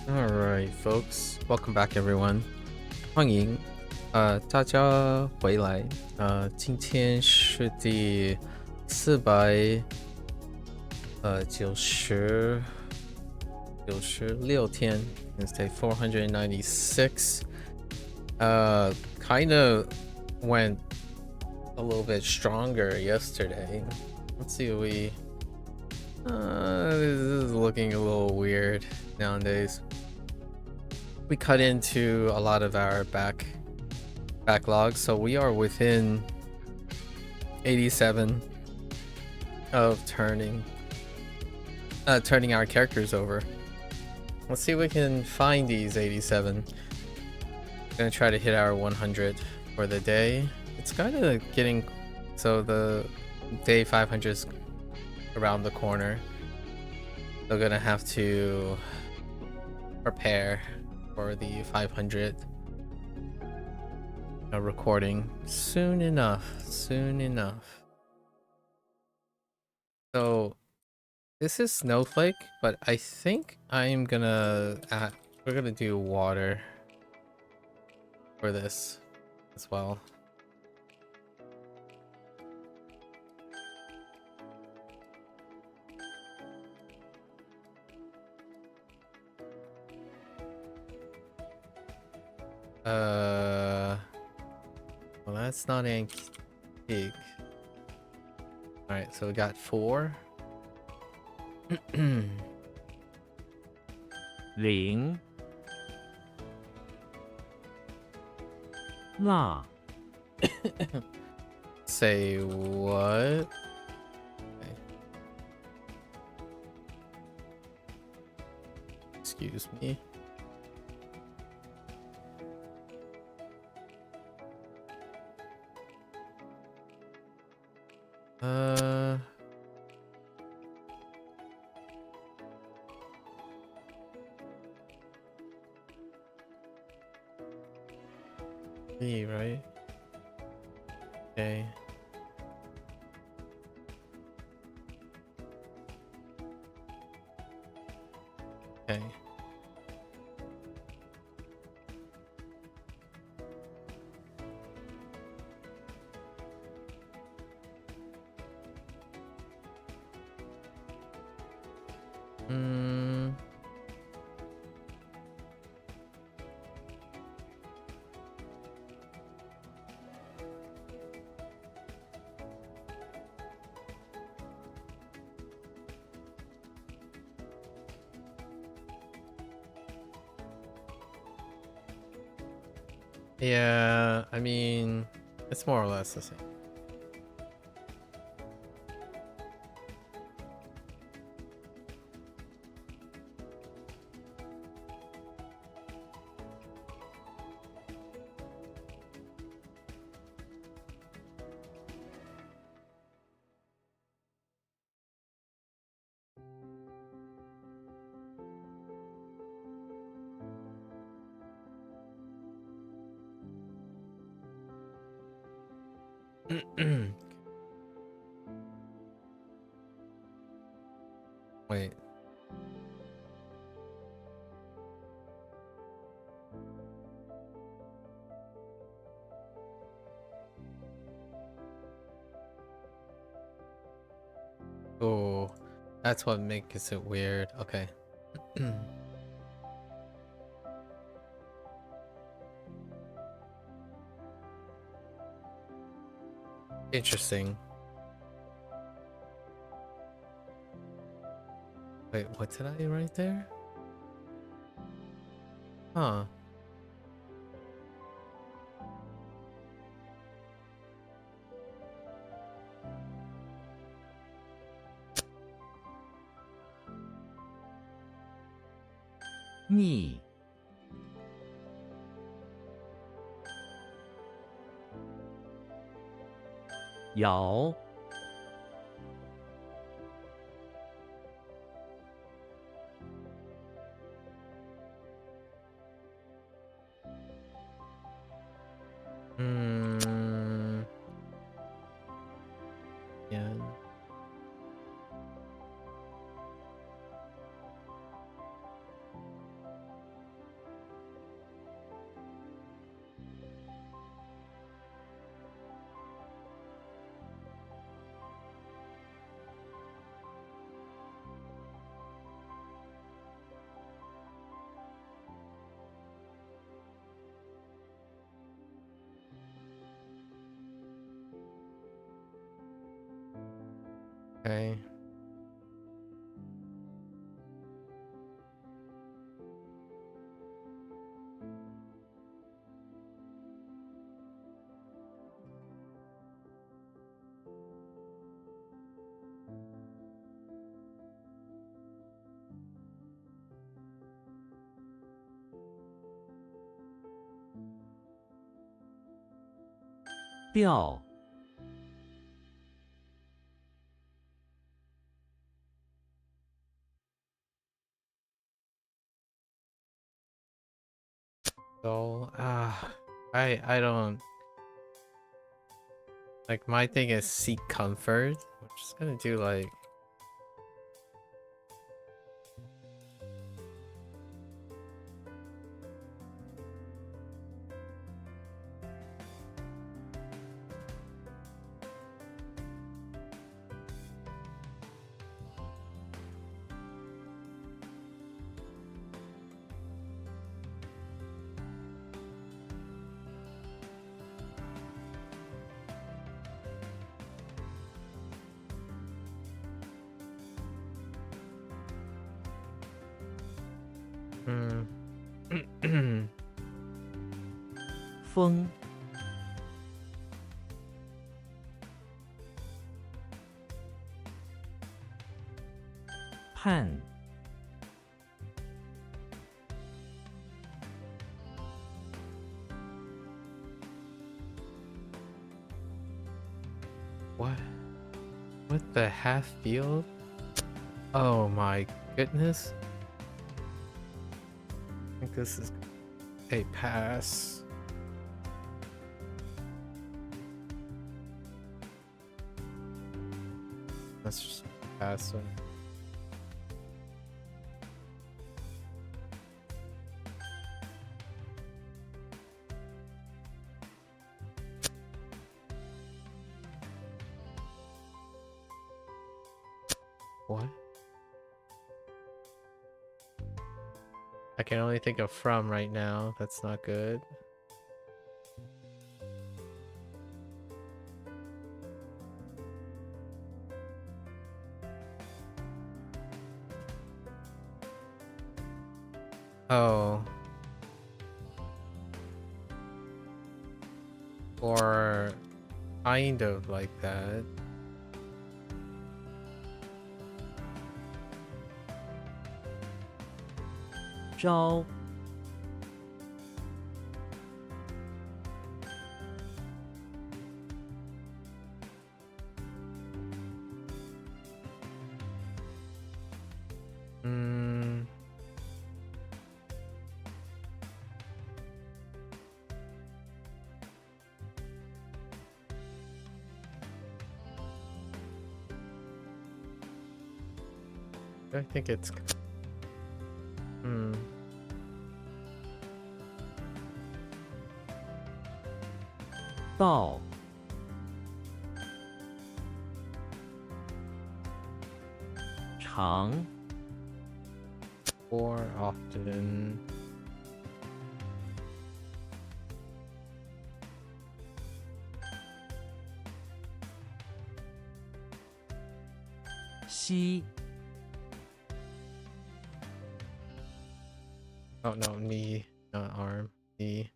Alright, folks. Welcome back, everyone. 欢迎，大家回来。今天是第496天，It's day 496. Kind of went a little bit stronger yesterday. Let's see what we. This is looking a little weird nowadays. We cut into a lot of our backlog, so we are within 87 of turning our characters over. Let's see if we can find these 87. Gonna try to hit our 100 for the day. It's kind of getting, so the day 500 is around the corner. So gonna have to prepare for the 500 recording soon enough. So this is Snowflake, but I think I'm gonna we're gonna do water for this as well. Well, that's not antique. Alright, so we got 4. 零蜡 Say what? Okay. Excuse me. Me, right? Okay. Okay. Yeah, I mean, it's more or less the same. Wait. Oh, that's what makes it weird. Okay. Interesting. Wait, what did I write there? Huh.逆摇Yeah. Okay.调 So, I don't like my thing is seek comfort. We're just gonna do like hmm. 风 盼 What? What the half field? Oh my goodness. I think this is a pass. Let's just pass one. What? I can only think of from right now. That's not good. Oh. Or kind of like that. 招 Mm. I think it's hmm. 到 长 Or often. 西 Oh no, knee, not arm. Knee.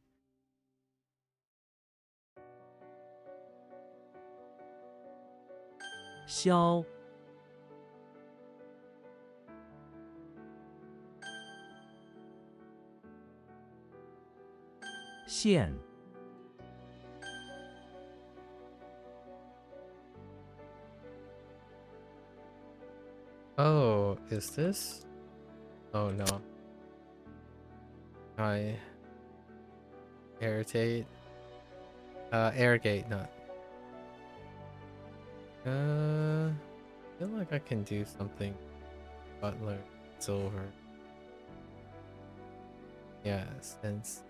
消 线 Oh, is this? Oh no. I irritate. Airgate, not. I feel like I can do something. Butler, silver. Yeah, since.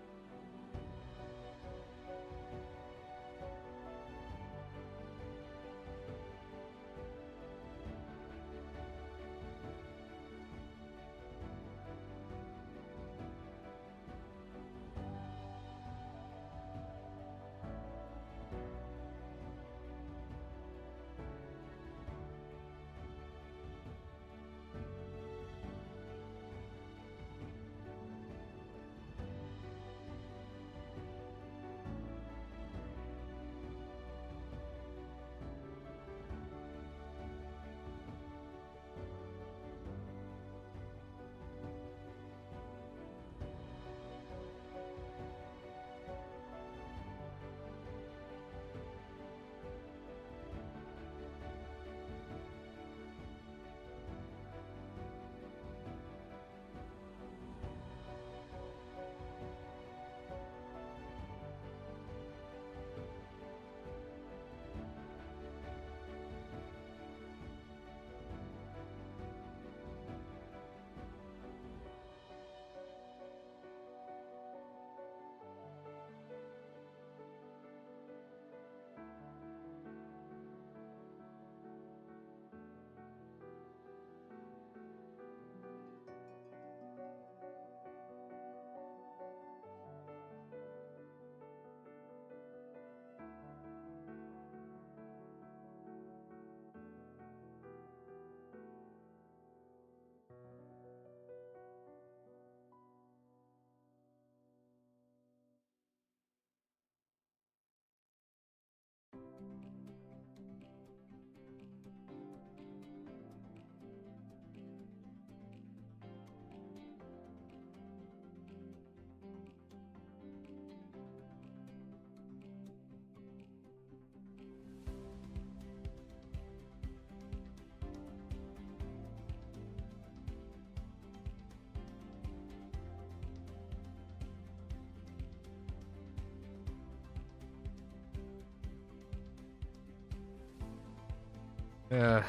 Uh,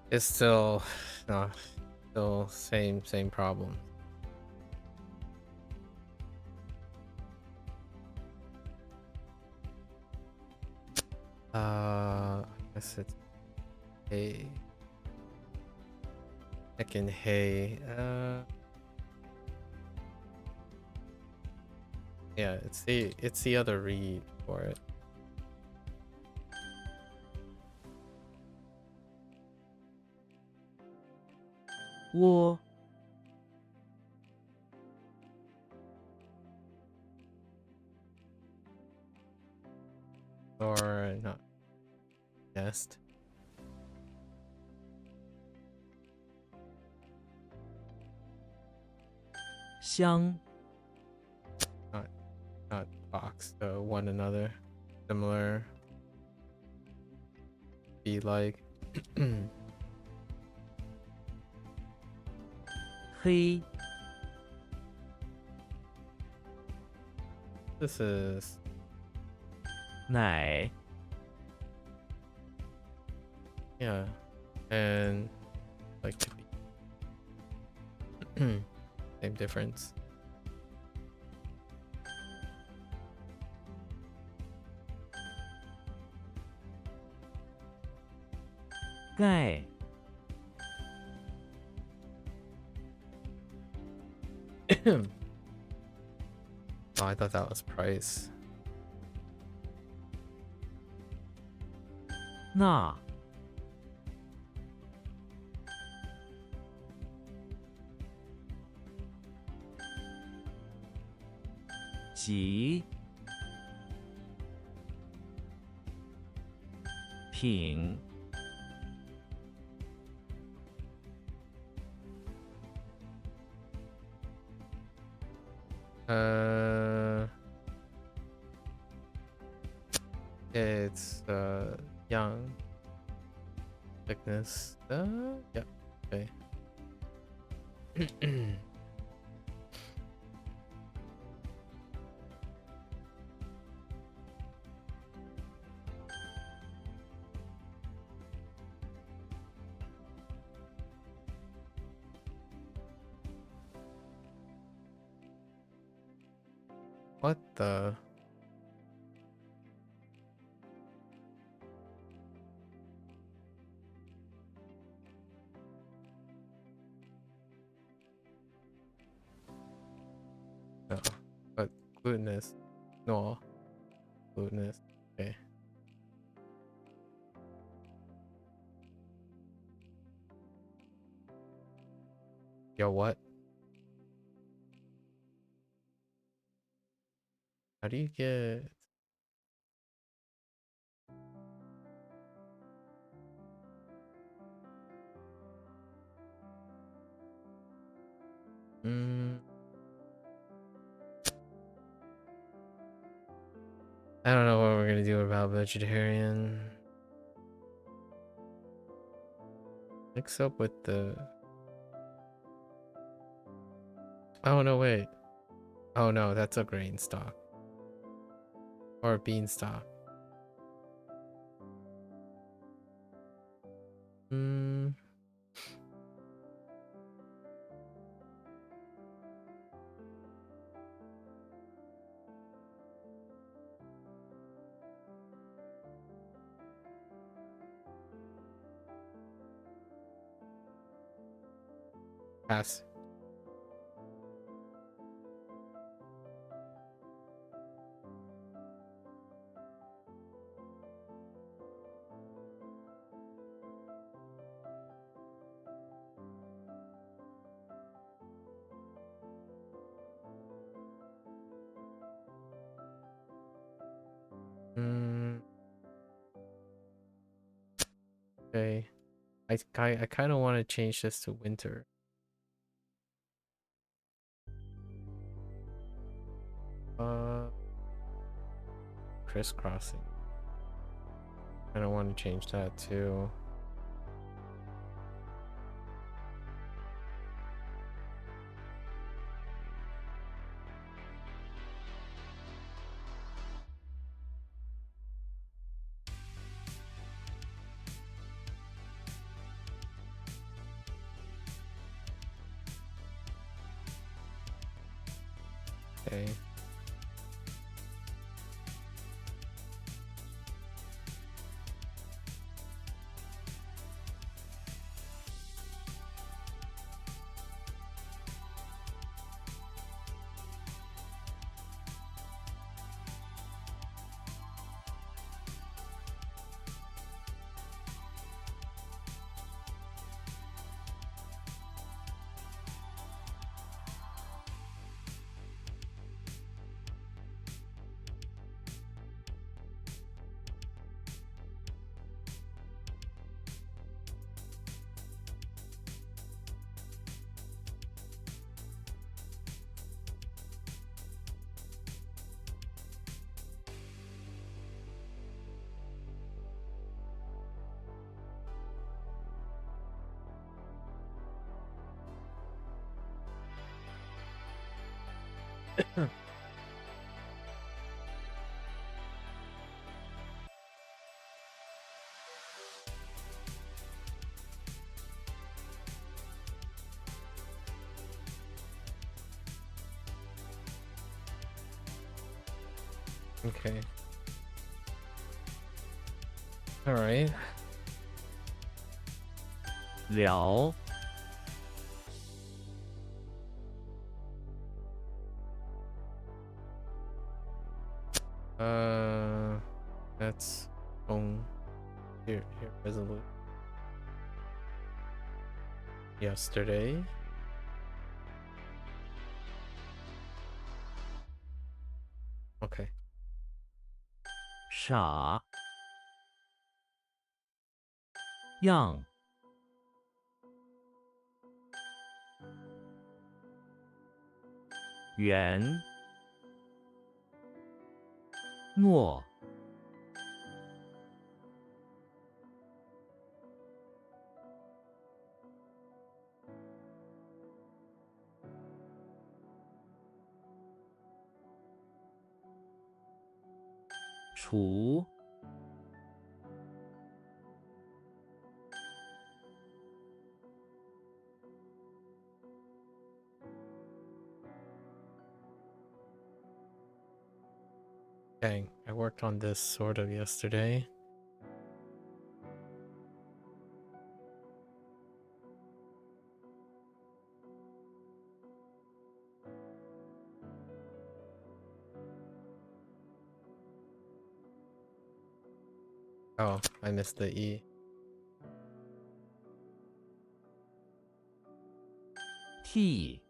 it's still, no, still same problem. I guess it's hay. Second hay. Yeah, it's the other read for it. Wo. Or not nest. Xiang. Not box, so one another. Similar. Be like.黑. This is 奶. yeah. And like to be. Same difference. Gai. Oh, I thought that was price. Na. Ji. Ping. It's young. Thickness. Yeah. Okay. What the? No. But glutinous. No. Glutinous. Okay. Yo, what? How do you get? I don't know what we're gonna do about vegetarian. Mix up with the. Oh no! Wait. Oh no, that's a grain stock or a bean stock. Pass. Okay. I kind of want to change this to winter. Crisscrossing. I don't want to change that too. Okay. Okay. All right. 聊 That's here resolute. Yesterday. Okay. 傻样圆诺除 Dang, I worked on this sort of yesterday. Oh, I missed the E. T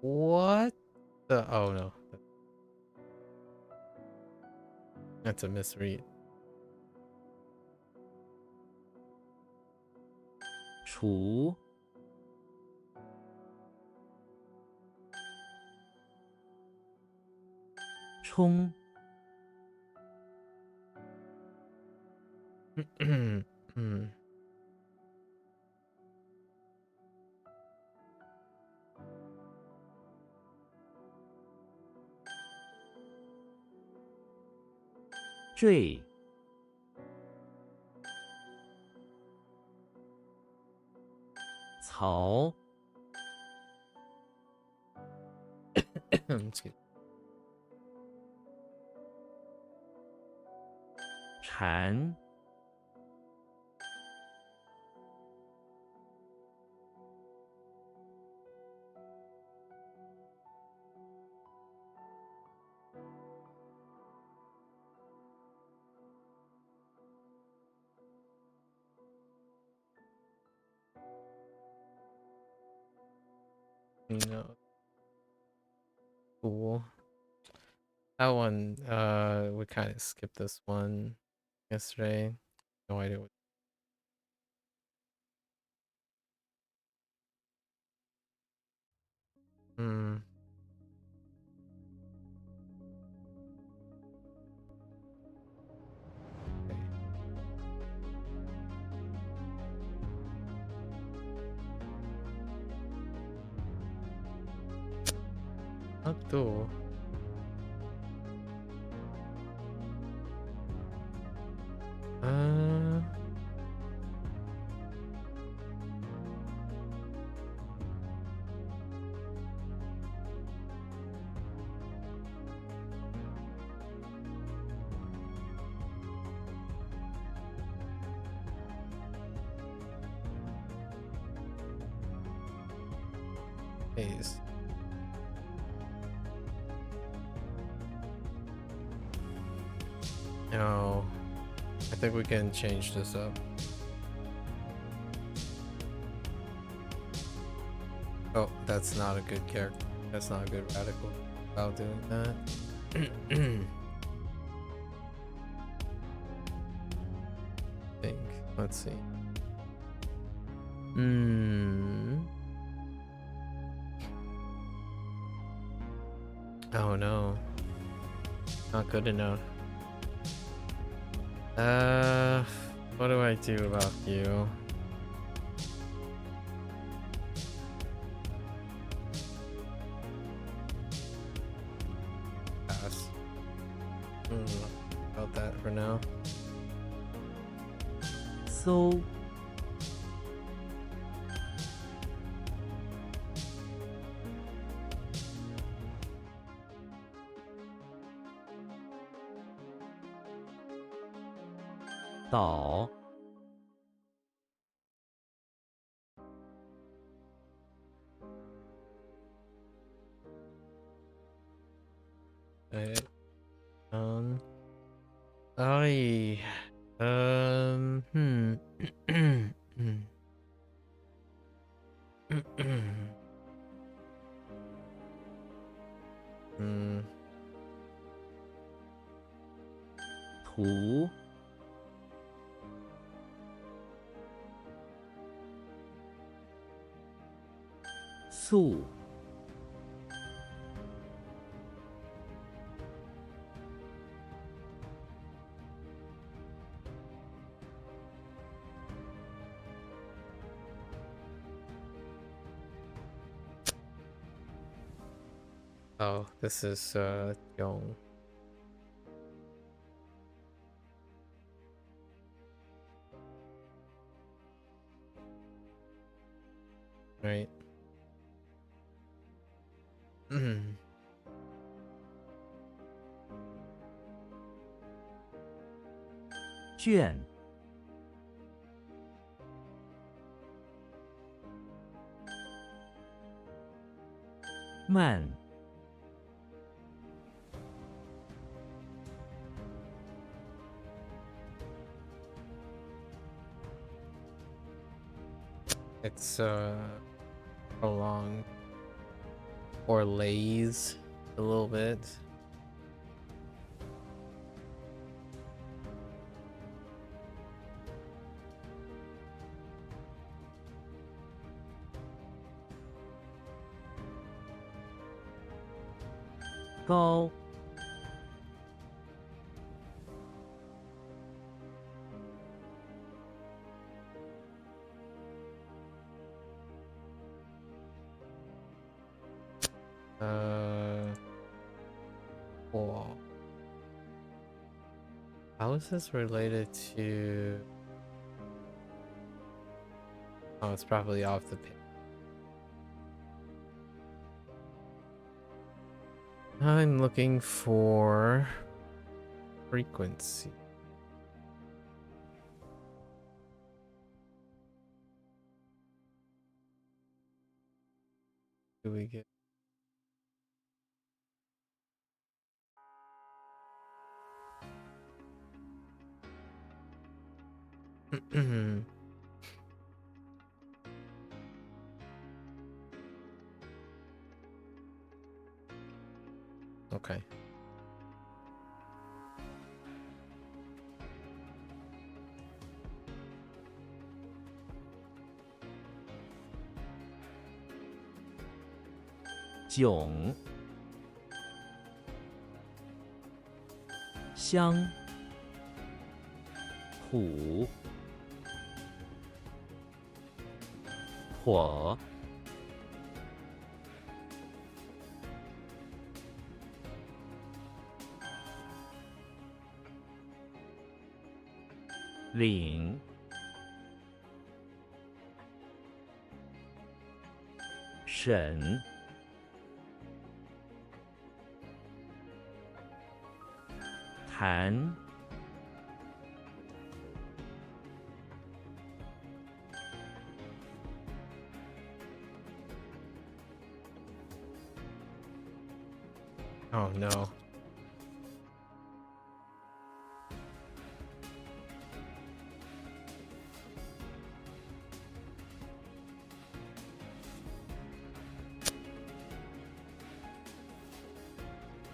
What the? Oh no. That's a misread. 除冲 Hmm. 坠曹 Excuse. 蝉 No. Cool. That one, we kind of skipped this one yesterday. No idea what. Hmm. Okay. Outdoor. Uh. Phase. No, I think we can change this up. Oh, that's not a good character. That's not a good radical about doing that. Think. Let's see. Oh no. Not good enough. What do I do about you? Pass. About that for now. So 岛 Right. I. Hmm. Hmm. 图 素 Oh, this is Young. Right. 卷 慢 It's prolonged or lays a little bit. Go Whoa. How is this related to? Oh, it's probably off the page. I'm looking for frequency. Do we get? Okay. 囧 香 虎 火 岭 沈 潭 Oh no.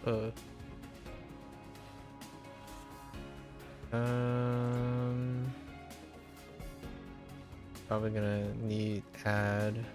Uh. Probably gonna need add.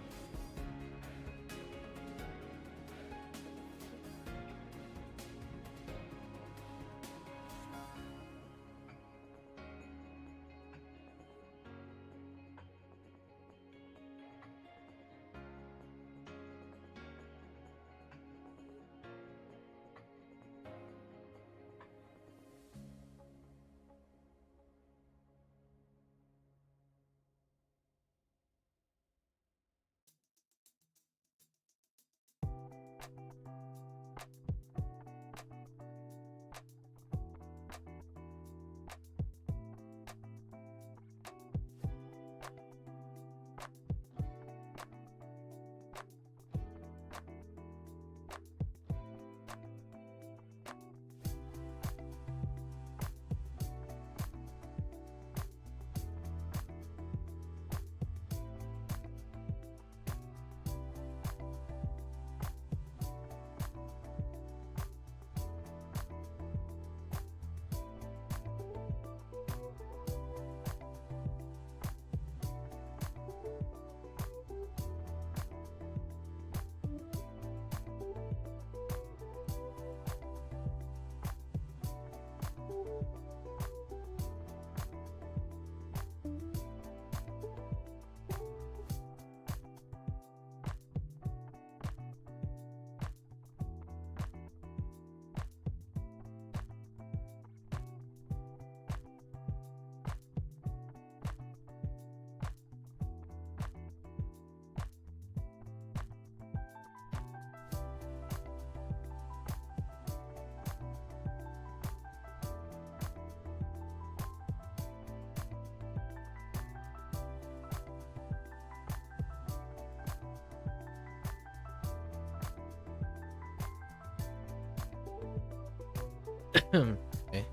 Okay.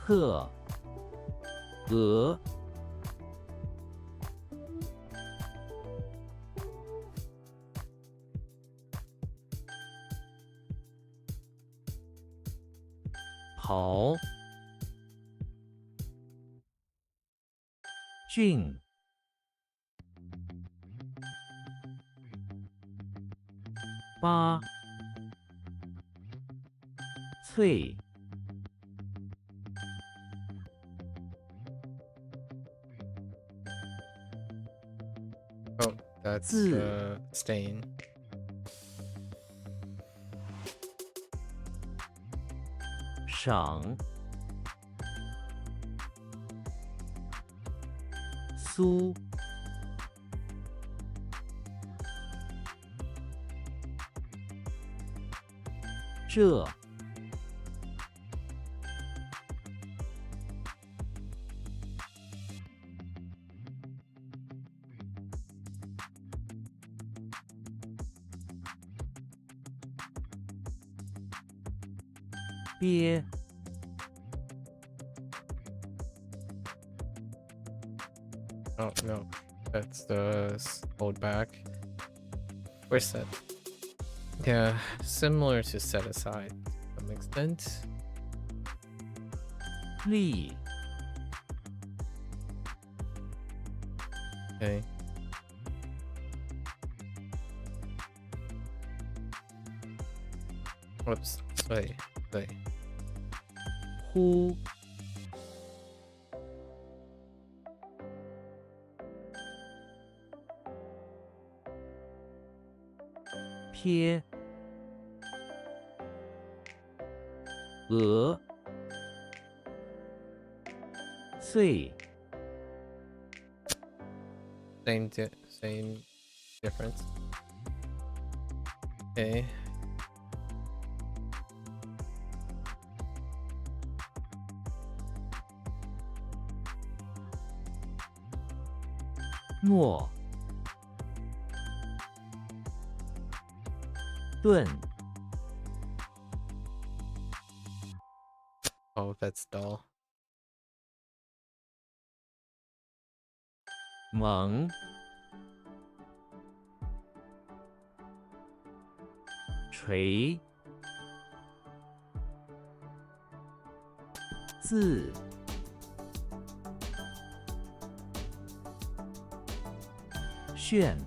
He, Ge, 袍，俊，八，翠， Oh, that's Z. the stain. 赏，苏，这，鳖， Oh no, that's the hold back. Where's set? Yeah, similar to set aside to some extent. 立， Okay. Whoops. Sway. Sway. 呼， 撇， 鹅， 岁， Same difference. Okay. 诺，顿， Oh, that's dull. 蒙，锤，字，炫，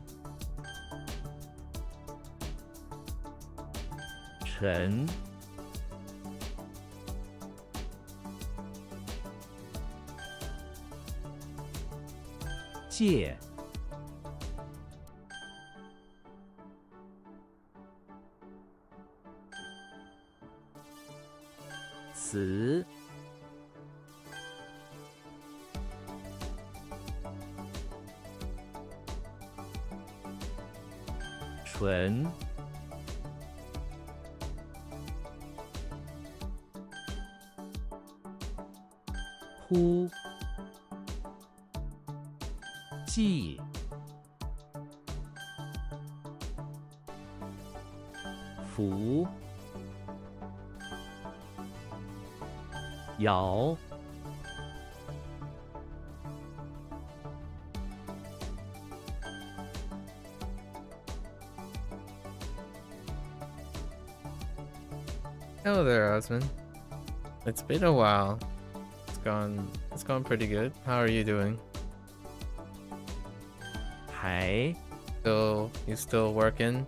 沉，借，词，纯，呼，记，福，摇，Hello there, Osman. It's been a while. It's gone pretty good. How are you doing? 还， You still working?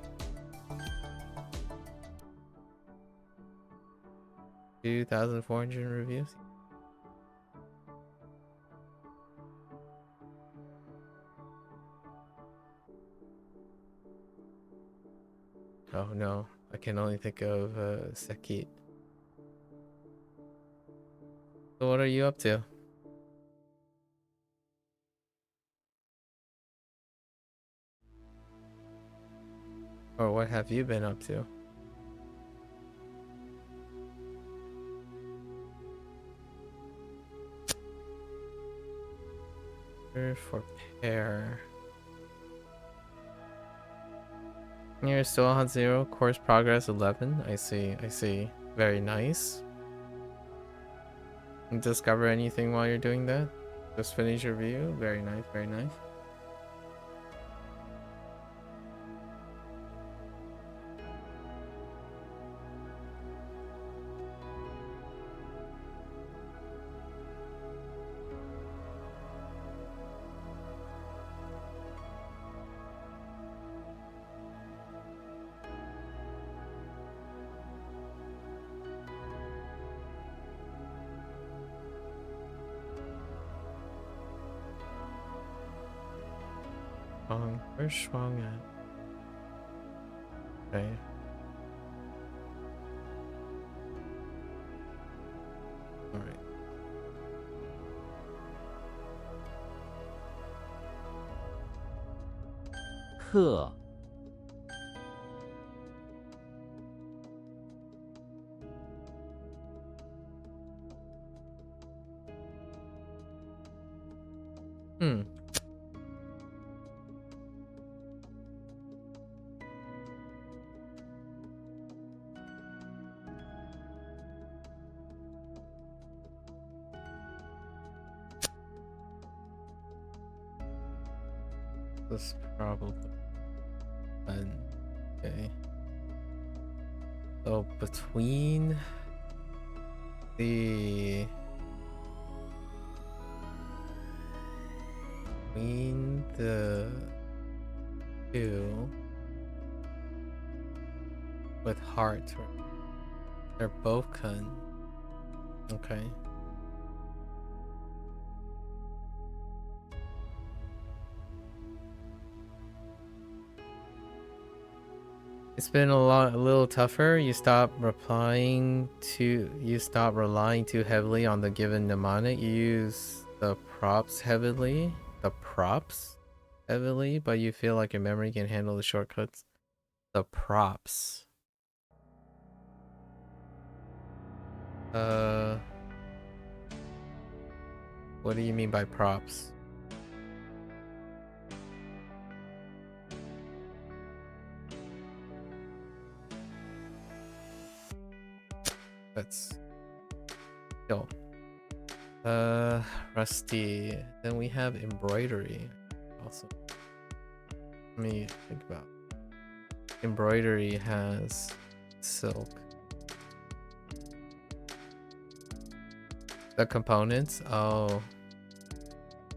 2,400 reviews? Oh no, I can only think of Sekit. So what are you up to? Or what have you been up to? For pair. You're still on 0, course progress 11. I see. Very nice. Discover anything while you're doing that? Just finish your review. Very nice, very nice. Where's Shuang at? Okay. Alright. He, 嗯 This is probably fun. Okay. So between the two with heart, they're both kun. Okay. It's been a little tougher. You stop relying too heavily on the given mnemonic. You use the props heavily, but you feel like your memory can handle the shortcuts. The props. What do you mean by props? That's yo. Rusty. Then we have embroidery. Also, let me think about. Embroidery has silk. The components? Oh.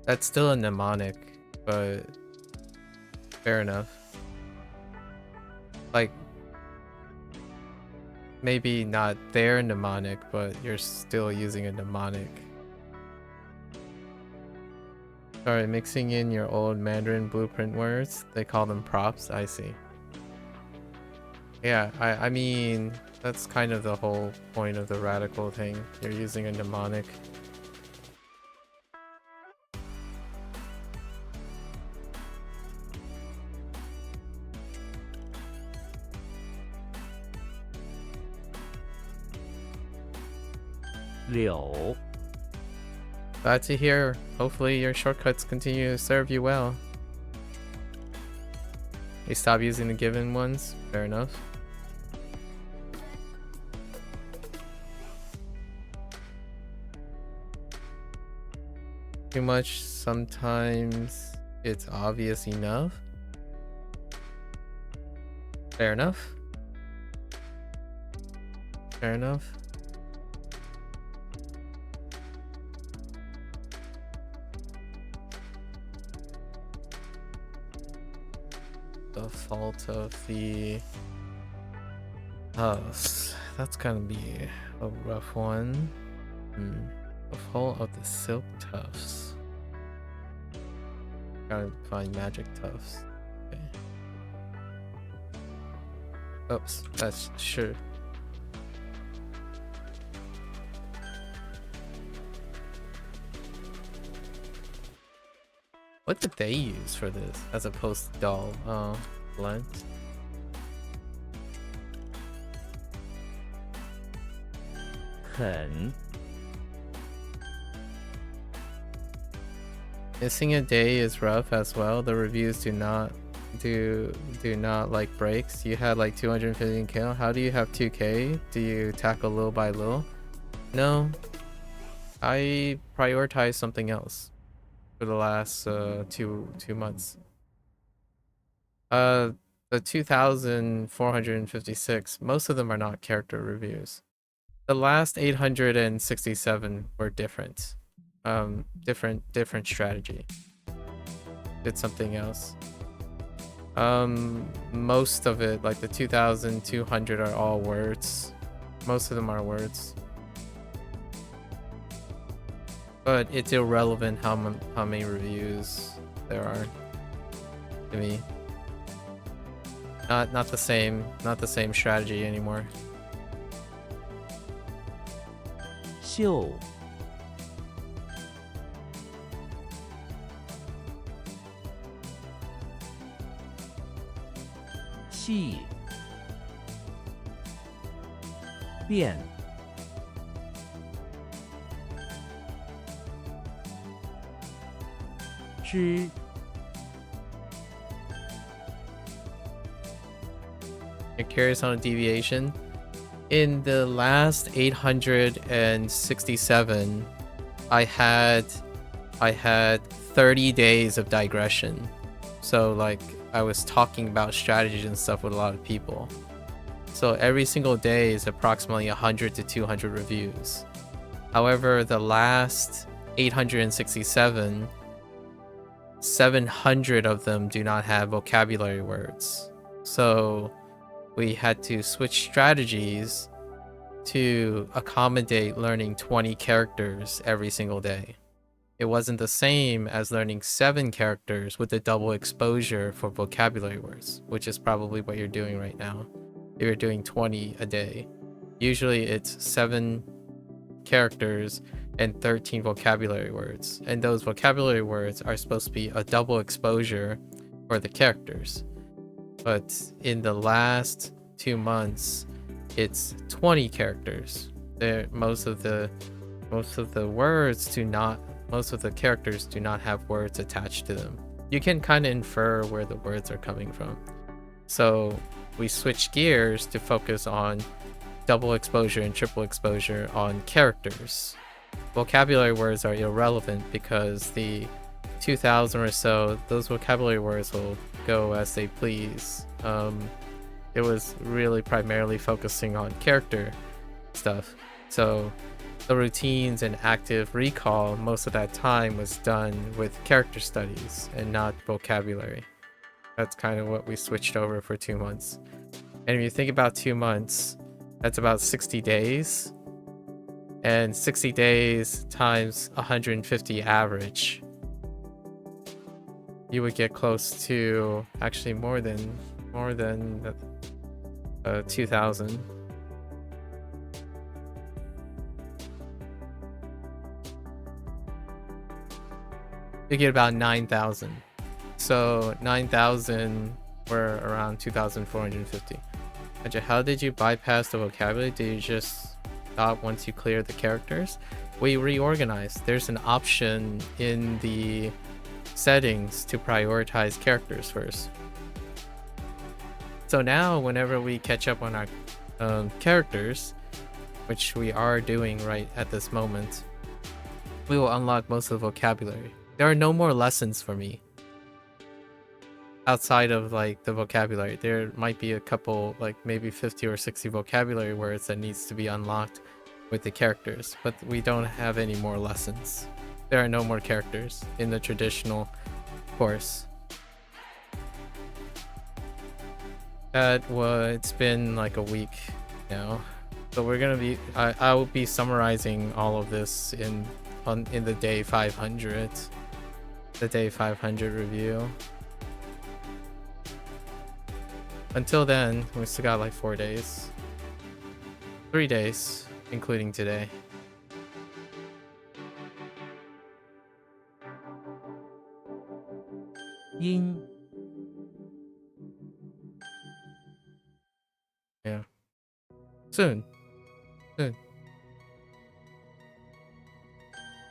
That's still a mnemonic, but fair enough. Like, maybe not their mnemonic, but you're still using a mnemonic. Sorry, mixing in your old Mandarin blueprint words. They call them props. I see. Yeah, I mean, that's kind of the whole point of the radical thing. You're using a mnemonic. Liu. Glad to hear. Hopefully your shortcuts continue to serve you well. You stop using the given ones? Fair enough. Too much, sometimes it's obvious enough. Fair enough. Fair enough. The fault of the house. That's gonna be a rough one. The fault of the silk tufts. Gotta find magic tufts. Okay. Oops, that's sure. What did they use for this as opposed to doll? Oh, blunt. Hen. Missing a day is rough as well. The reviews do not like breaks. You had like 250k. How do you have 2k? Do you tackle little by little? No, I prioritize something else for the last two months. The 2,456. Most of them are not character reviews. The last 867 were different. Different strategy. Did something else. Most of it, like the 2,200, are all words. Most of them are words. But it's irrelevant how many reviews there are to me. Not the same strategy anymore. 秀. 细 变 之 You're curious on a deviation? In the last 867, I had 30 days of digression. So like I was talking about strategies and stuff with a lot of people. So every single day is approximately 100 to 200 reviews. However, the last 867, 700 of them do not have vocabulary words. So we had to switch strategies to accommodate learning 20 characters every single day. It wasn't the same as learning 7 characters with a double exposure for vocabulary words, which is probably what you're doing right now. You're doing 20 a day. Usually it's 7 characters and 13 vocabulary words. And those vocabulary words are supposed to be a double exposure for the characters. But in the last 2 months, it's 20 characters. Most of the characters do not have words attached to them. You can kind of infer where the words are coming from. So we switched gears to focus on double exposure and triple exposure on characters. Vocabulary words are irrelevant because the 2,000 or so, those vocabulary words will go as they please. It was really primarily focusing on character stuff. So the routines and active recall, most of that time was done with character studies and not vocabulary. That's kind of what we switched over for 2 months. And if you think about 2 months, that's about 60 days. And 60 days times 150 average, you would get close to actually more than 2,000. You get about 9,000. So 9,000 were around 2,450. How did you bypass the vocabulary? Did you just stop once you clear the characters? We reorganized. There's an option in the settings to prioritize characters first. So now whenever we catch up on our characters, which we are doing right at this moment, we will unlock most of the vocabulary. There are no more lessons for me outside of like the vocabulary. There might be a couple, like maybe 50 or 60 vocabulary words that needs to be unlocked with the characters, but we don't have any more lessons. There are no more characters in the traditional course. It's been like a week now, so we're gonna be I will be summarizing all of this in the day 500, the day 500 review. Until then, we still got like 4 days, 3 days including today. In. Yeah. Soon.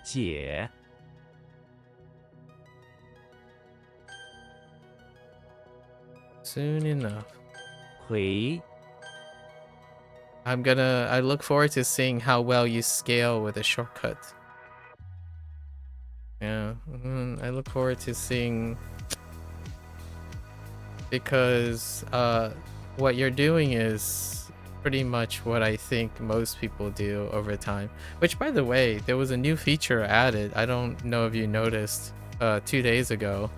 解 Soon enough. 回 I look forward to seeing how well you scale with a shortcut. Yeah, I look forward to seeing, because what you're doing is pretty much what I think most people do over time. Which, by the way, there was a new feature added. I don't know if you noticed 2 days ago.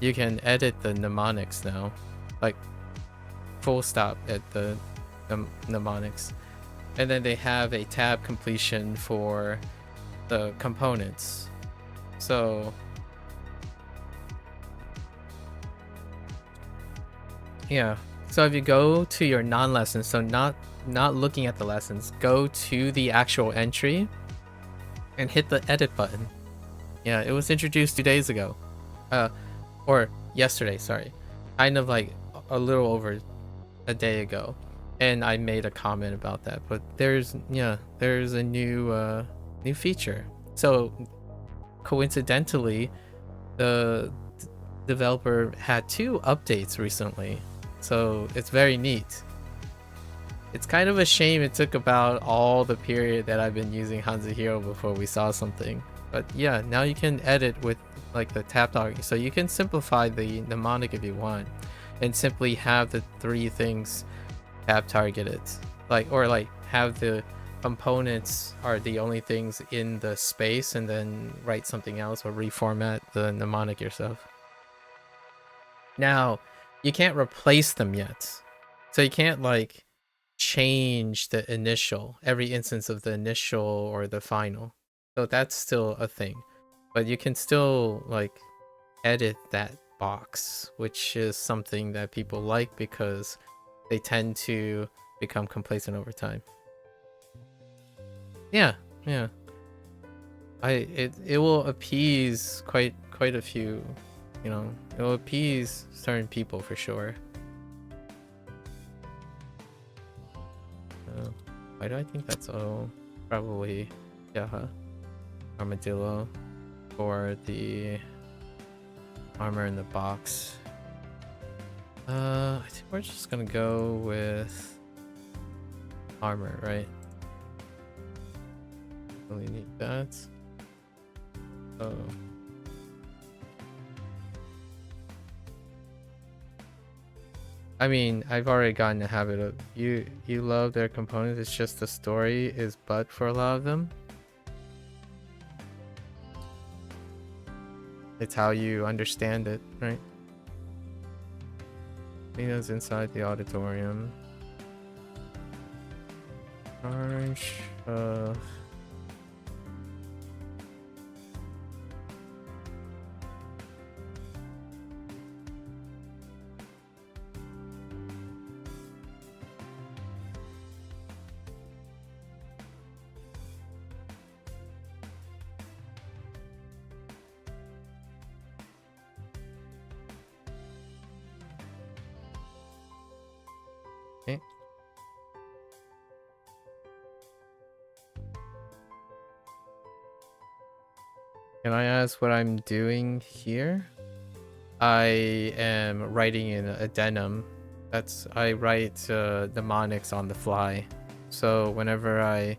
You can edit the mnemonics now, like full stop at the mnemonics, and then they have a tab completion for the components. So yeah, so if you go to your non-lessons, so not looking at the lessons, go to the actual entry and hit the edit button. Yeah, it was introduced 2 days ago, or yesterday, sorry, kind of like a little over a day ago, and I made a comment about that. But there's a new feature. So coincidentally, the developer had 2 updates recently, so it's very neat. It's kind of a shame it took about all the period that I've been using HanziHero before we saw something. But yeah, now you can edit with like the tap target, so you can simplify the mnemonic if you want, and simply have the 3 things tap targeted, or have the components are the only things in the space, and then write something else or reformat the mnemonic yourself. Now, you can't replace them yet, so you can't like change the initial, every instance of the initial or the final. So that's still a thing, but you can still like edit that box, which is something that people like because they tend to become complacent over time. Yeah. It will appease quite a few, it will appease certain people for sure. Why do I think that's probably armadillo for the armor in the box. I think we're just gonna go with armor, right? Only need that. Oh. I mean, I've already gotten the habit of you love their components, it's just the story is but for a lot of them. It's how you understand it, right? Nina's inside the auditorium. Orange, okay. Can I ask what I'm doing here? I am writing in addendum. I write mnemonics on the fly. So whenever I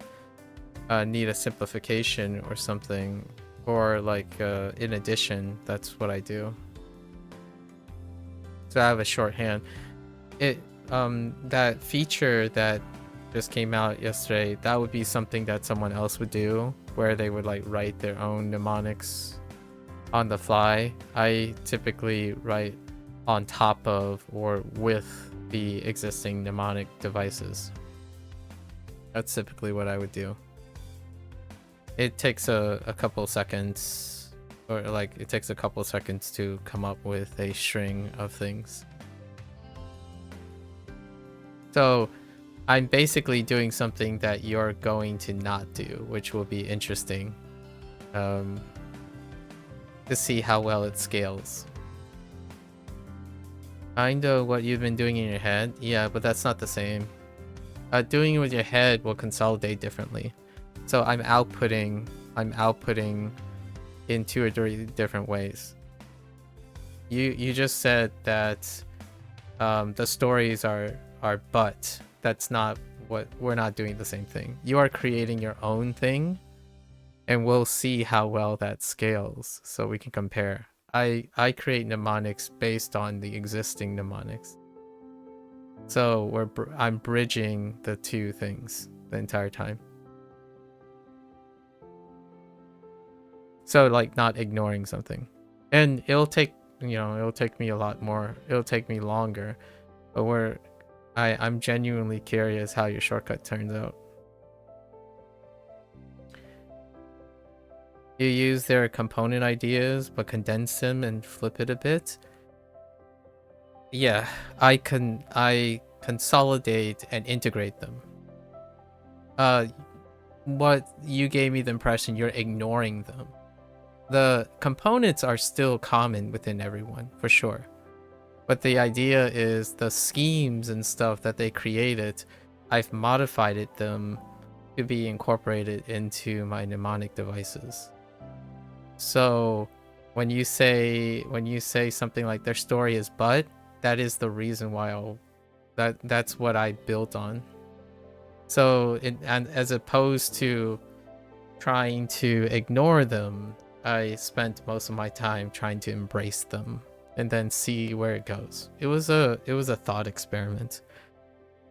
need a simplification or something, or like in addition, that's what I do. So I have a shorthand. That feature that just came out yesterday, that would be something that someone else would do, where they would like write their own mnemonics on the fly. I typically write on top of or with the existing mnemonic devices. That's typically what I would do. It takes a couple seconds, or like it takes a couple seconds to come up with a string of things. So I'm basically doing something that you're going to not do, which will be interesting to see how well it scales. I know what you've been doing in your head. Yeah, but that's not the same. Doing it with your head will consolidate differently. So I'm outputting in 2 or 3 different ways. You just said that the stories are but that's not what we're not doing the same thing. You are creating your own thing, and we'll see how well that scales so we can compare. I create mnemonics based on the existing mnemonics. So I'm bridging the 2 things the entire time. So like not ignoring something. And it'll take me a lot more. It'll take me longer. But I'm genuinely curious how your shortcut turns out. You use their component ideas but condense them and flip it a bit. Yeah, I consolidate and integrate them. What you gave me the impression you're ignoring them. The components are still common within everyone, for sure. But the idea is the schemes and stuff that they created, I've modified them to be incorporated into my mnemonic devices. So when you say something like their story is but, that is the reason why that's what I built on. So and as opposed to trying to ignore them, I spent most of my time trying to embrace them and then see where it goes. It was a thought experiment.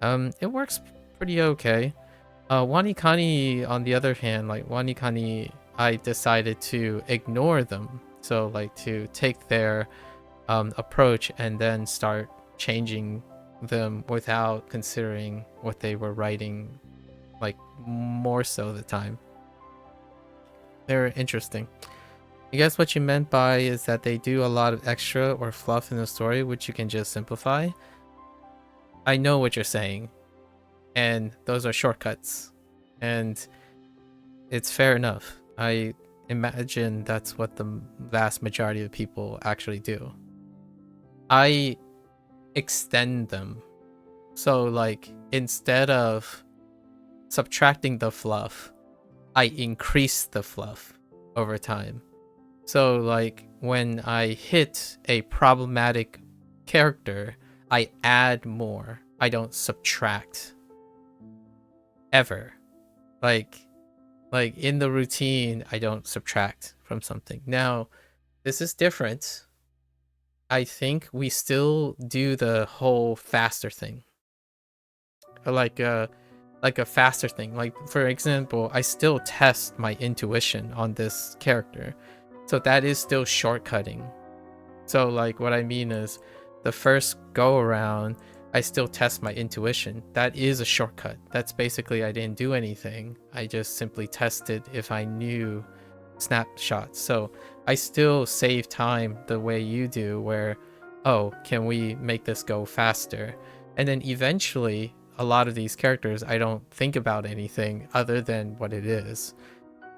It works pretty okay. Wanikani, on the other hand, like Wanikani, I decided to ignore them. So like to take their approach and then start changing them without considering what they were writing, like more so the time. They're interesting. I guess what you meant by is that they do a lot of extra or fluff in the story, which you can just simplify. I know what you're saying, and those are shortcuts, and it's fair enough. I imagine that's what the vast majority of people actually do. I extend them. So like instead of subtracting the fluff, I increase the fluff over time. So like when I hit a problematic character, I add more. I don't subtract. ever. Like in the routine, I don't subtract from something. Now, this is different. I think we still do the whole faster thing. Like a faster thing. Like, for example, I still test my intuition on this character. So that is still shortcutting. So like what I mean is the first go around, I still test my intuition. That is a shortcut. That's basically I didn't do anything. I just simply tested if I knew snapshots. So I still save time the way you do, where, oh, can we make this go faster? And then eventually, a lot of these characters, I don't think about anything other than what it is.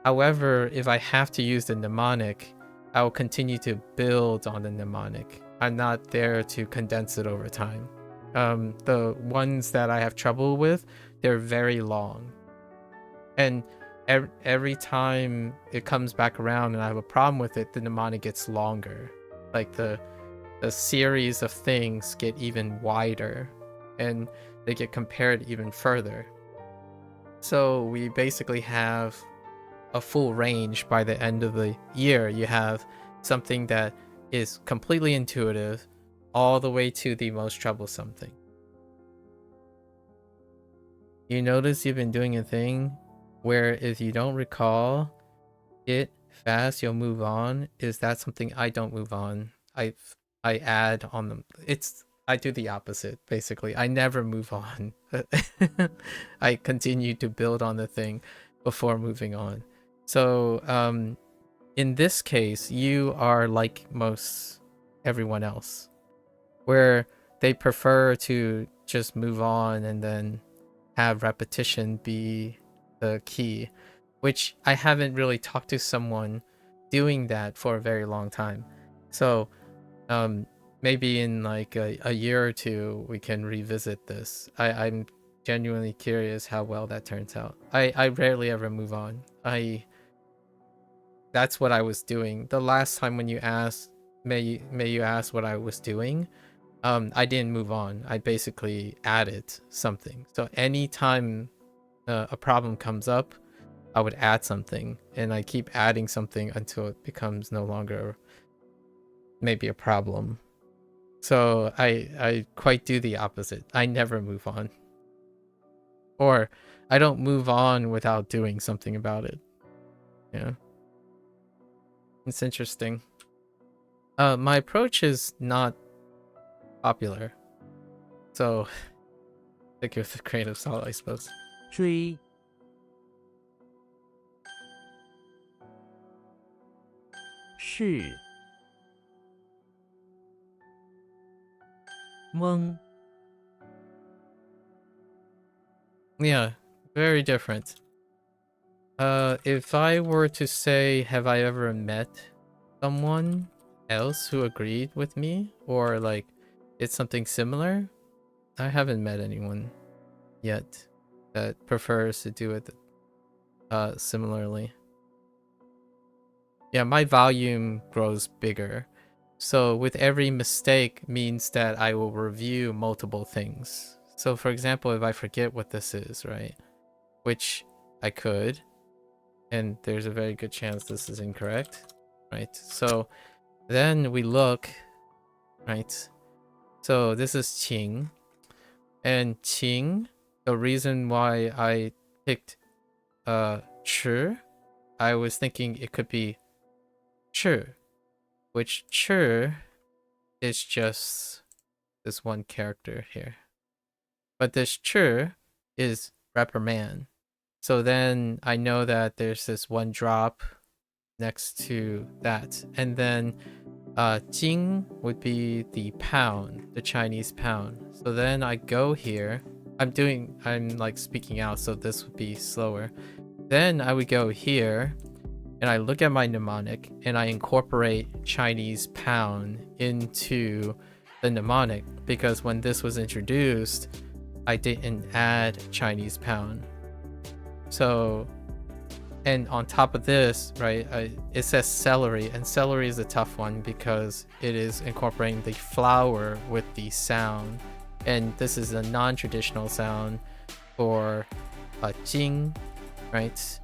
However, if I have to use the mnemonic, I will continue to build on the mnemonic. I'm not there to condense it over time. The ones that I have trouble with, they're very long. And every time it comes back around and I have a problem with it, the mnemonic gets longer. Like the series of things get even wider and they get compared even further. So we basically have a full range by the end of the year. You have something that is completely intuitive all the way to the most troublesome thing. You notice you've been doing a thing where if you don't recall it fast, you'll move on. Is that something I don't move on? I add on them. I do the opposite, basically. I never move on. I continue to build on the thing before moving on. So in this case, you are like most everyone else, where they prefer to just move on and then have repetition be the key, which I haven't really talked to someone doing that for a very long time. So maybe in like a year or two we can revisit this. I'm genuinely curious how well that turns out. I rarely ever move on. That's what I was doing the last time when you asked, may you ask what I was doing. I didn't move on. I basically added something. So anytime a problem comes up, I would add something, and I keep adding something until it becomes no longer maybe a problem. So I quite do the opposite. I never move on. Or I don't move on without doing something about it. Yeah. It's interesting. My approach is not popular. So stick with the grain of salt, I suppose. 追 是 蒙 Yeah, very different. If I were to say, have I ever met someone else who agreed with me, or like it's something similar? I haven't met anyone yet that prefers to do it similarly. Yeah, my volume grows bigger. So with every mistake means that I will review multiple things. So for example, if I forget what this is, right? Which I could, and there's a very good chance this is incorrect, right? So then we look, right? So this is Qing. And Qing, the reason why I picked Chi, I was thinking it could be Chi, which Chi is just this one character here. But this Chi is reprimand. So then I know that there's this one drop next to that. And then Jing would be the pound, the Chinese pound. So then I go here. I'm like speaking out, so this would be slower. Then I would go here and I look at my mnemonic and I incorporate Chinese pound into the mnemonic, because when this was introduced, I didn't add Chinese pound. So, and on top of this, right, it says celery, and celery is a tough one because it is incorporating the flower with the sound, and this is a non-traditional sound for Jing, right?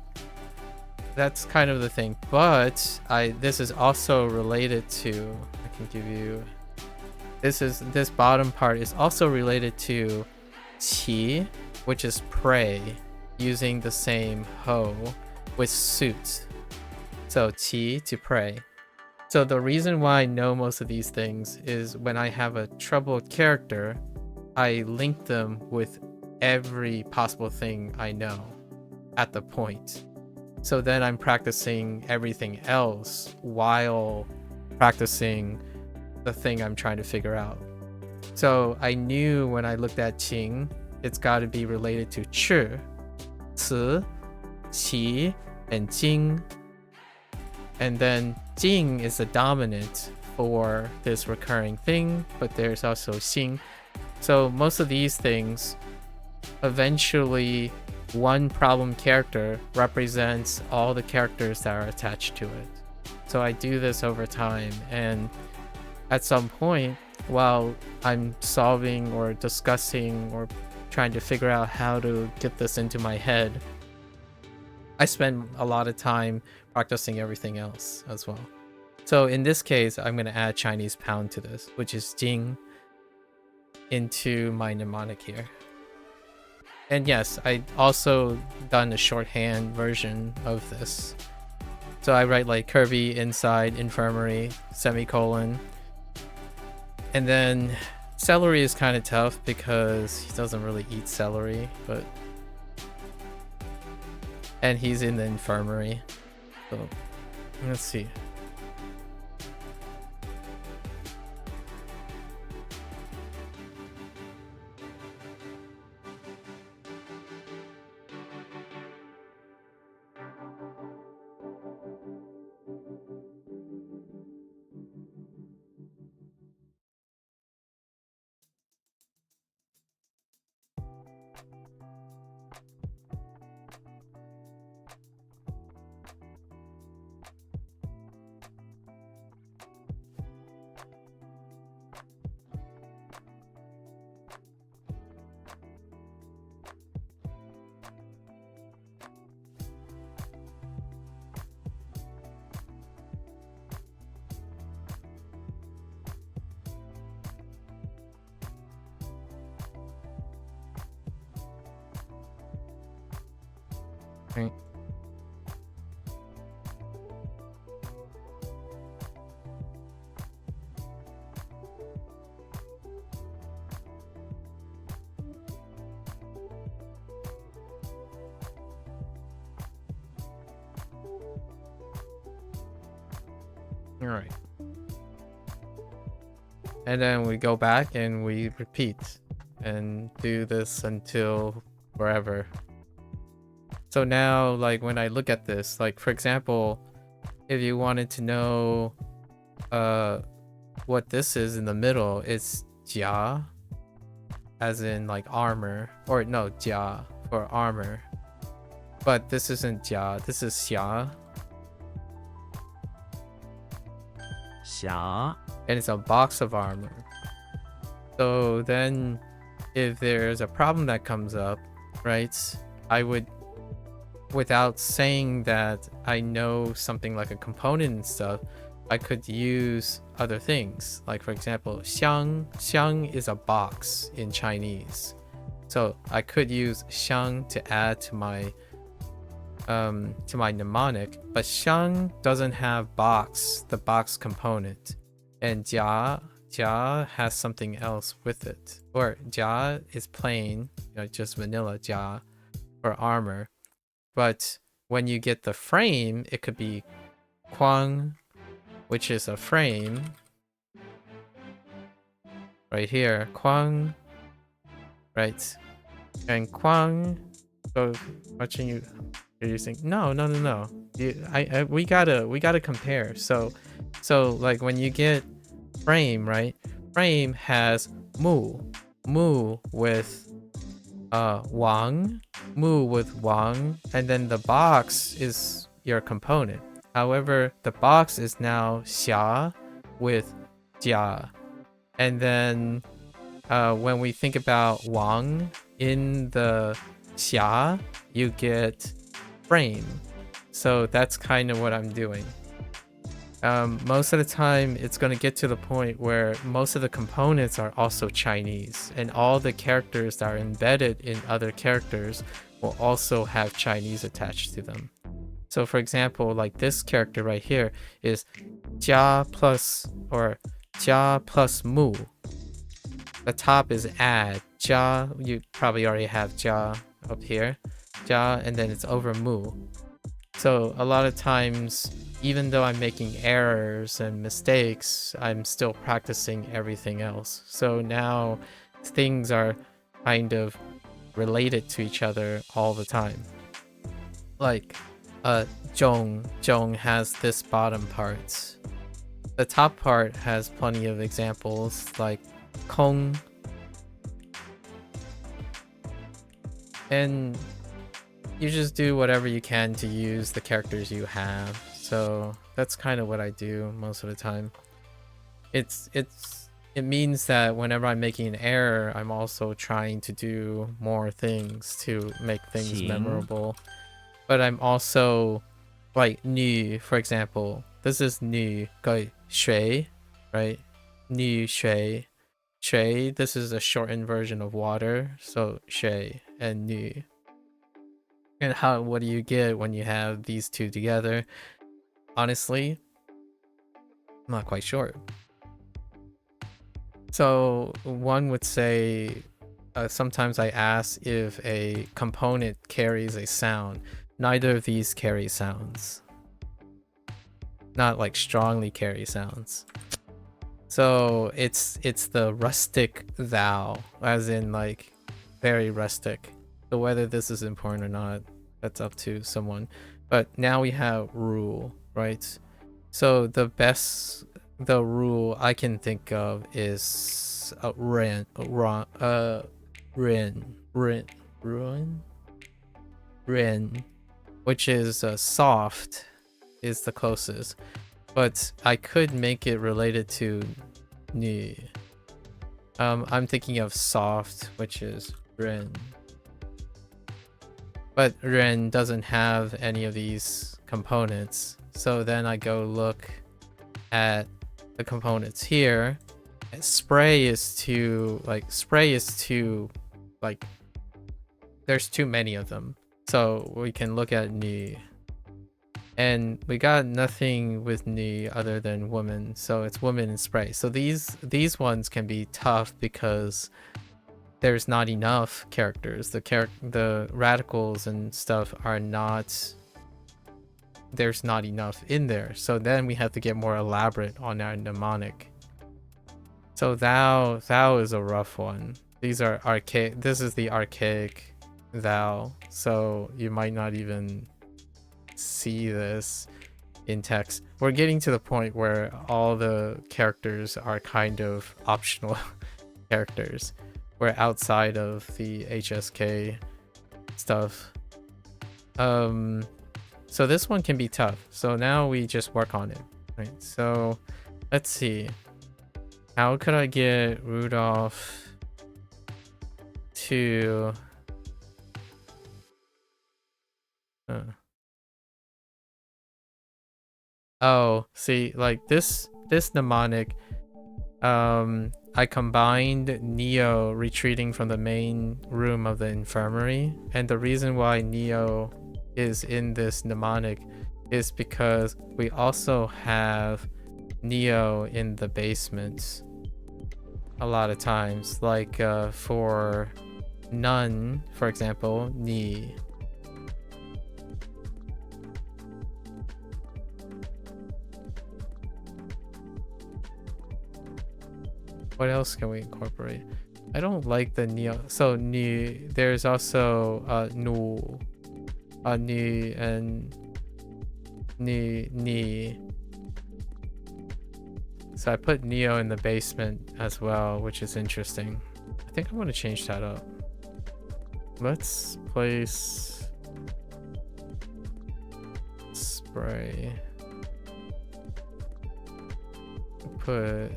That's kind of the thing. But this is also related to, I can give you, this bottom part is also related to qi, which is pray, using the same ho with suit. So qi to pray. So the reason why I know most of these things is when I have a troubled character, I link them with every possible thing I know at the point. So then I'm practicing everything else while practicing the thing I'm trying to figure out. So I knew when I looked at Qing, it's got to be related to Chi, Ci, Qi, and Jing. And then Jing is the dominant for this recurring thing, but there's also Xing. So most of these things, eventually one problem character represents all the characters that are attached to it. So I do this over time, and at some point, while I'm solving or discussing or trying to figure out how to get this into my head, I spend a lot of time practicing everything else as well. So in this case, I'm going to add Chinese pound to this, which is Jing, into my mnemonic here. And yes, I also done a shorthand version of this. So I write like Kirby inside infirmary, semicolon. And then celery is kind of tough because he doesn't really eat celery, but... And he's in the infirmary. So let's see. Right. All right. And then we go back and we repeat and do this until forever. So now, like, when I look at this, like, for example, if you wanted to know what this is in the middle, it's jia, as in like armor, or no, jia for armor. But this isn't jia, this is xia, xia, and it's a box of armor. So then if there's a problem that comes up, right, I would, without saying that I know something like a component and stuff, I could use other things. Like, for example, xiang. Xiang is a box in Chinese. So I could use xiang to add to my mnemonic, but xiang doesn't have box, the box component. And jia has something else with it. Or jia is plain, you know, just vanilla jia for armor. But when you get the frame, it could be Kwang, which is a frame. Right here, Kwang. Right. And Kwang. So watching you're using no. We gotta compare. So like when you get frame, right? Frame has Mu with Wang, Mu with Wang, and then the box is your component. However, the box is now Xia with Jia. And then when we think about Wang in the xia, you get frame. So that's kind of what I'm doing. Most of the time, it's going to get to the point where most of the components are also Chinese, and all the characters that are embedded in other characters will also have Chinese attached to them. So for example, like this character right here is jia plus or jia plus mu. The top is add. Jia, you probably already have jia up here. Jia, and then it's over mu. So a lot of times, even though I'm making errors and mistakes, I'm still practicing everything else. So now things are kind of related to each other all the time. Like Zhong has this bottom part. The top part has plenty of examples like Kong. And you just do whatever you can to use the characters you have. So that's kind of what I do most of the time. It means that whenever I'm making an error, I'm also trying to do more things to make things memorable. But I'm also like nu, for example. This is nu, shui, right? Nu shui. Shui, this is a shortened version of water. So shui and nu. And what do you get when you have these two together? Honestly, I'm not quite sure. So one would say, sometimes I ask if a component carries a sound. Neither of these carry sounds. Not like strongly carry sounds. So it's the rustic thou, as in like very rustic. So whether this is important or not, that's up to someone. But now we have rule, right? So the rule I can think of is ren, which is soft, is the closest. But I could make it related to nu. I'm thinking of soft, which is ren. But ren doesn't have any of these components. So then I go look at the components here. Spray is too like there's too many of them. So we can look at nu. And we got nothing with nu other than woman. So it's woman and spray. So these ones can be tough because there's not enough characters. The radicals and stuff are not, there's not enough in there. So then we have to get more elaborate on our mnemonic. So thou is a rough one. These are archaic. This is the archaic thou. So you might not even see this in text. We're getting to the point where all the characters are kind of optional characters. We're outside of the HSK stuff. So this one can be tough. So now we just work on it, right? So let's see. How could I get Rudolph to oh, see, like this mnemonic, I combined Neo retreating from the main room of the infirmary, and the reason why Neo is in this mnemonic is because we also have Neo in the basement a lot of times, like for Nun, for example, Ni. What else can we incorporate? I don't like the Neo. So Ni, there's also Nu, Ni and Ni. So I put Neo in the basement as well, which is interesting. I think I'm going to change that up. Let's place spray. Put.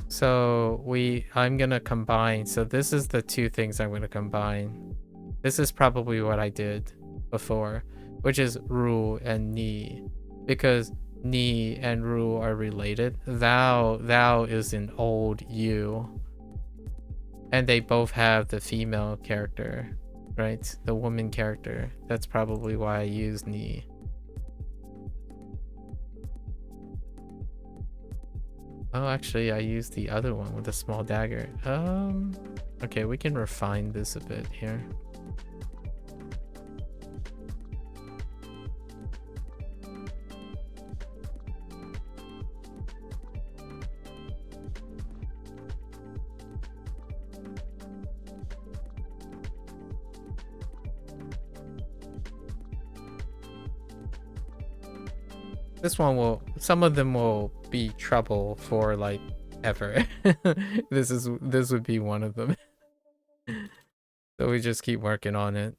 So I'm going to combine. So this is the two things I'm going to combine. This is probably what I did before, which is Ru and Ni, because Ni and Ru are related. Thou is an old you, and they both have the female character, right? The woman character. That's probably why I use Ni. Oh, actually, I used the other one with a small dagger. Okay, we can refine this a bit here. This one will, some of them will be trouble for like ever. This would be one of them. So we just keep working on it.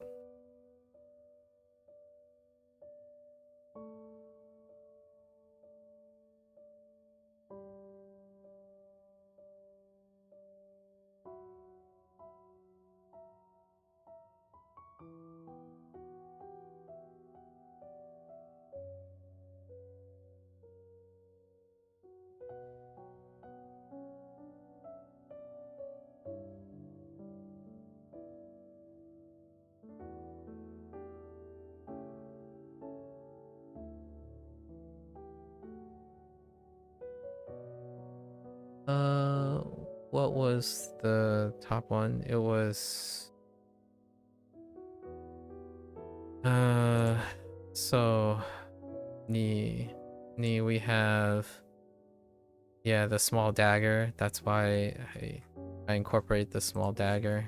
What was the top one? It was so Ni we have, yeah, the small dagger. That's why I incorporate the small dagger.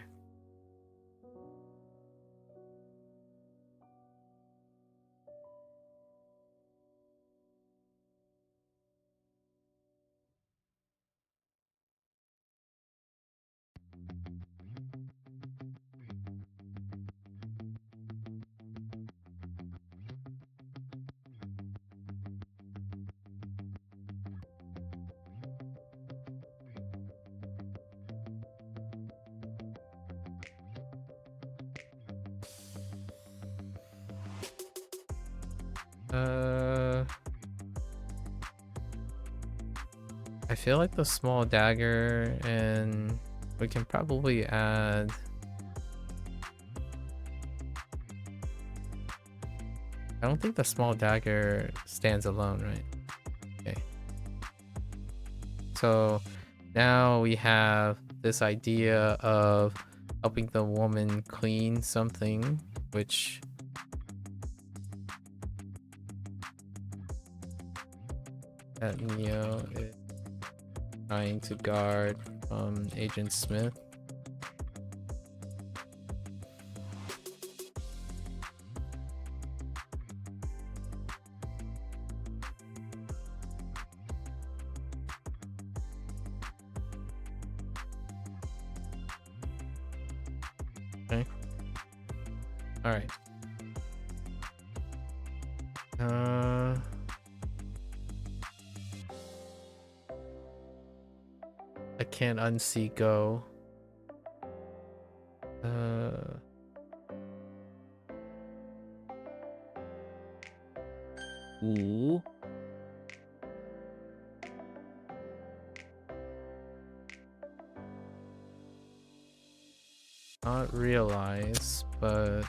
I feel like the small dagger, and we can probably add, I don't think the small dagger stands alone, right? Okay. So now we have this idea of helping the woman clean something, which that Neo is trying to guard from Agent Smith. Okay. All right. I can't unsee go. Wu. Not realize, but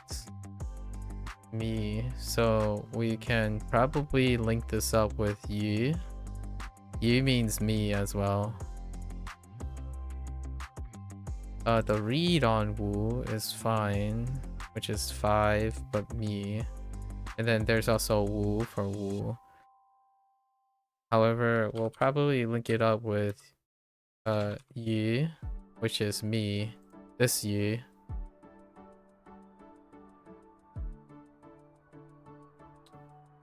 me. So we can probably link this up with you. You means me as well. The read on Wu is fine, which is 5, but me. And then there's also Wu for Wu. However, we'll probably link it up with Yi, which is me. This Yi.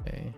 Okay.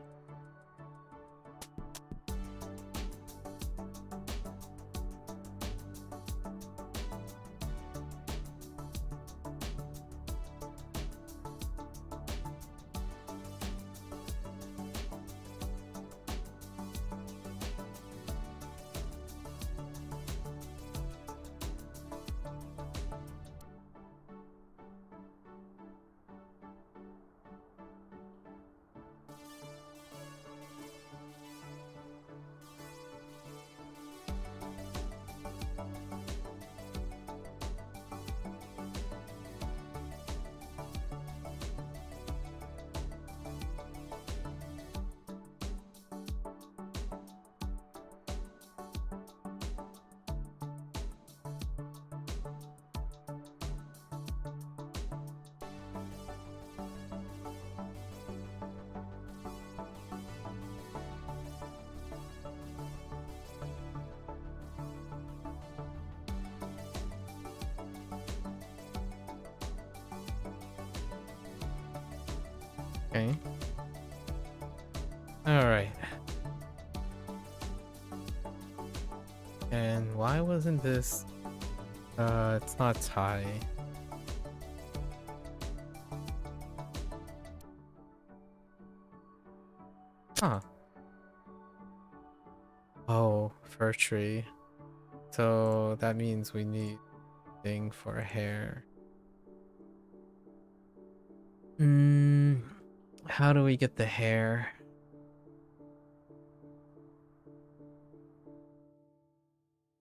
Okay. Alright. And why wasn't this... it's not Thai. Huh. Oh, fir tree. So that means we need thing for hair. How do we get the hair?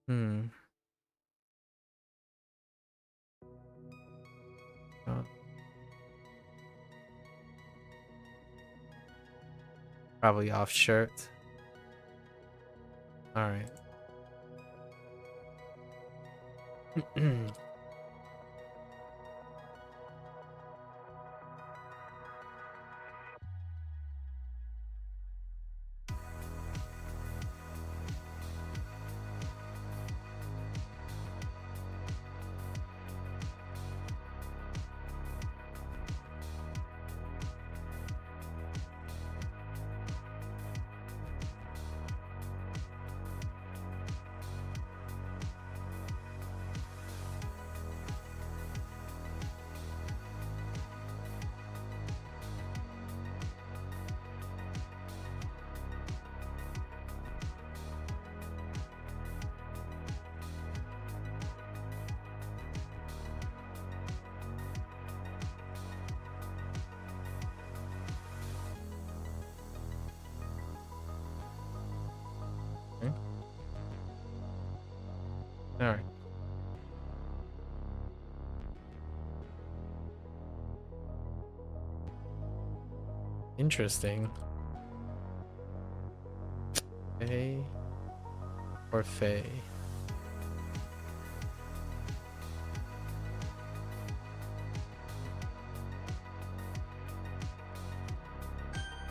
Hmm. Oh, probably off shirt. Alright. Alright. Interesting. Faye or Faye?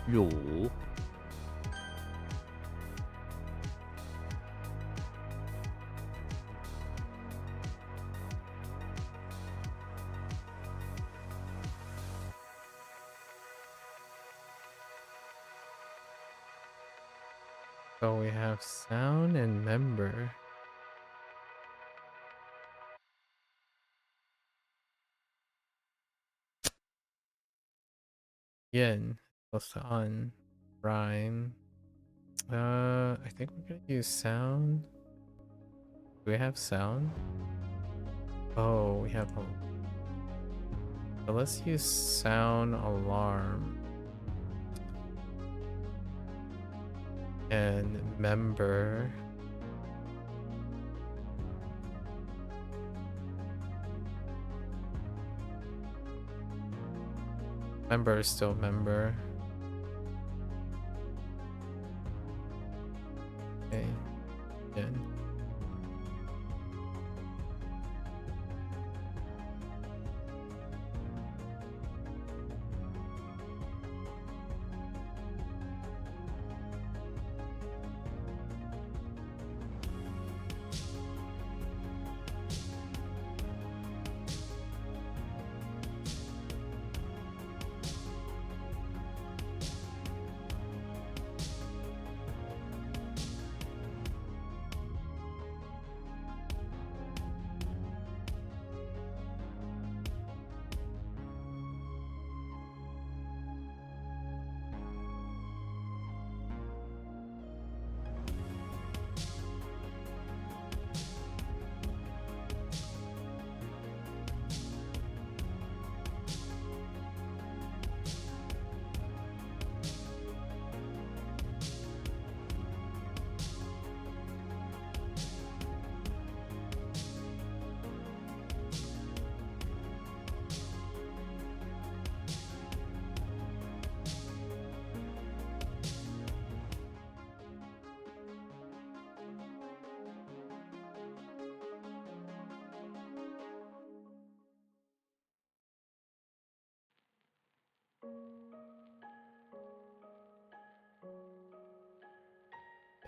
Rủ. So we have sound and member. Yin plus to on. Rhyme. I think we're gonna use sound. Do we have sound? Oh, we have a... So let's use sound alarm. And member. Member is still member. Okay. Yin.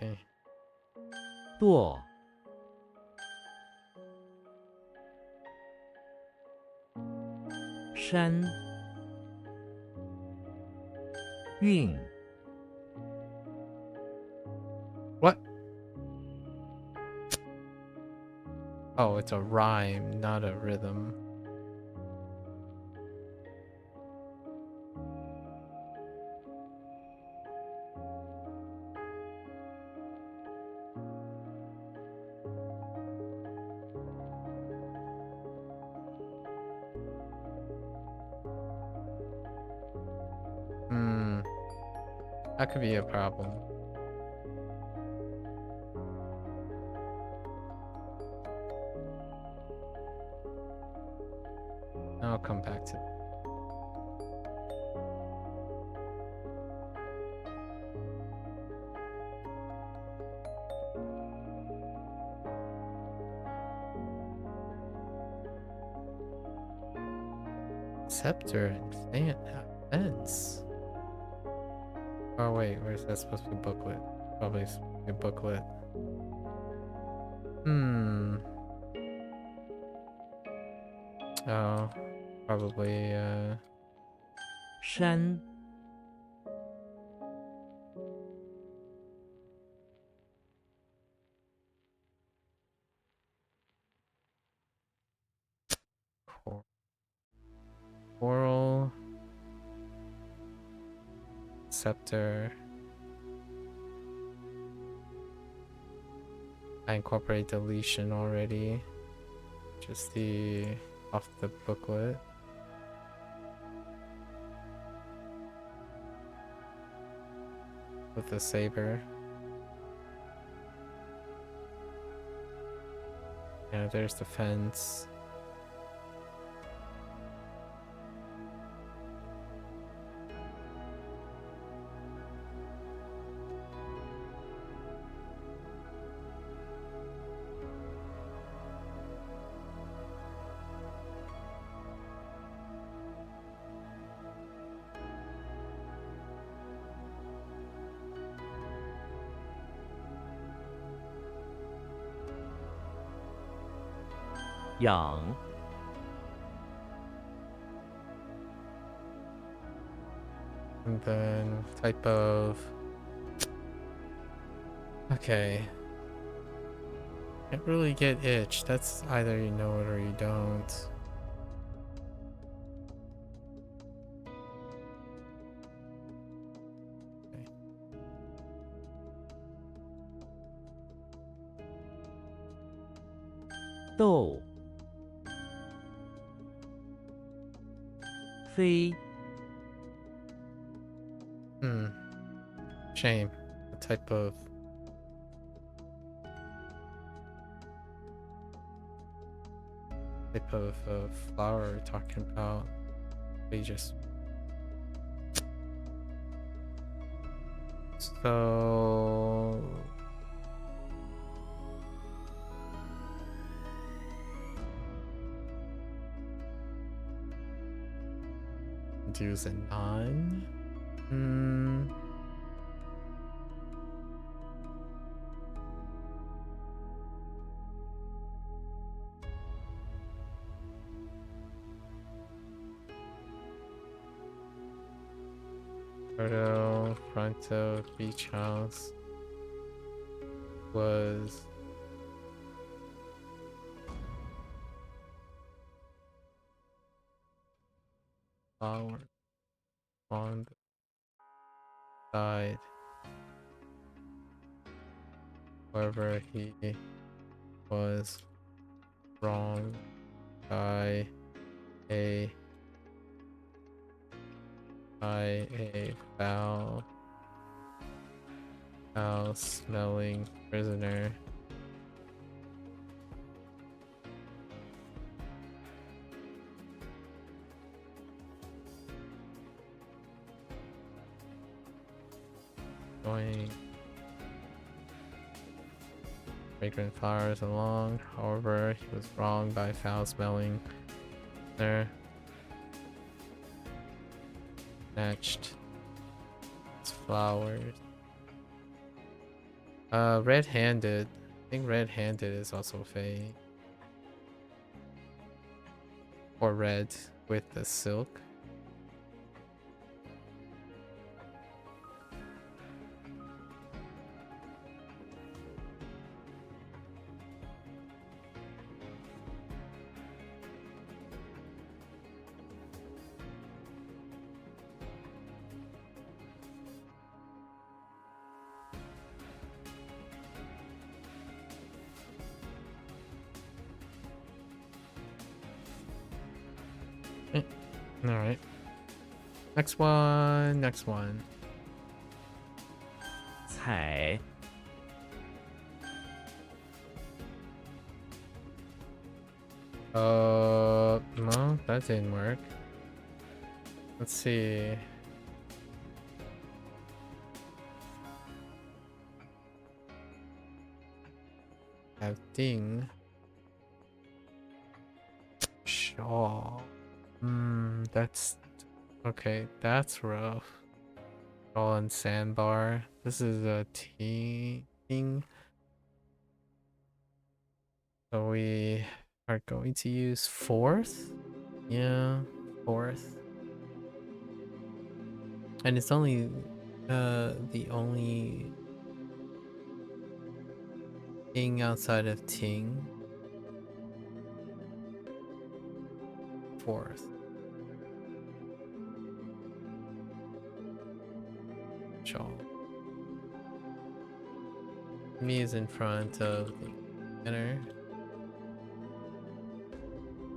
Okay. 剁 山韵 What? Oh, it's a rhyme, not a rhythm. That could be a problem. I'll come back to it. Scepter and fence. Oh wait, where's that supposed to be? Booklet? Probably supposed to be a booklet. Oh, probably 山 coral, scepter. I incorporate deletion already. Just the off the booklet. With the saber. Yeah, there's the fence. Yang And then type of... Okay. Can't really get itch. That's either you know it or you don't. Okay. 豆飞 Shame. What type of... flower we're talking about. We just... So... Use a 9. Proto, fronto, beach house was flower on the side. However, he was wrong by a foul smelling prisoner. Going fragrant flowers along. However, he was wrong by foul smelling there. Snatched his flowers. Red-handed. I think red-handed is also Fae. Or red with the silk. Alright. Next one. Next one. 彩 No, that didn't work. Let's see. Have ding. Shaw. That's okay. That's rough. Shaw and sandbar. This is a thing. So we are going to use fourth. Yeah, fourth. And it's only the only thing outside of Ting. Fourth. Shaw. Me is in front of the center.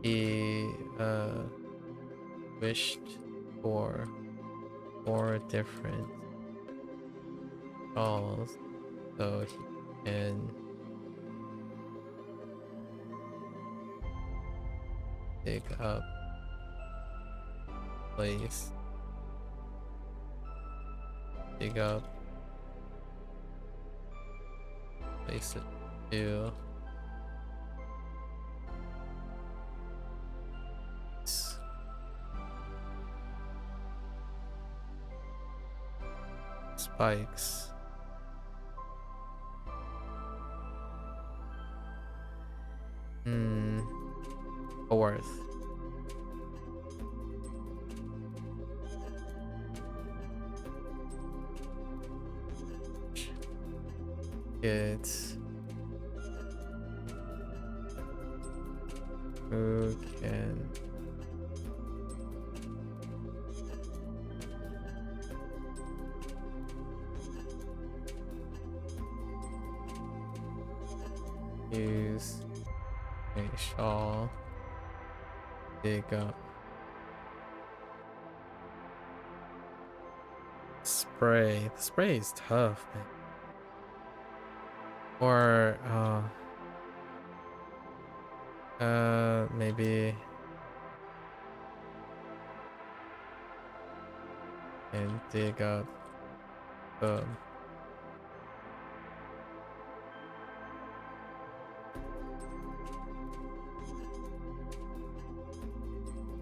He wished for 4 different calls so he can dig up place, dig up place it to spikes. Fourth. It's who can use a shawl, dig up spray. The spray is tough, man. Or maybe and dig up the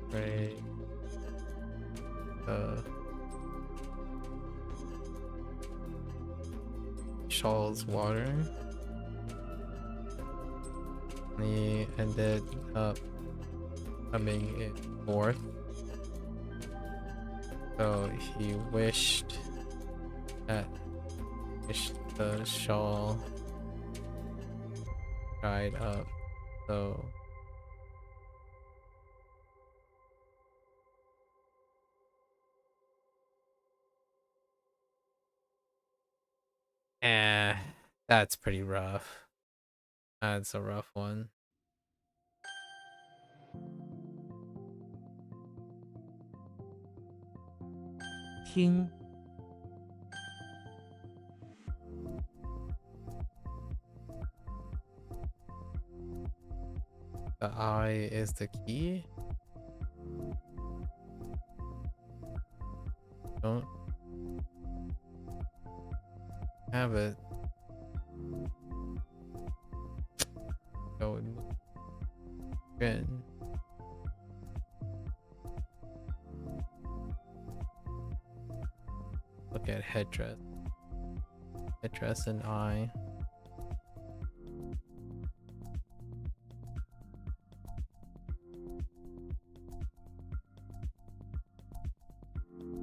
spray shawl's water. He ended up coming in fourth. So he wished the shawl dried up. So that's pretty rough. That's a rough one. Ting The I is the key. Don't have it. Go again. Look at headdress. Headdress and I.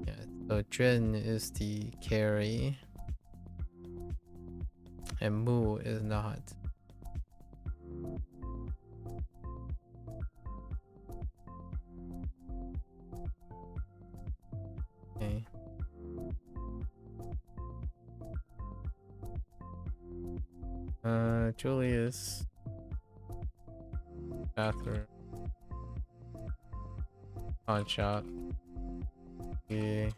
Yeah, so Jin is the carry. And Mu is not. Okay. Julius. Bathroom. pawn shop. B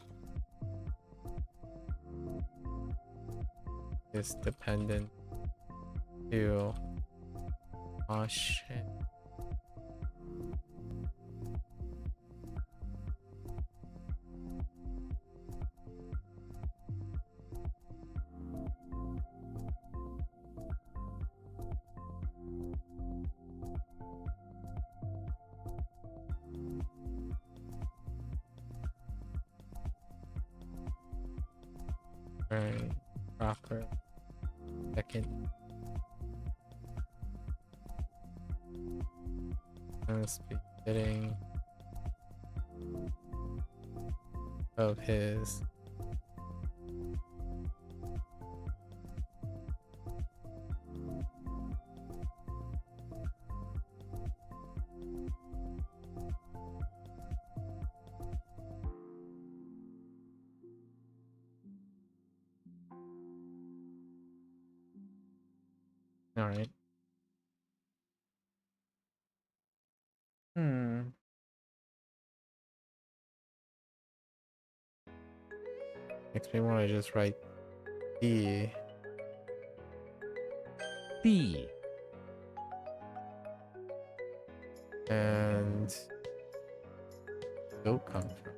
is dependent to oh shit. Right, proper second. Must be fitting of his all right. Makes me want to just write D. B And silk come from?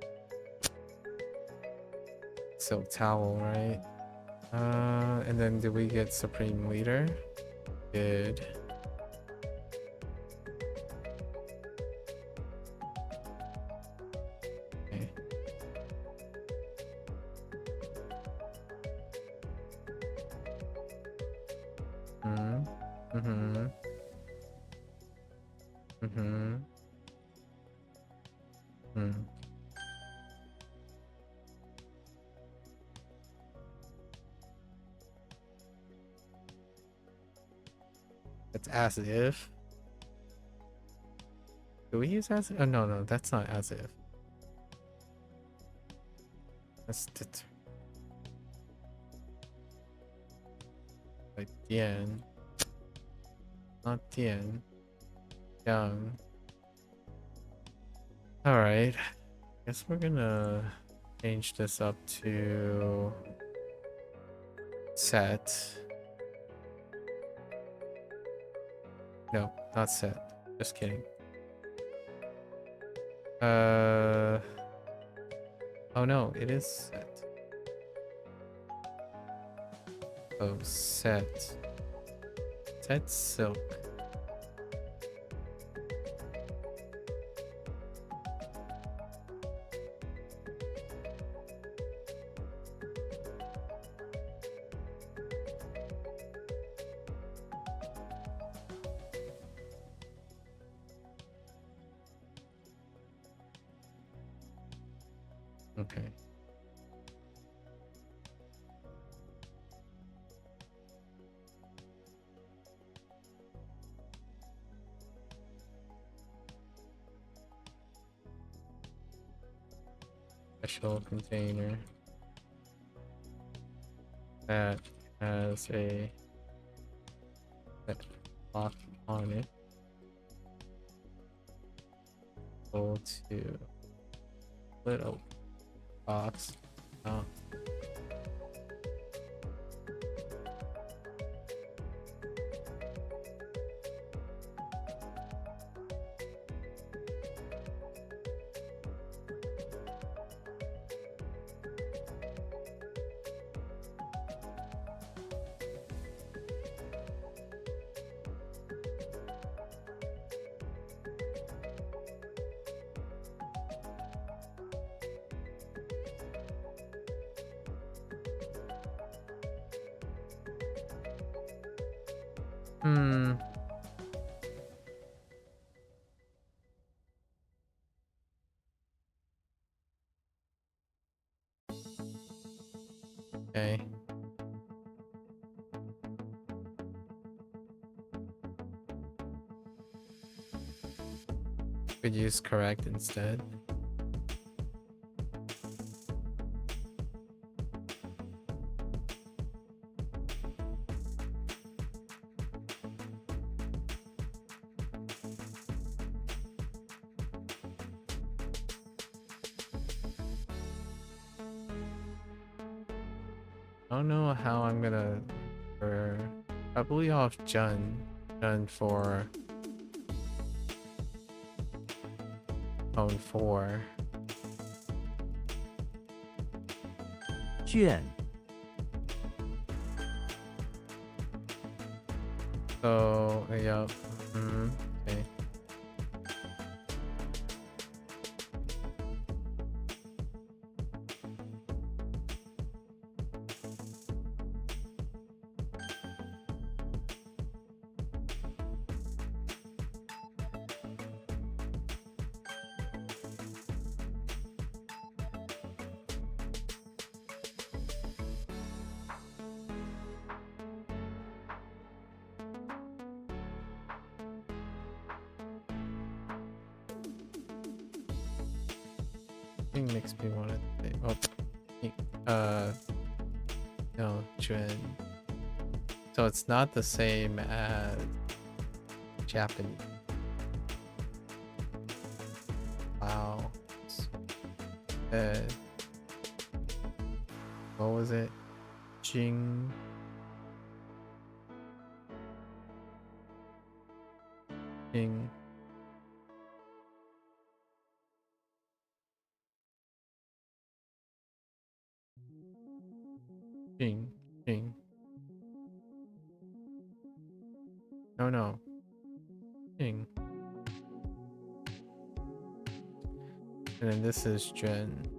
Silk towel, right? And then did we get Supreme Leader? Good. Okay. Mm-hmm. Mm-hmm. Hmm. It's as if. Do we use as if? Oh no, that's not as if. That's like Dian. Not Dian. Young. Alright. Guess we're gonna change this up to set. No, not set. Just kidding. Oh no, it is set. Oh, set. Set silk. Okay. Special container that has a lock on it. Go to little box. Oh. Hmm. Okay. Could use correct instead. I don't know how I'm gonna. For probably off Jun for phone 4. 卷 So yeah. Okay. I think makes me want to say, no, Jun. So it's not the same as Japanese. Wow. Uh, what was it? Jing. Jing. Jing. Jing. No. Jing. And then this is Jun.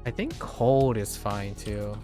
I think cold is fine too.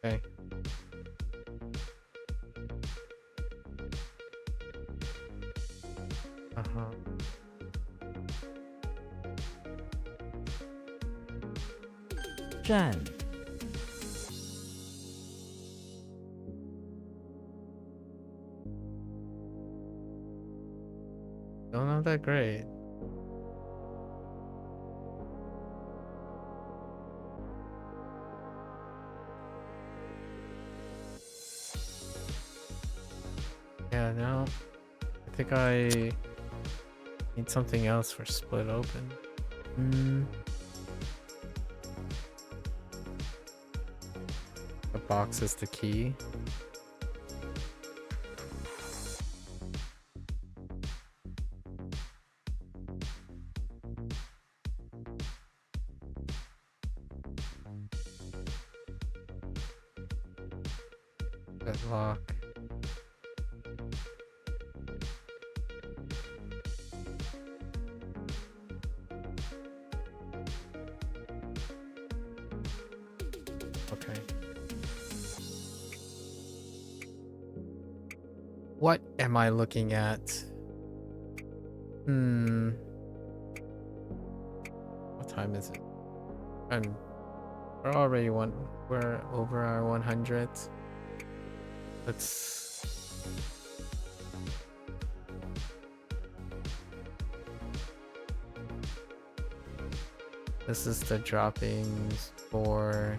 Okay. Uh-huh. 站 Don't know that great. Yeah, no. I think I need something else for split open. The box is the key. That lock. Okay. What am I looking at? Hmm. What time is it? We're already we're over our 100. Let's This is the droppings for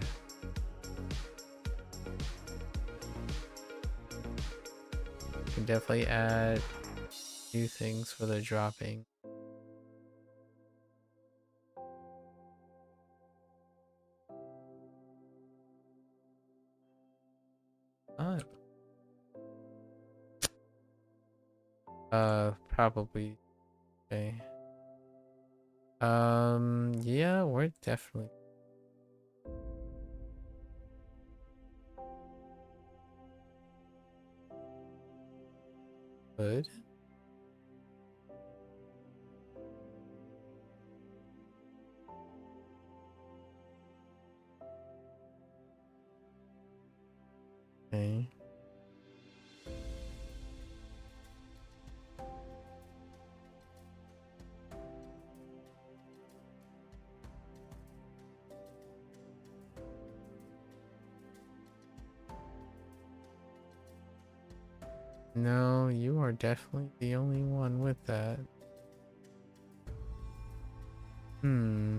can definitely add a few things for the dropping. Probably. Okay. Yeah, we're definitely good. Okay. No, you are definitely the only one with that. Hmm.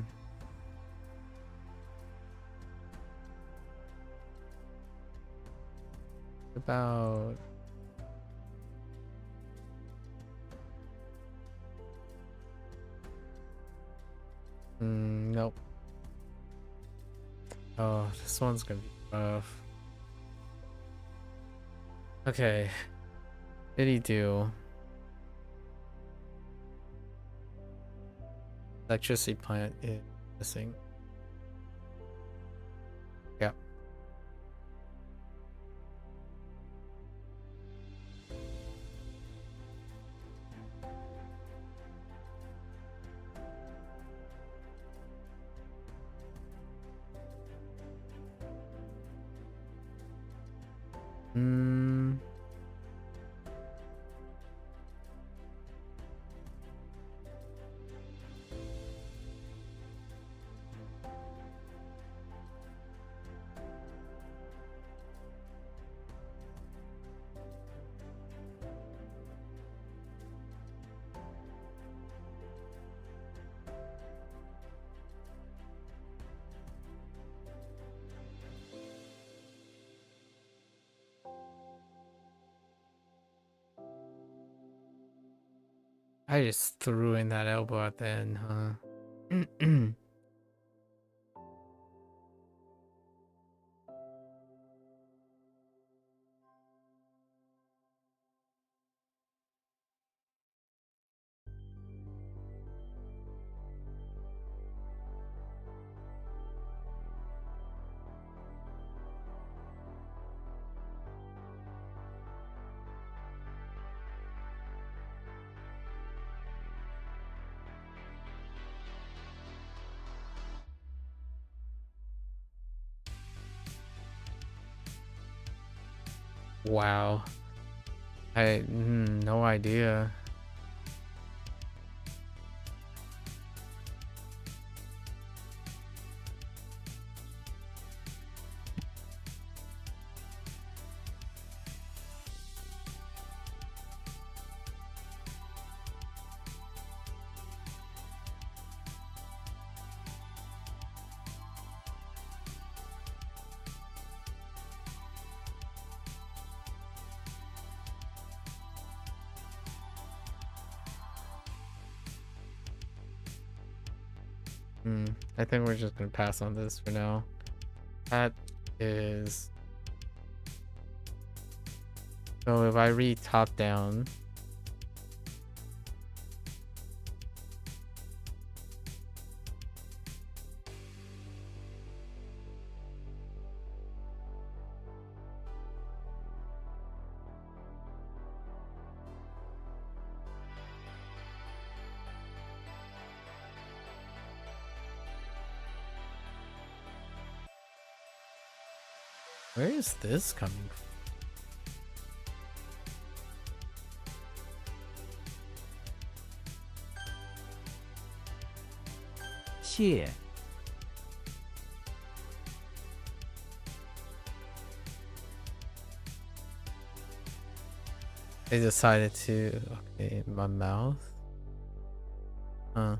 About nope. Oh, this one's gonna be rough. Okay. Biddy do. Electricity plant is missing. Yeah. Hmm. I just threw in that elbow at the end, huh? Wow. No idea. I think we're just gonna pass on this for now. That is so if I read top down. Where is this coming from? 谢 They decided to. Okay, my mouth. Huh.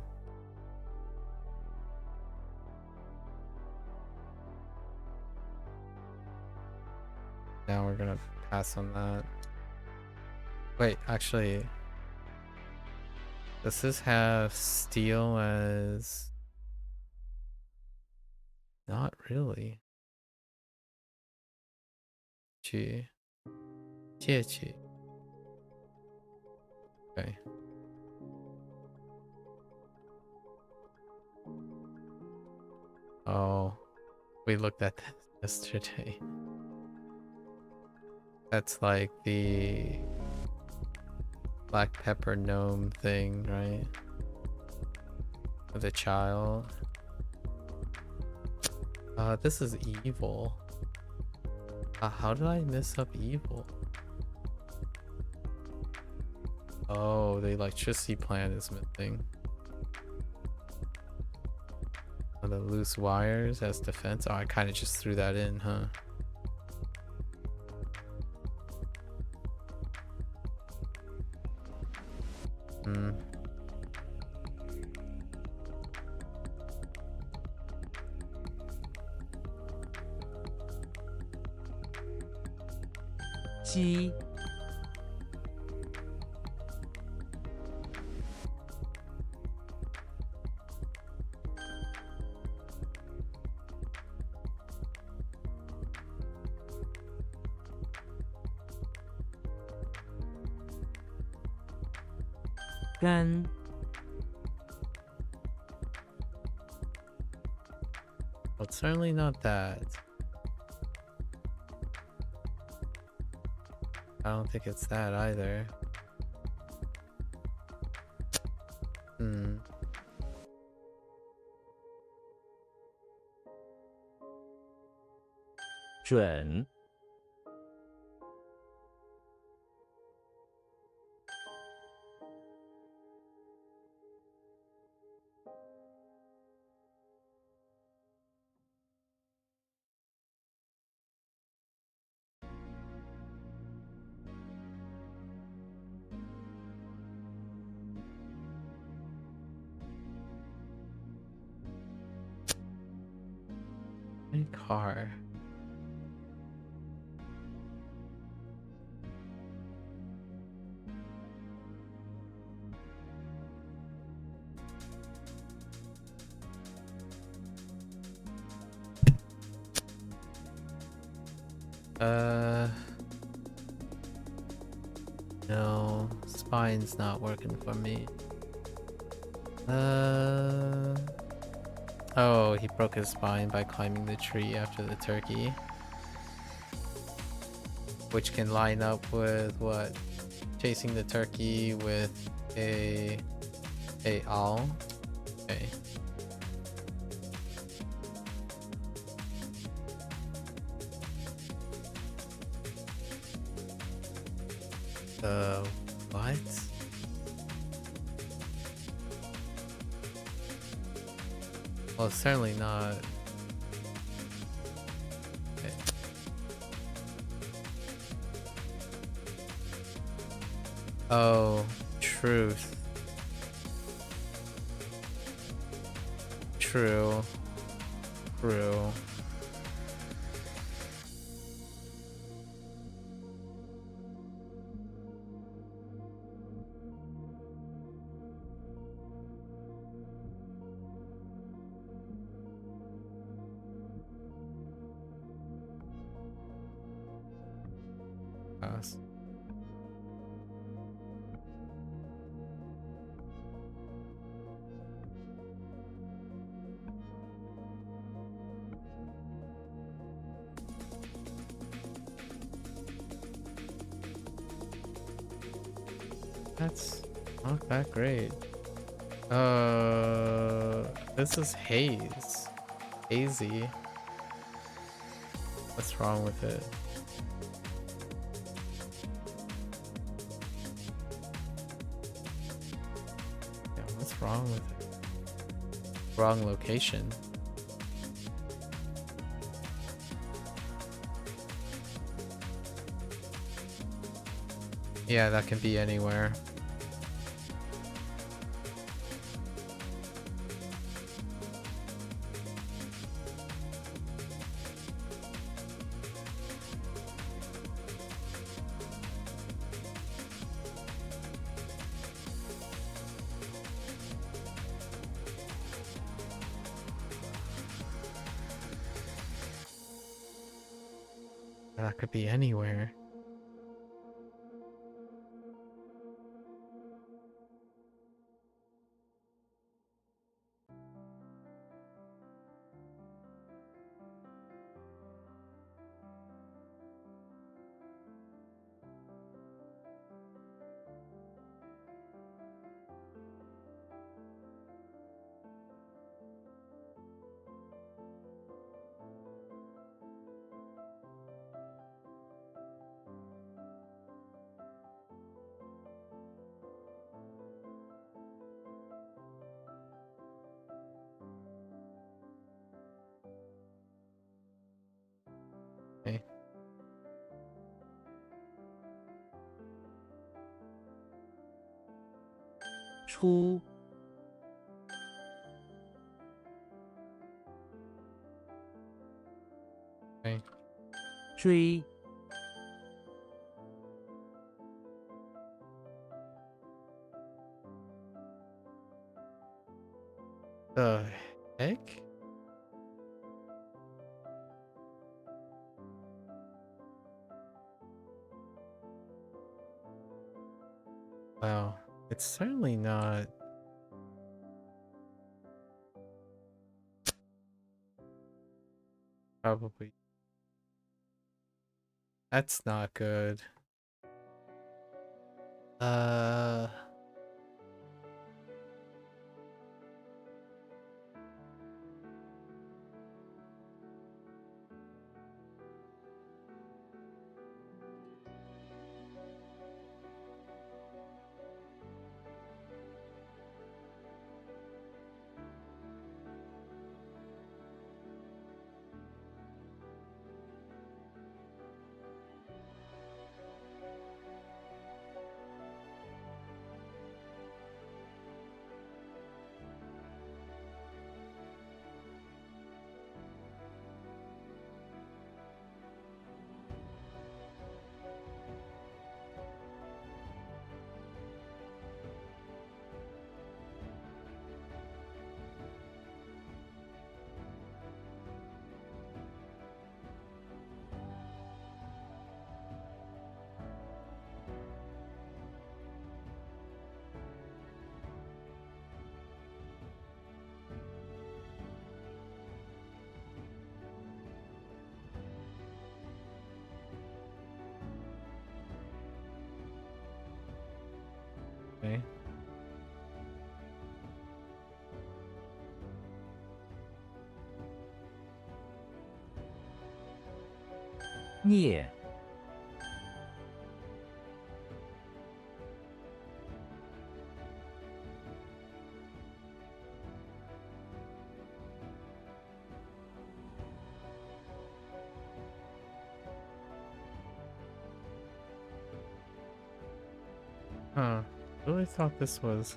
Now we're gonna pass on that. Wait, actually, does this have steel as? Not really. Chi. Chi. Okay. Oh, we looked at this yesterday. That's like the black pepper gnome thing, right? With a child. This is evil. How did I mess up evil? Oh, the electricity plant is missing. Oh, the loose wires as defense. Oh, I kind of just threw that in, huh? Hmm. G干 Well, it's certainly not that. I don't think it's that either. Hmm. 准 My car. No, spine's not working for me. Oh, he broke his spine by climbing the tree after the turkey. Which can line up with what? Chasing the turkey with a owl. Okay. What? Well, it's certainly not. Okay. Oh, truth. True. True. Pass. That's not that great. This is haze. Hazy. What's wrong with it? Yeah, what's wrong with it? Wrong location. Yeah, that can be anywhere. That could be anywhere. Okay. 出 Okay. 追 The heck? Wow. It's certainly not. Probably. That's not good. Uh. Okay. 聂 Huh. I really thought this was.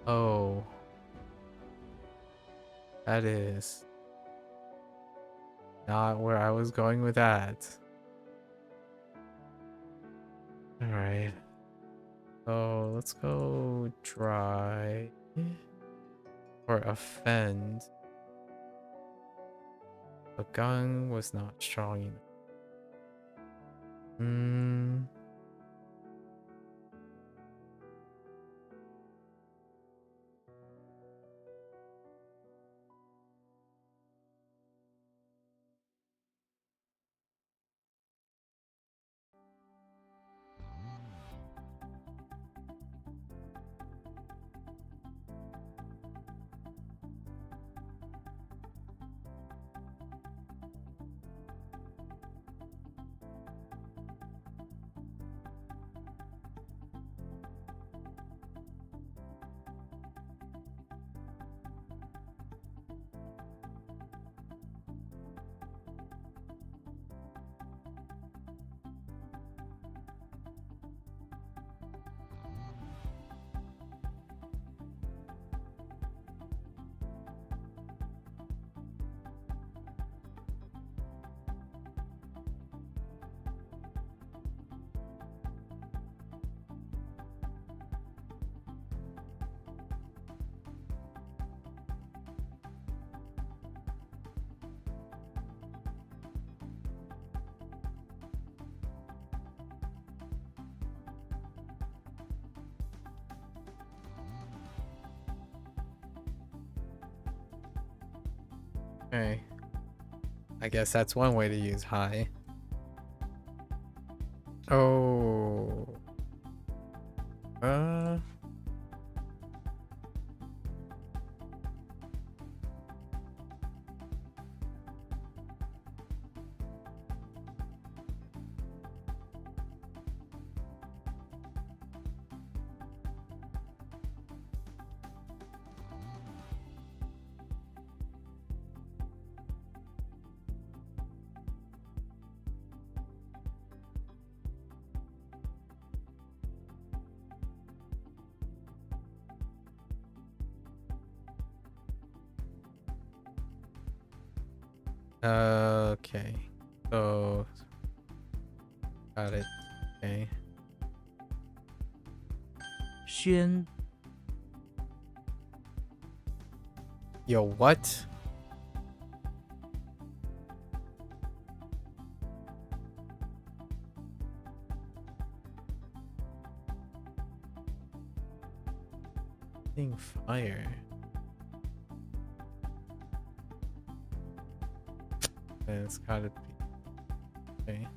Oh. That is not where I was going with that. Alright. So let's go dry. Or offend. The gun was not strong enough. Hmm. Okay. I guess that's one way to use high. Oh. Uh. Okay. So got it. Okay. 宣 Yo, what? Being fire. It's gotta be. Okay.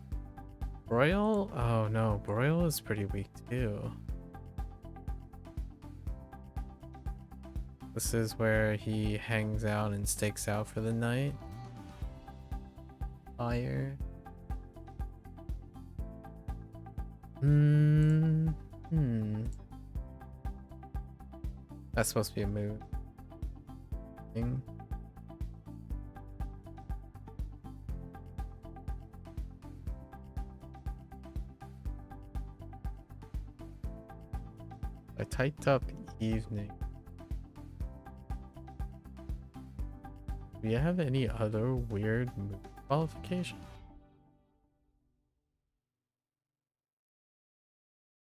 Broil? Oh no, Broil is pretty weak too. This is where he hangs out and stakes out for the night. Fire. Hmm. That's supposed to be a move. Thing. I typed up evening. Do you have any other weird move qualification?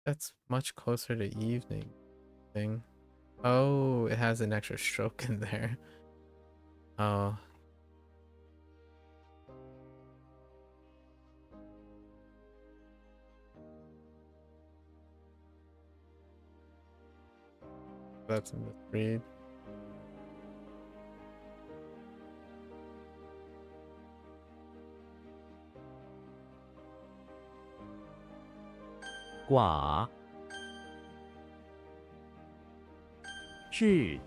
That's much closer to evening thing. Oh, it has an extra stroke in there. Oh. That's a misread. quả 至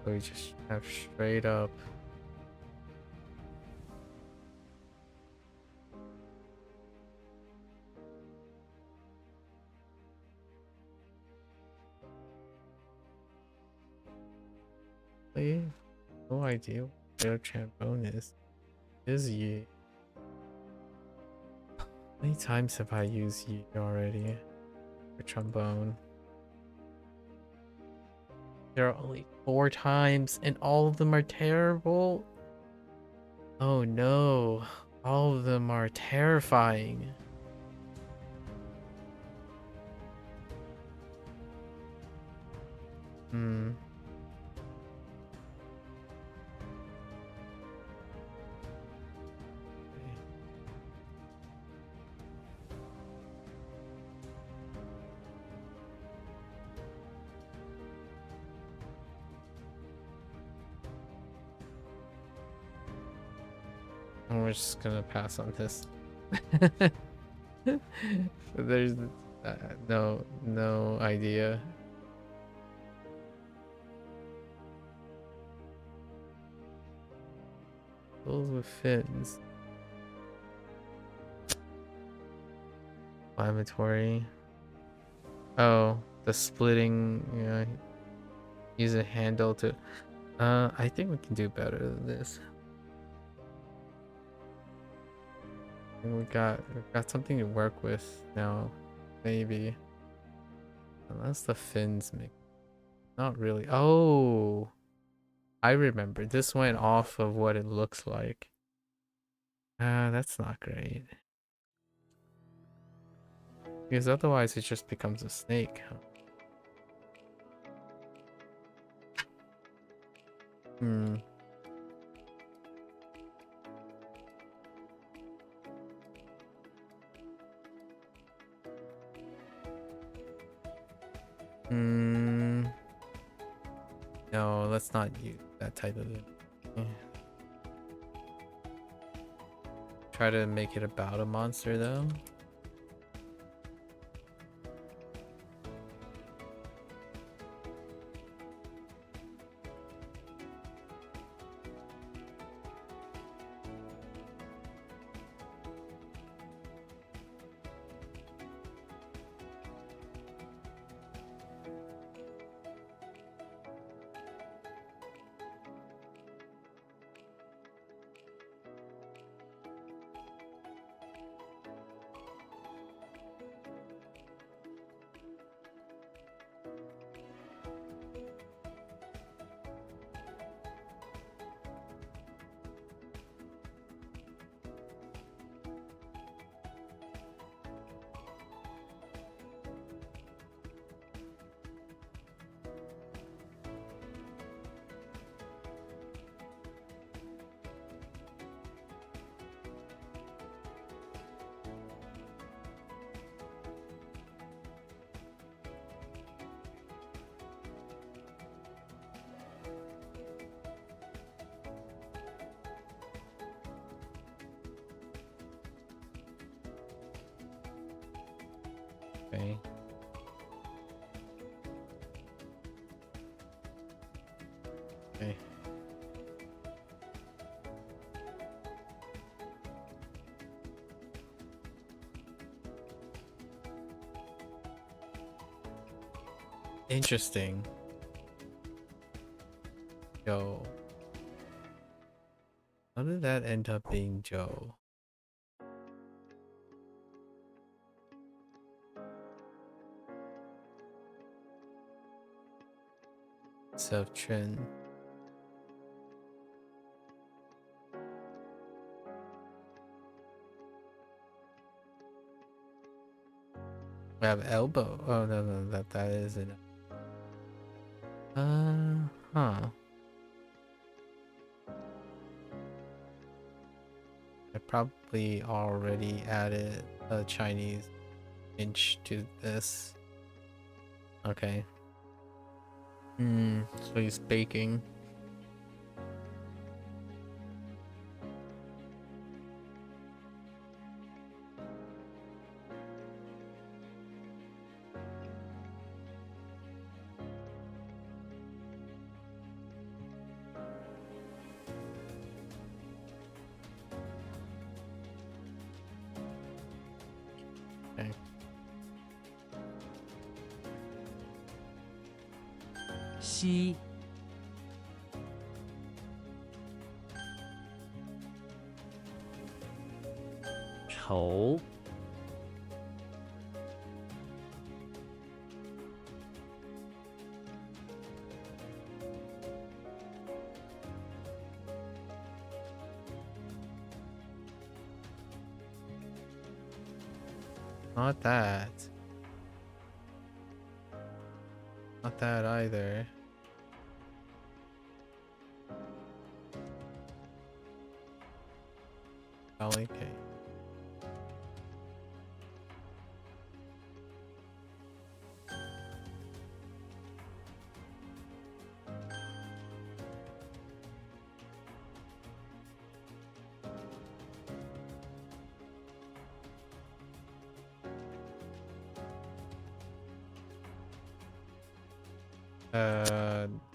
So we just have straight up. No idea what their trombone is. Is Yi? How many times have I used Yi already for trombone? There are only 4 times and all of them are terrible. Oh no, all of them are terrifying. Hmm. And we're just gonna pass on this. There's no idea. Those with fins. Inflammatory. Oh, the splitting. Yeah, use a handle to. I think we can do better than this. We've got something to work with now, maybe. Unless the fins make. Not really. Oh, I remember. This went off of what it looks like. That's not great. Because otherwise it just becomes a snake. Hmm. Hmm. No, let's not use that type of it. Yeah. Try to make it about a monster though. Okay. Okay. Interesting. Joe. How did that end up being Joe? Self-Trin. We have elbow. Oh no, that isn't. Huh. I probably already added a Chinese inch to this. Okay. So he's baking. Okay. 西 愁 Not that. Not that either. Okay.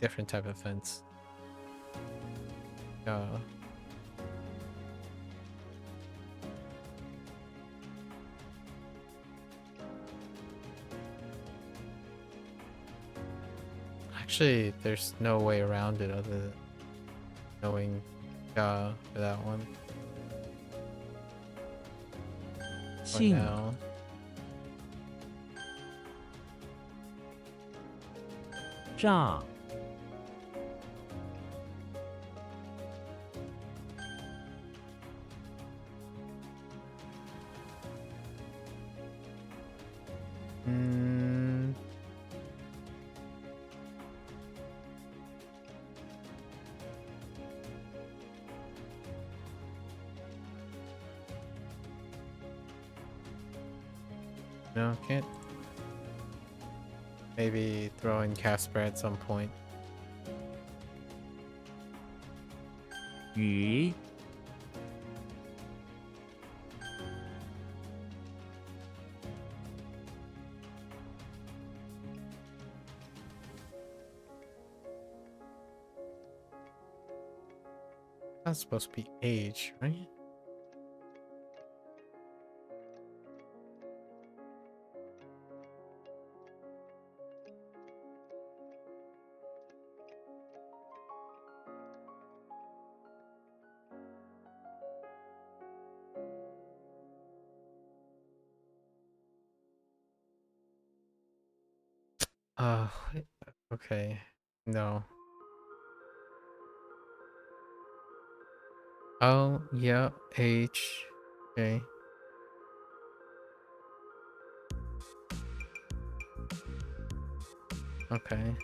Different type of fence. Actually, there's no way around it other than knowing for that one. For 庆 now. 炸 Mm, no, can't. Maybe throw in Casper at some point. 鱼 That's supposed to be age, right? Uh, okay. No. Oh, yeah, age. Okay. Okay.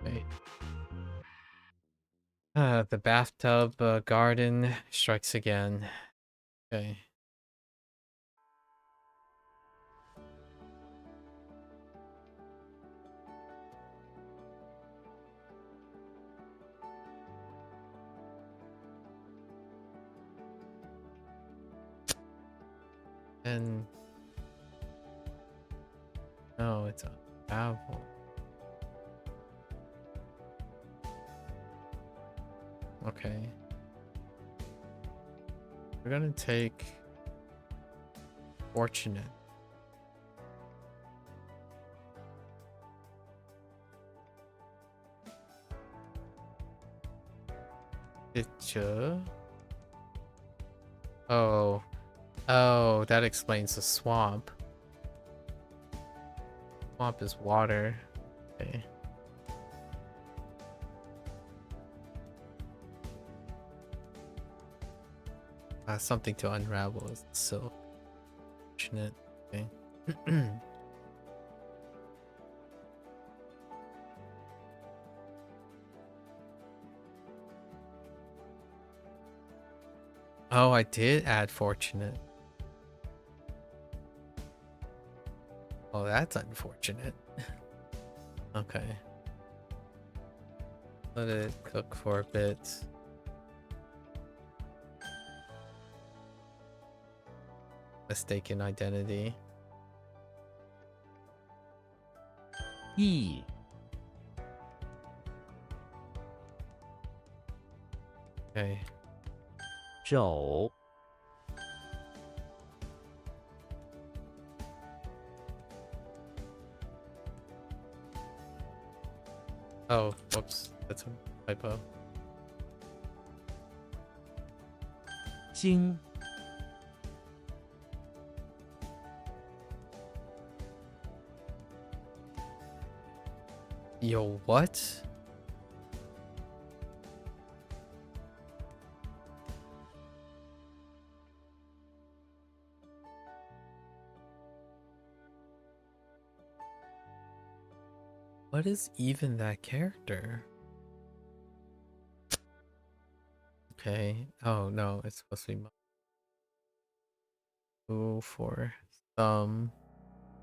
Okay. The bathtub garden strikes again. Okay. And no, it's a travel. Okay. We're gonna take fortunate. Picture. Oh. Oh, that explains the swamp. Swamp is water. Okay. Something to unravel is the silk. Fortunate. Okay. Oh, I did add fortunate. Oh, that's unfortunate. Okay. Let it cook for a bit. Mistaken identity. 意 Okay. 肘 Oh, whoops. That's a typo. 经 Yo, what? What is even that character? Okay. Oh no, it's supposed to be MAKU for some.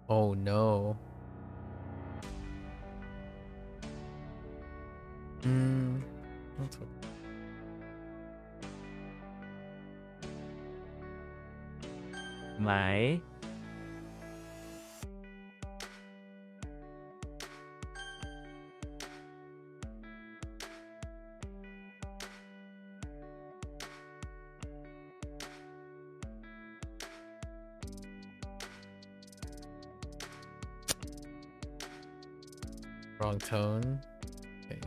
Oh no. That's okay. 买 Wrong tone. Okay.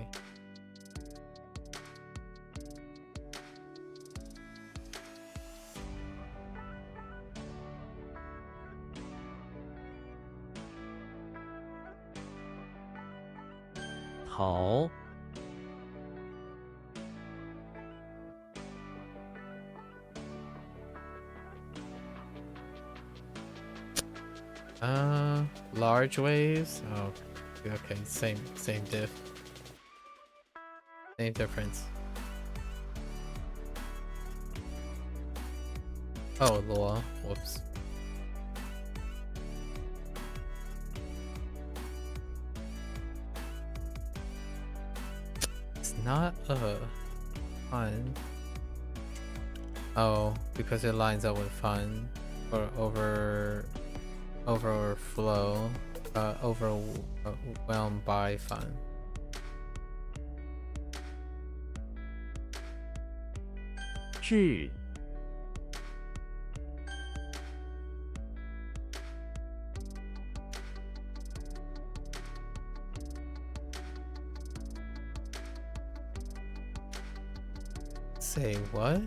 好 Large waves. Oh, okay. Same diff. Same difference. Oh, lol. Whoops. It's not fun. Oh, because it lines up with fun or overflow, overwhelmed by fun. 至 Say what?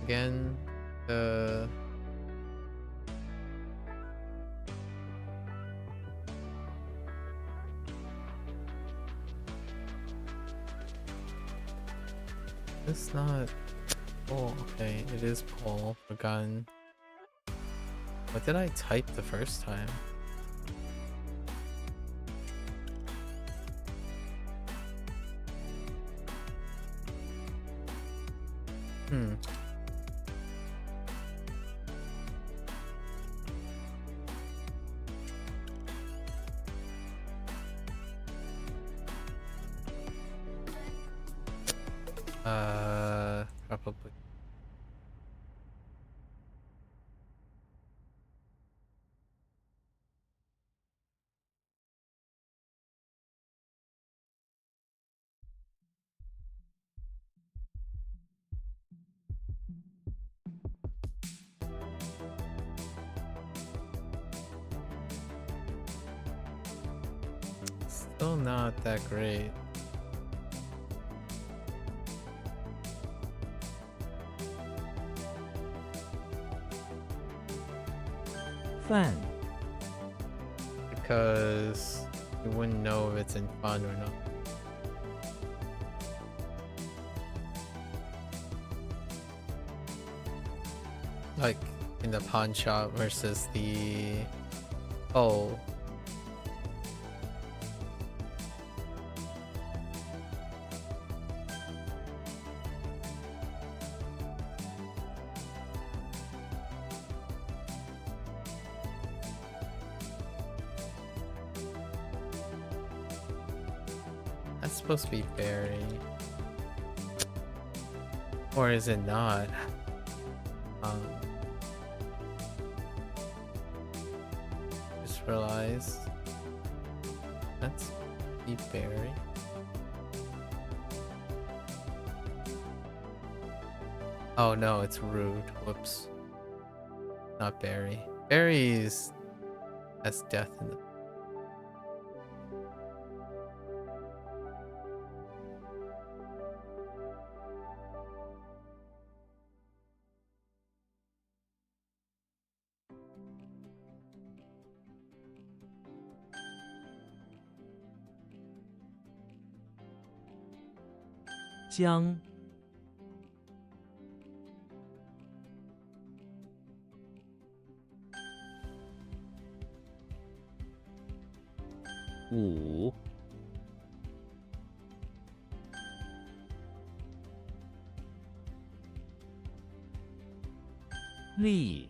Again, it's not pull. Okay, it is pull for gun. What did I type the first time? Hmm. Probably. Still not that great. Fan Because you wouldn't know if it's in fun or not. Like in the pawn shop versus the oh. That's supposed to be berry. Or is it not? Just realized that's be berry. Oh no, it's rude. Whoops. Not berry. Berries has death in the 将五力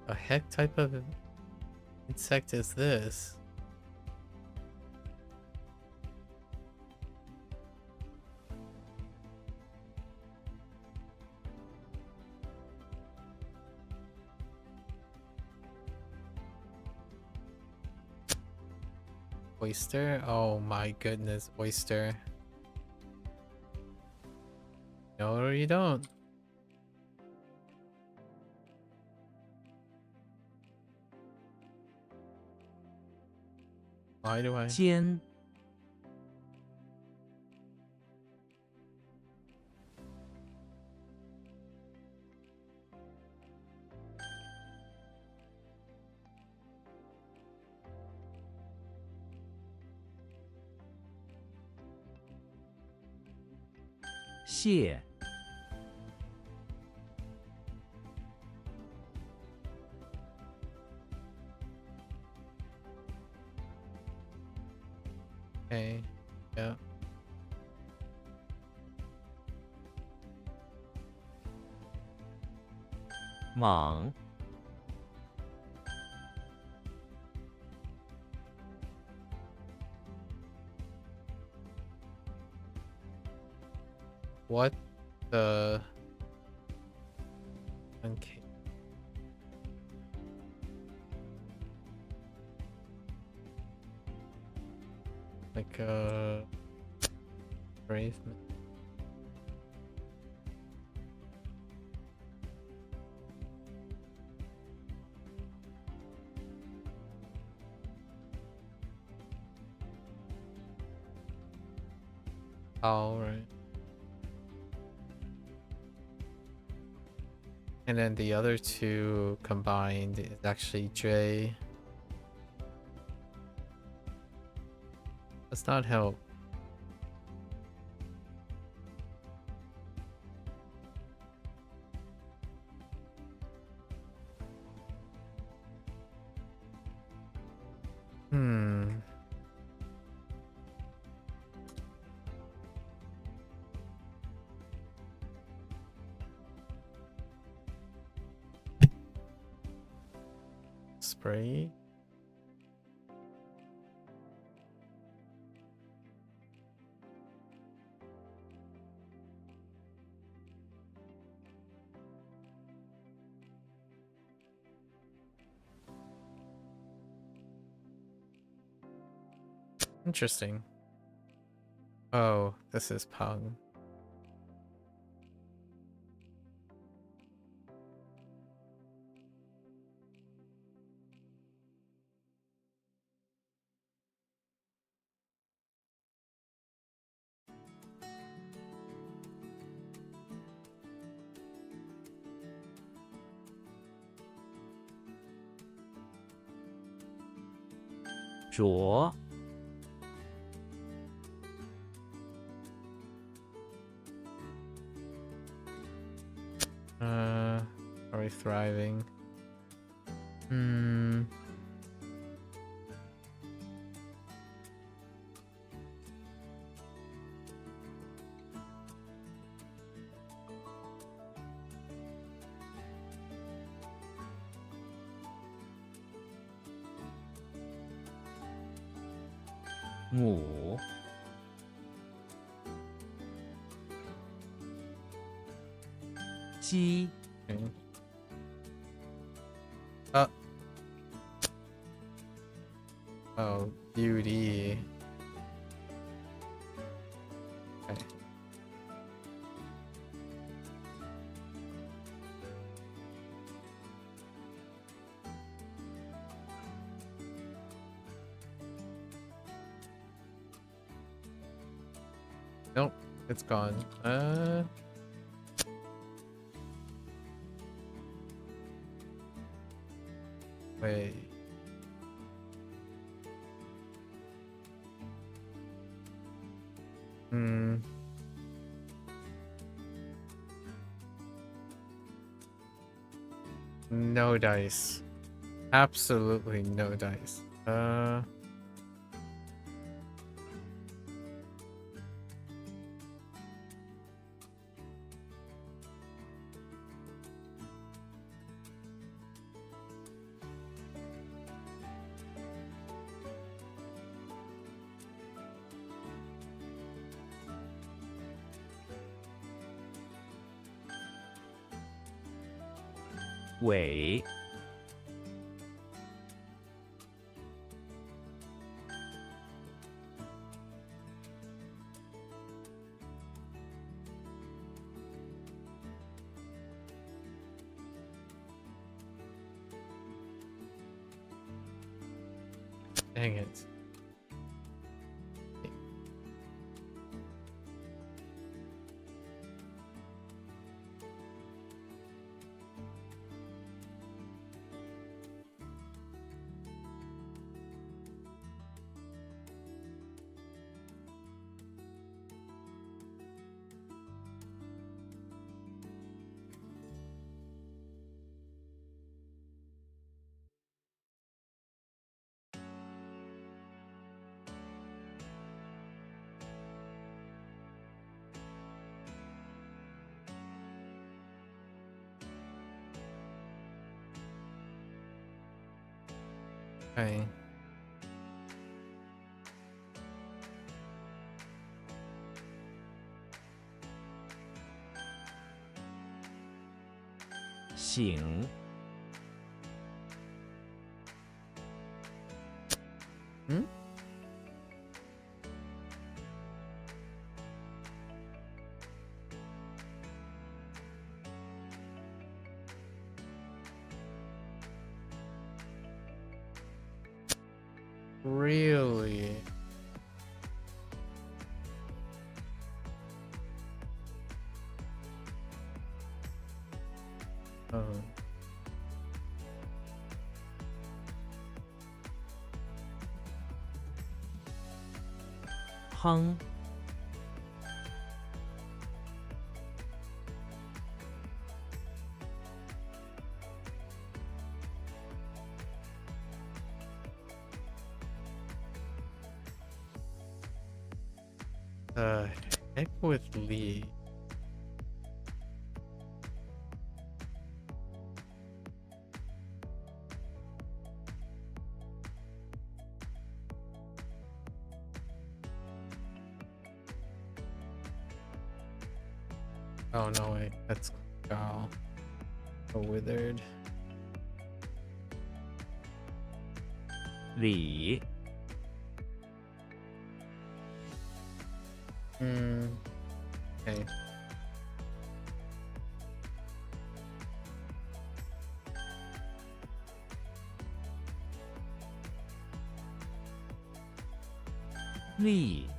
A heck type of insect is this? Oyster? Oh my goodness, oyster. No, you don't. Why do I? 尖 蟹 Okay, yeah. 蟒 What the? Okay. Like brave. All right. And then the other two combined is actually J. Does not help. Hmm. Spray. Interesting. Oh, this is Pung. Zhuo Are we thriving? Hmm. Mu 鸡 Okay. Oh, beauty. Okay. Nope, it's gone. Wait. Hmm. No dice. Absolutely no dice.尾 Dang it. Okay.醒 Hmm? Really? Oh. Hung Heck with Lee. Oh no, wait, that's Gal. A withered. 里 Hmm. Okay. Li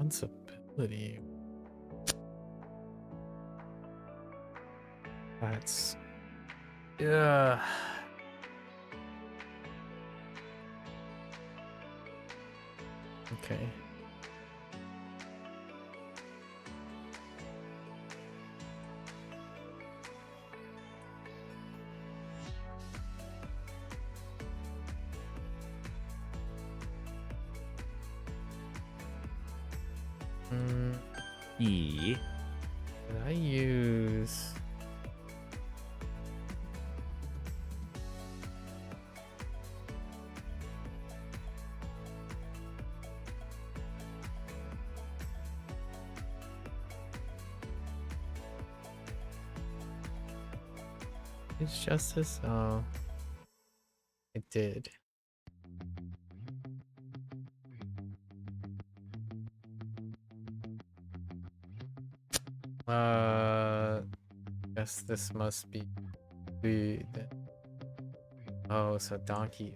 Responsibility. That's. Yeah. Okay. Hmm. 乙 Did I use? It's justice. Oh, it did. Guess this must be the. Oh, so donkey.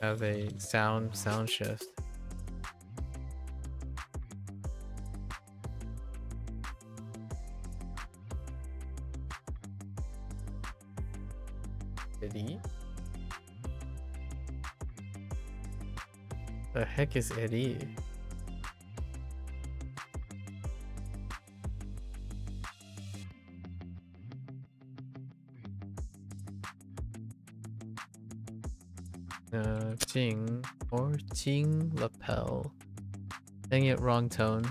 Have a sound shift. Eddie? The heck is Eddie? Jing or Jing lapel. Dang it, wrong tone.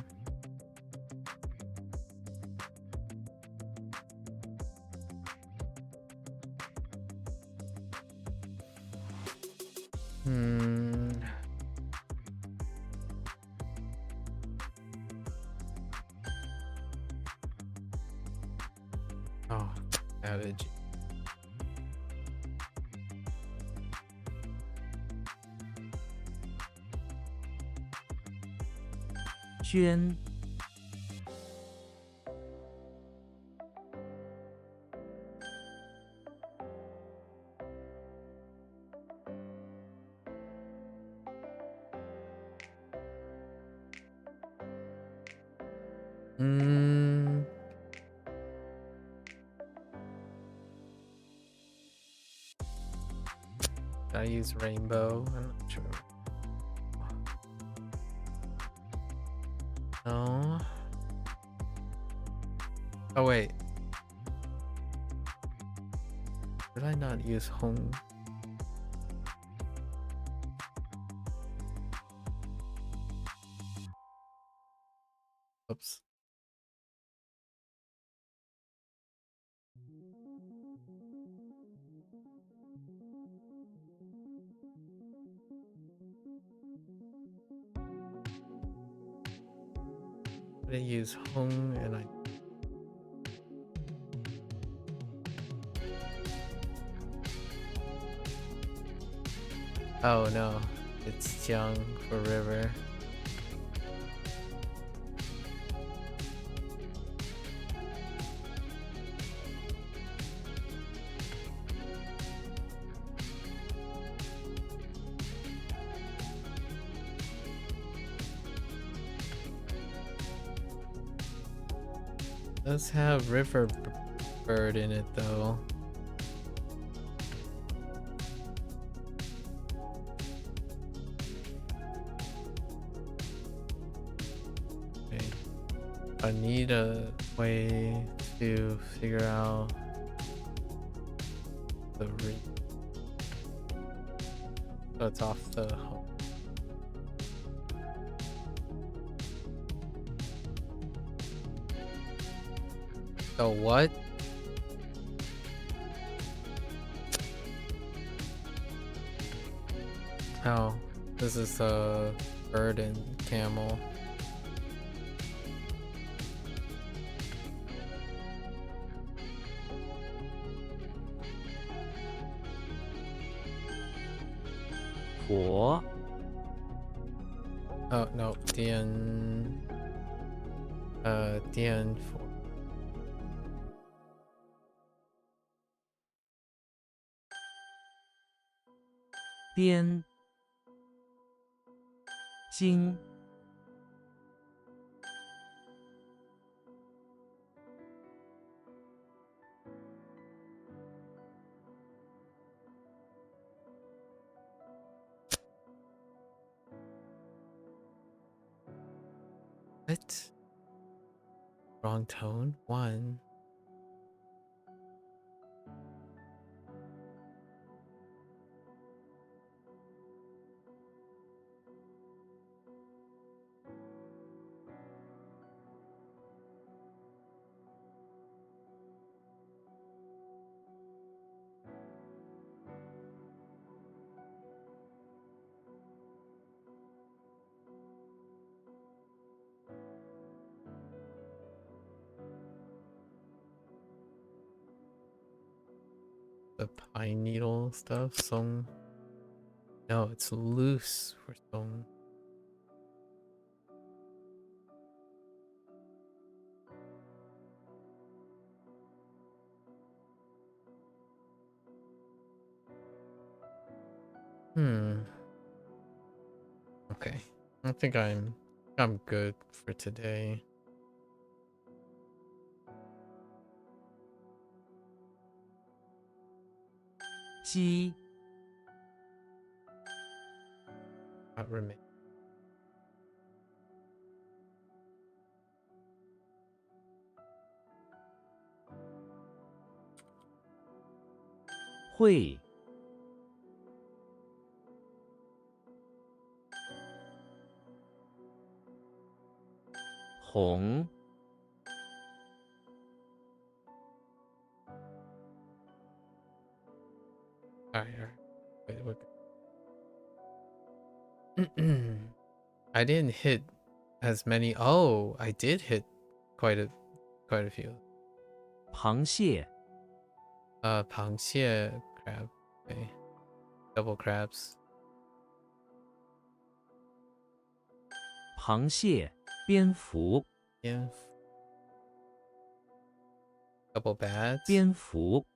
Oh, savage. 捐 I use rainbow? I'm not sure. No. Oh wait. Did I not use home? Oops. I use home and I. Oh no, it's Jiang for river. Does have river bird in it though. Okay. I need a way to figure out the so it's off the home. So what? Oh, this is a bird and camel. Por Oh no, Dian. Dian for. 边经 What? Wrong tone? One. The pine needle stuff, song. No, it's loose for song. Hmm. Okay. I think I'm good for today.鸡 Not remain. 会 红 Alright, alright. Wait, we're I didn't hit as many. Oh, I did hit quite a few. 螃蟹 螃蟹 crab. Okay. Double crabs. 螃蟹蝙蝠 Yeah. Double bats. 蝙蝠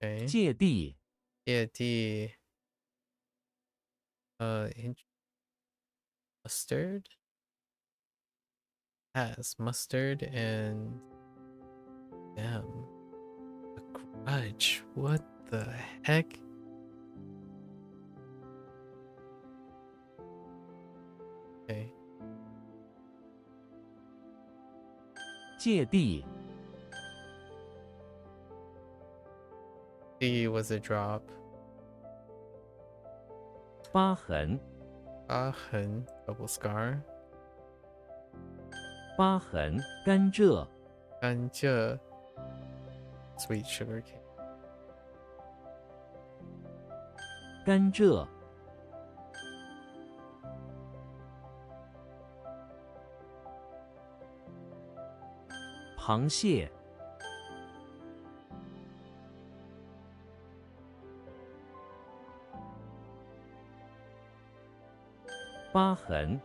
Okay. 芥蒂 Yeah, D. Mustard has mustard and damn a grudge. What the heck? Okay. 芥蒂 D was a drop. 疤痕 Hun, double scar. 疤痕甘蔗 Ganja, sweet sugar cane. 甘蔗螃蟹 疤痕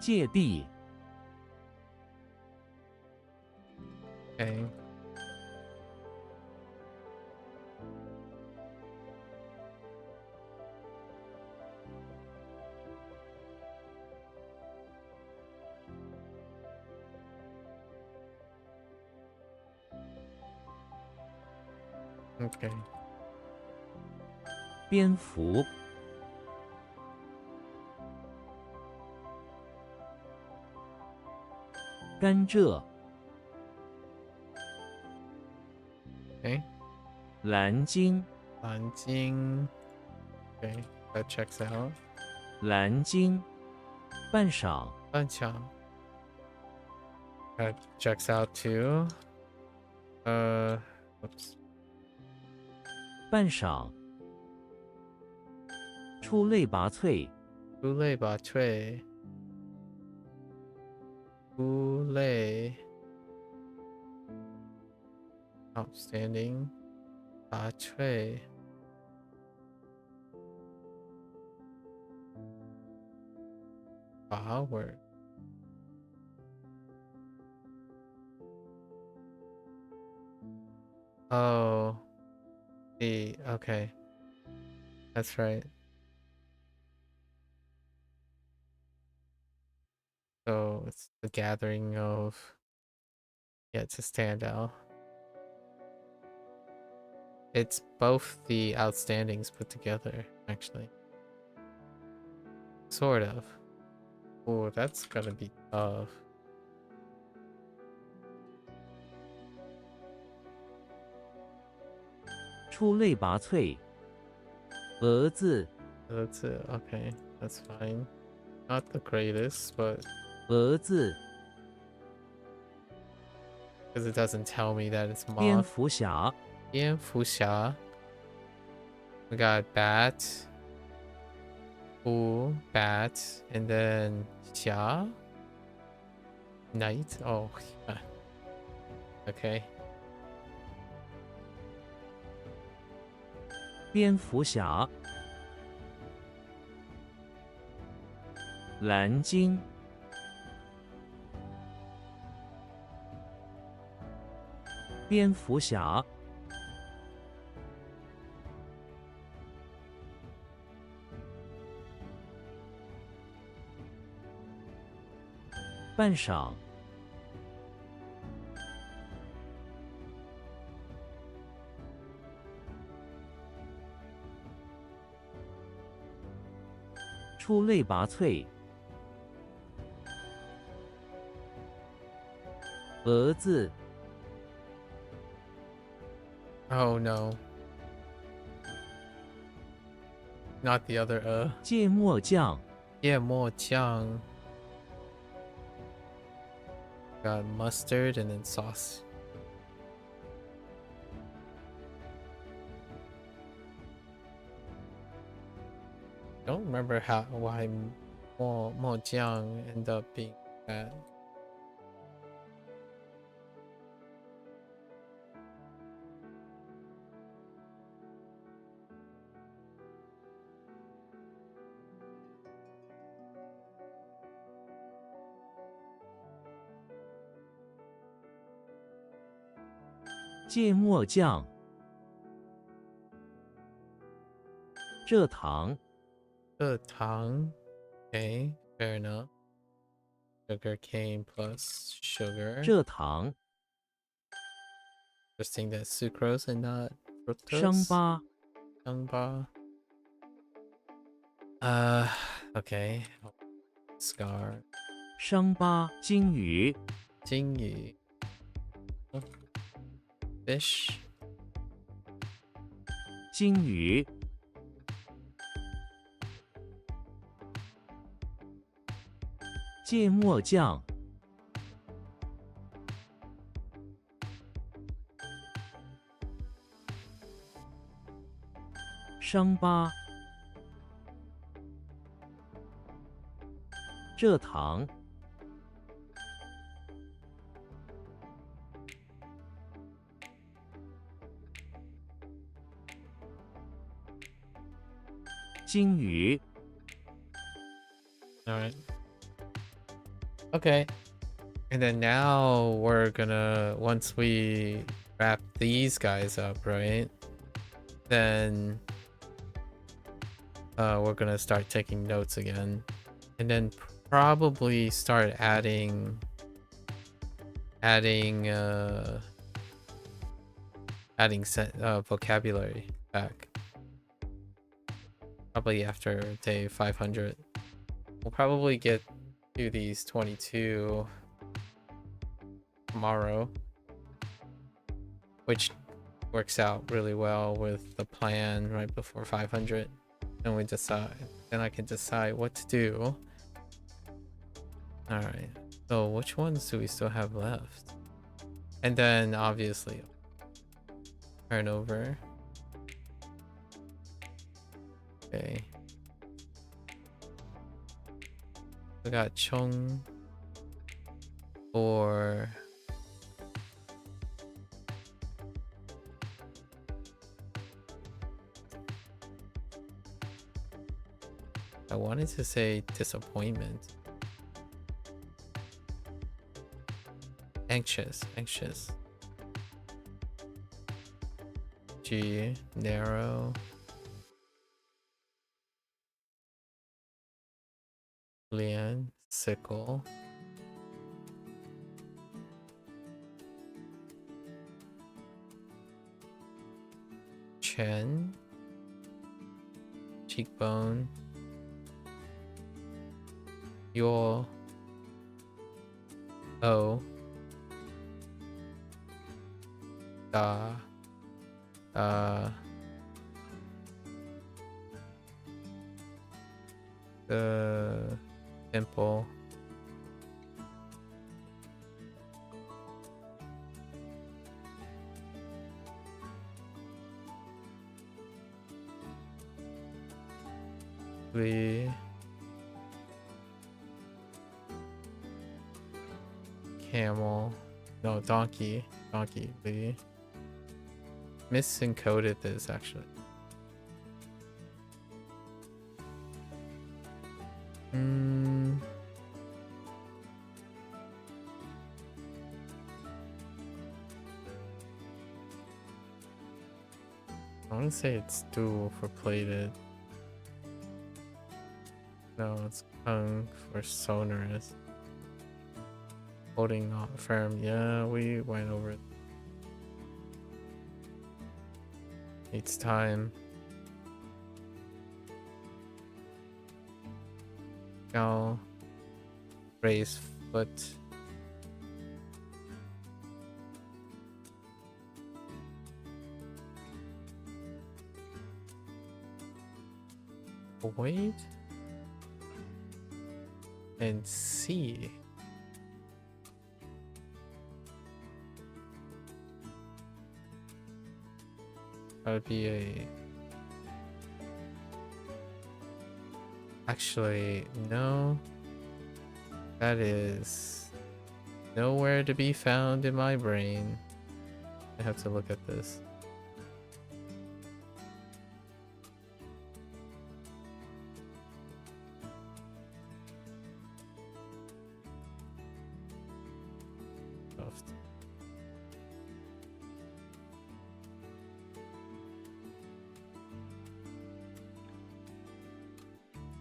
芥蒂 Okay. Okay. 蝙蝠甘蔗 Okay. 蓝鲸 Lanjing. Okay. That checks out. 蓝鲸半晌 Bancha. That checks out too. Oops. 半晌出类拔萃 Goulet Batue. Goulet. Outstanding. Batue. Power. Oh. Okay. That's right. So it's the gathering of. Yeah, it's a standout. It's both the outstandings put together, actually. Sort of. Oh, that's gonna be tough. 出类拔萃蛾子 That's it. Okay, that's fine. Not the greatest, but 蛾子 because it doesn't tell me that it's 蝙 moth. 蝠侠 Fusha. We got bat. Ooh, bat. And then xia. Knight. Oh, yeah. Okay. 蝙蝠侠蓝鲸蝙蝠侠，半晌，出类拔萃，蛾子， Oh no. Not the other 芥末酱，芥末酱. Got mustard and then sauce. Don't remember why mo jiang ended up being bad. "芥末酱，蔗糖，糖. Okay, fair enough. Sugar cane plus sugar. 蔗糖， Interesting that sucrose and not 伤 fructose. 疤， Yangba. Okay. Scar. 伤疤，金鱼， Jingyu. Fish. 金鱼，芥末酱，伤疤，蔗糖，金鱼， Alright. Okay. And then now we're gonna, once we wrap these guys up, right? Then we're gonna start taking notes again. And then probably start adding vocabulary back. Probably after day 500. We'll probably get to these 22 tomorrow, which works out really well with the plan right before 500. And then I can decide what to do. All right, so which ones do we still have left? And then obviously turn over. Okay, we got Chung for I wanted to say disappointment. Anxious. G, narrow. Lian, sickle. Chen, cheekbone. Your O. The temple. The camel. No, donkey. The misencoded this actually. want to say it's dual for plated. No, it's Kung for sonorous. Holding on firm. Yeah, we went over it. It's time. Now, raise foot. Wait. And see. That would be a... Actually, no. That is nowhere to be found in my brain. I have to look at this.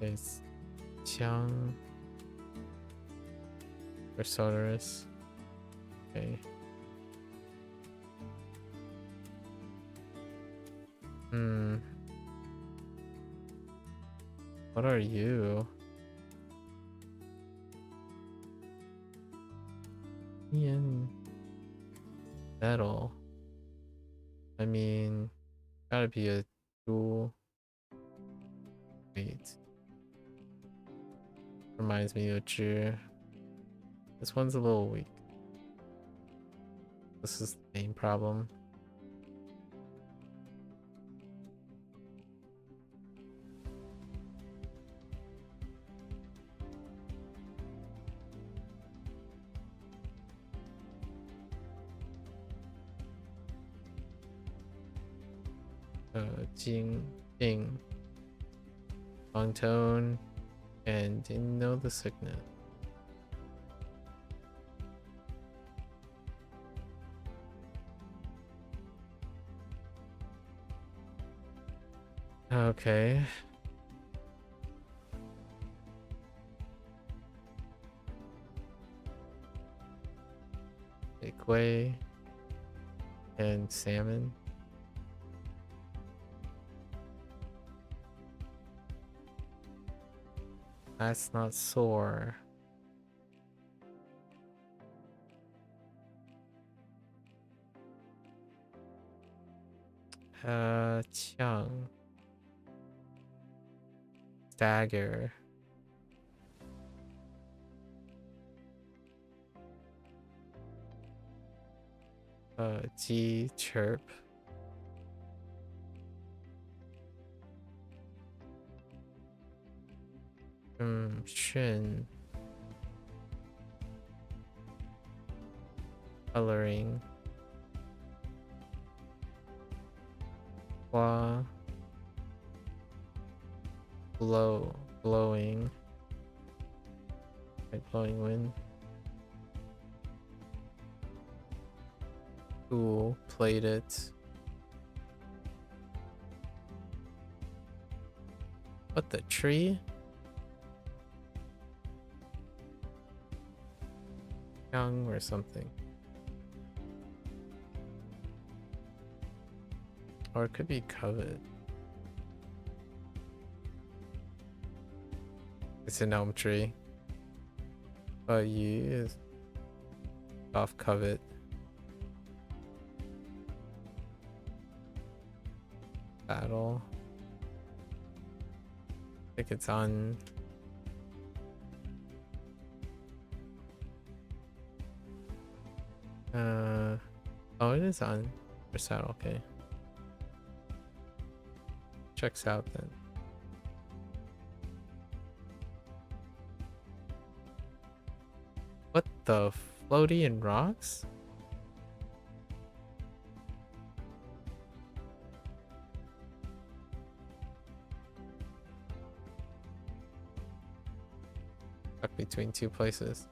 It's Qiang or sonorous. Okay. What are you? Ian metal. I mean, gotta be a dual. Wait. Reminds me of Zhi. This one's a little weak. This is the main problem. Jing, Jing, long tone, and didn't know the sickness. Okay. Big way and salmon. That's not sore. Qiang. Dagger. G chirp. Shin. Coloring. Hua. Blowing. Like blowing wind. Cool, played it. What, the tree? Young or something. Or it could be covet. It's an elm tree. But you is off covet. Battle. I think it's on. Oh, it is on for saddle. Okay. Checks out then. What the floaty and rocks? Stuck between two places.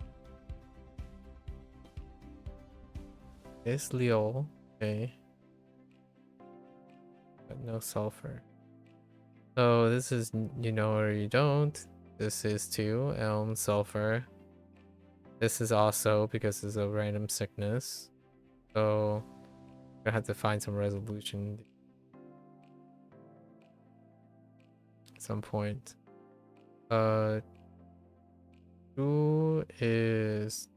It's Liu. Okay. But no no sulfur. So this is you know or you don't. This is 2 elm sulfur. This is also because it's a random sickness. So I have to find some resolution at some point. 2 is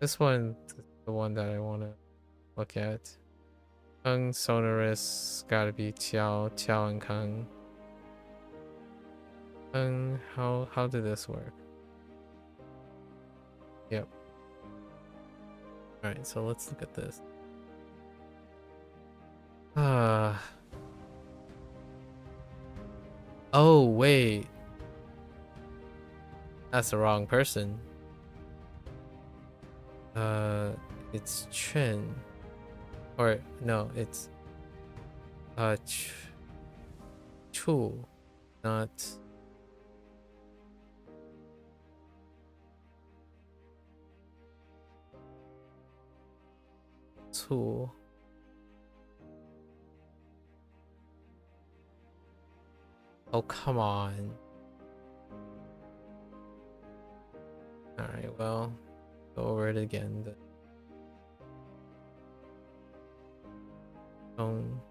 this one, the one that I want to look at. Kung sonorous gotta be Qiao and Kung. Kung, how did this work? Yep. Alright, so let's look at this. Oh wait. That's the wrong person. It's Chen. Or no, it's Chu, not Chu. Oh, come on. Alright, well, go over it again. Tone.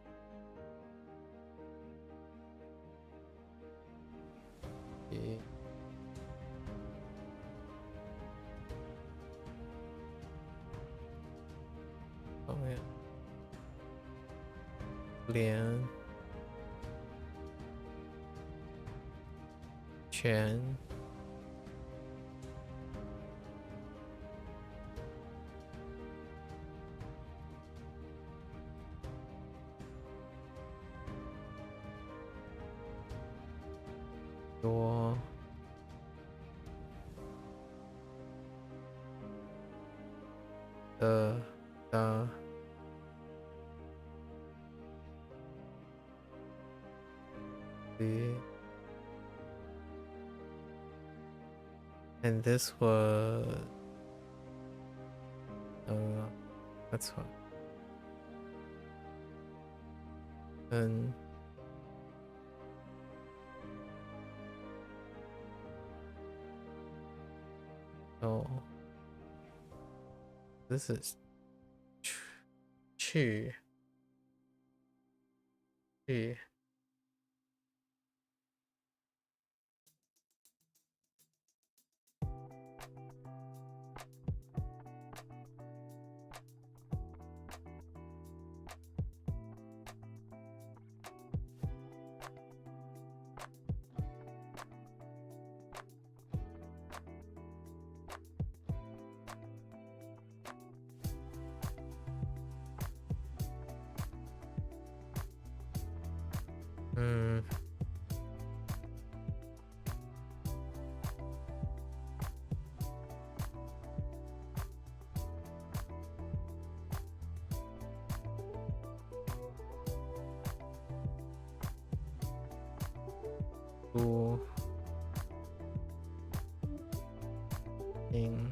Oh yeah. Lian. Chen. Your the and this was that's fine. And oh, this is Chu. Cool thing.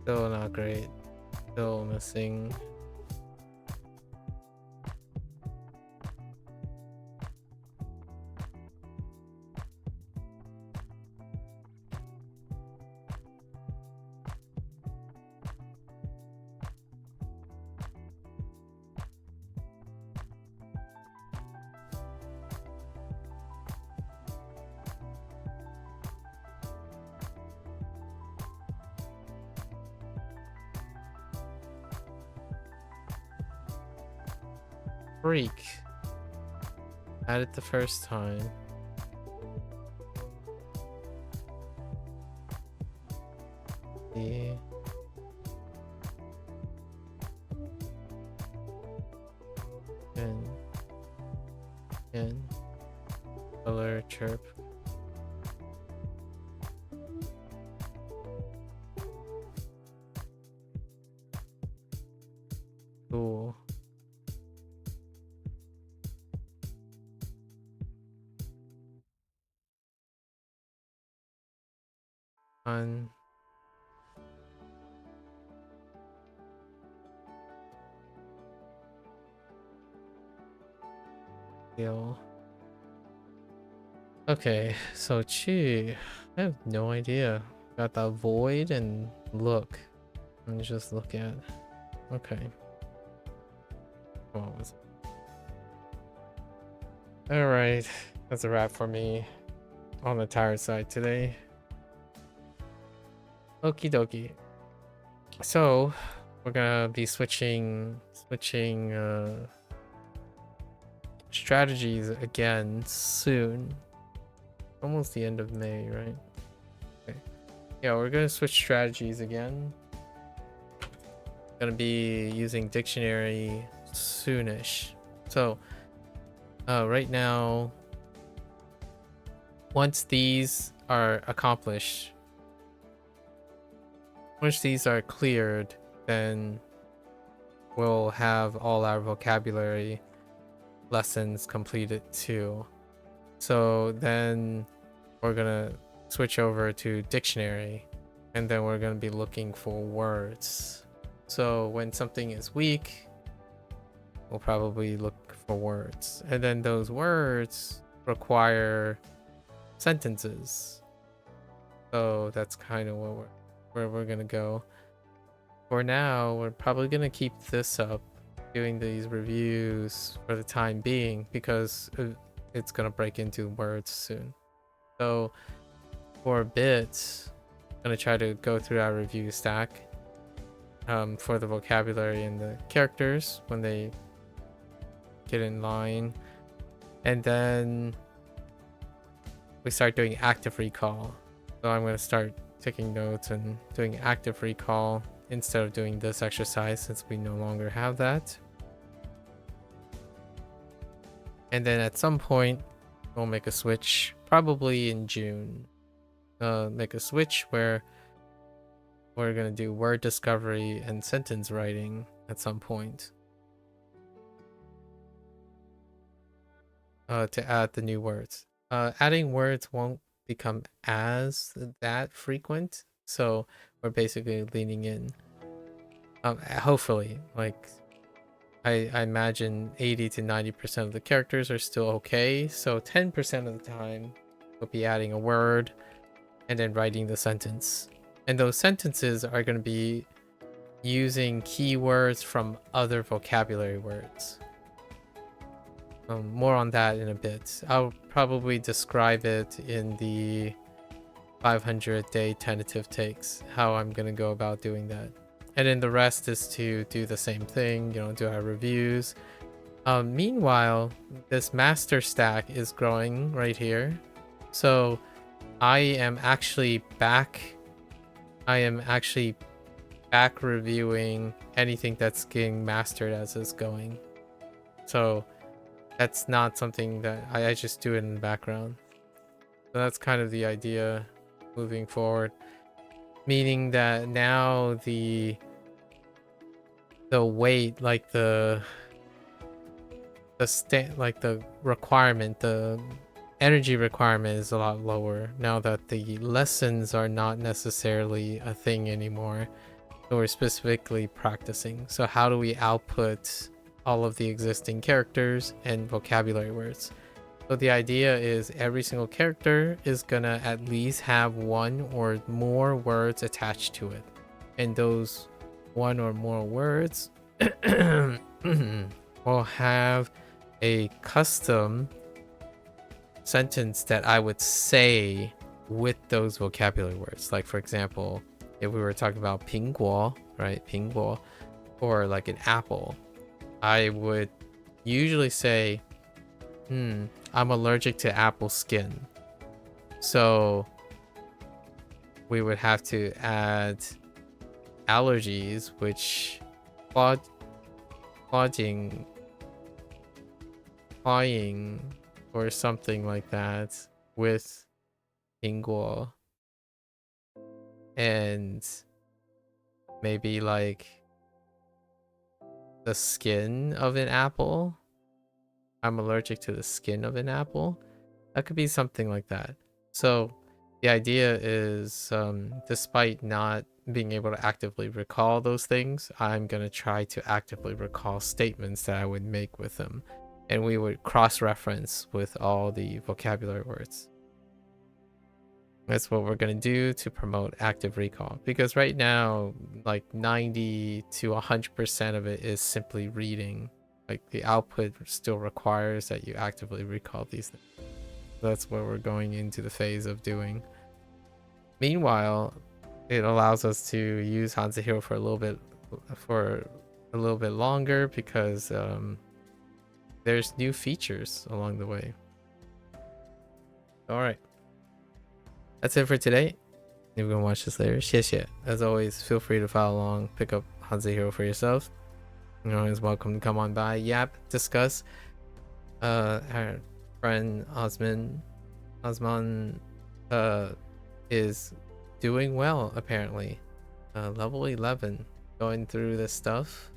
Still not great. Still missing. Freak. Had it the first time. Yeah. And color chirp. Cool. Fun. Deal. Okay, so chi. I have no idea. Got the void and look. Let me just look at. Okay. What was it? Alright. That's a wrap for me on the tired side today. Okie dokie. So we're gonna be switching strategies again soon. Almost the end of May, right? Okay. Yeah, we're gonna switch strategies again. Gonna be using dictionary soonish. So right now, once these are accomplished, once these are cleared, then we'll have all our vocabulary lessons completed too. So then we're gonna switch over to dictionary, and then we're gonna be looking for words. So when something is weak, we'll probably look for words, and then those words require sentences. So that's kind of where we're gonna go. For now, we're probably gonna keep this up, doing these reviews for the time being, because it's gonna break into words soon. So for a bit, I'm gonna try to go through our review stack for the vocabulary and the characters when they get in line, and then we start doing active recall. So I'm gonna start taking notes and doing active recall instead of doing this exercise, since we no longer have that. And then at some point we'll make a switch, probably in June. Make a switch where we're gonna do word discovery and sentence writing at some point, to add the new words. Adding words won't become as that frequent, so we're basically leaning in. Hopefully, like I imagine 80 to 90% of the characters are still okay, so 10% of the time we'll be adding a word and then writing the sentence. And those sentences are going to be using keywords from other vocabulary words. More on that in a bit. I'll probably describe it in the 500-day tentative takes, how I'm going to go about doing that. And then the rest is to do the same thing, do our reviews. Meanwhile, this master stack is growing right here. So I am actually back reviewing anything that's getting mastered as it's going. So that's not something that I just do it in the background. So that's kind of the idea moving forward. Meaning that now the weight, like the requirement, the energy requirement is a lot lower now that the lessons are not necessarily a thing anymore. So we're specifically practicing. So how do we output all of the existing characters and vocabulary words? So the idea is every single character is gonna at least have one or more words attached to it. And those one or more words will have a custom sentence that I would say with those vocabulary words. Like, for example, if we were talking about 苹果, right? 苹果, or like an apple, I would usually say, I'm allergic to apple skin. So we would have to add allergies, which clawing or something like that. with Inguo and maybe like the skin of an apple. I'm allergic to the skin of an apple. That could be something like that. So the idea is, despite not being able to actively recall those things, I'm going to try to actively recall statements that I would make with them. And we would cross-reference with all the vocabulary words. That's what we're going to do to promote active recall. Because right now, like 90 to 100% of it is simply reading. Like the output still requires that you actively recall these things. That's what we're going into the phase of doing. Meanwhile, it allows us to use HanziHero for a little bit longer because there's new features along the way. All right, that's it for today. If you're gonna watch this later, 谢谢. As always, feel free to follow along, pick up HanziHero for yourself. You're always welcome to come on by, yap, discuss. Our friend Osman is doing well apparently. Level 11, going through this stuff.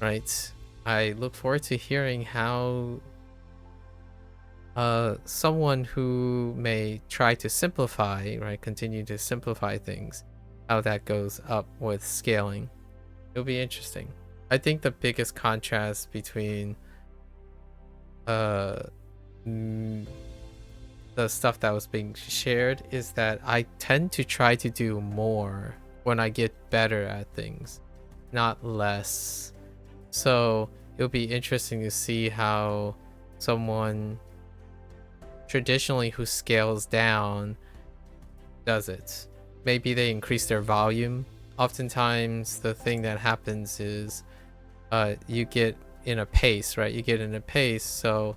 Right. I look forward to hearing how someone who may try to simplify, right, continue to simplify things, how that goes up with scaling. It'll be interesting. I think the biggest contrast between the stuff that was being shared is that I tend to try to do more when I get better at things, not less. So it'll be interesting to see how someone traditionally who scales down does it. Maybe they increase their volume. Oftentimes the thing that happens is you get in a pace, right? You get in a pace, so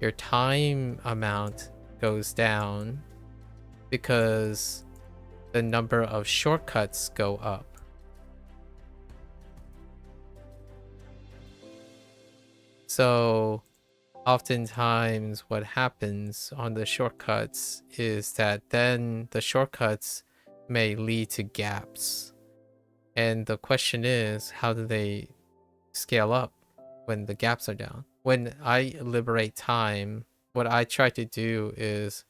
your time amount goes down because the number of shortcuts go up. So oftentimes what happens on the shortcuts is that then the shortcuts may lead to gaps. And the question is, how do they scale up when the gaps are down? When I liberate time, what I try to do is,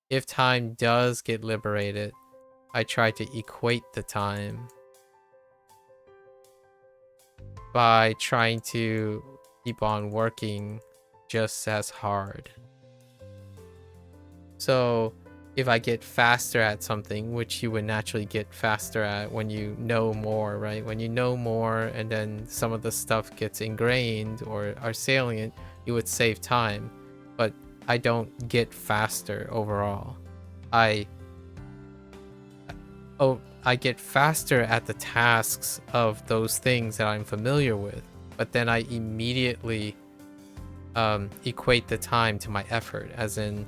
if time does get liberated, I try to equate the time by trying to keep on working just as hard. So if I get faster at something, which you would naturally get faster at when you know more, right? When you know more and then some of the stuff gets ingrained or are salient, you would save time. But I don't get faster overall. I get faster at the tasks of those things that I'm familiar with, but then I immediately equate the time to my effort, as in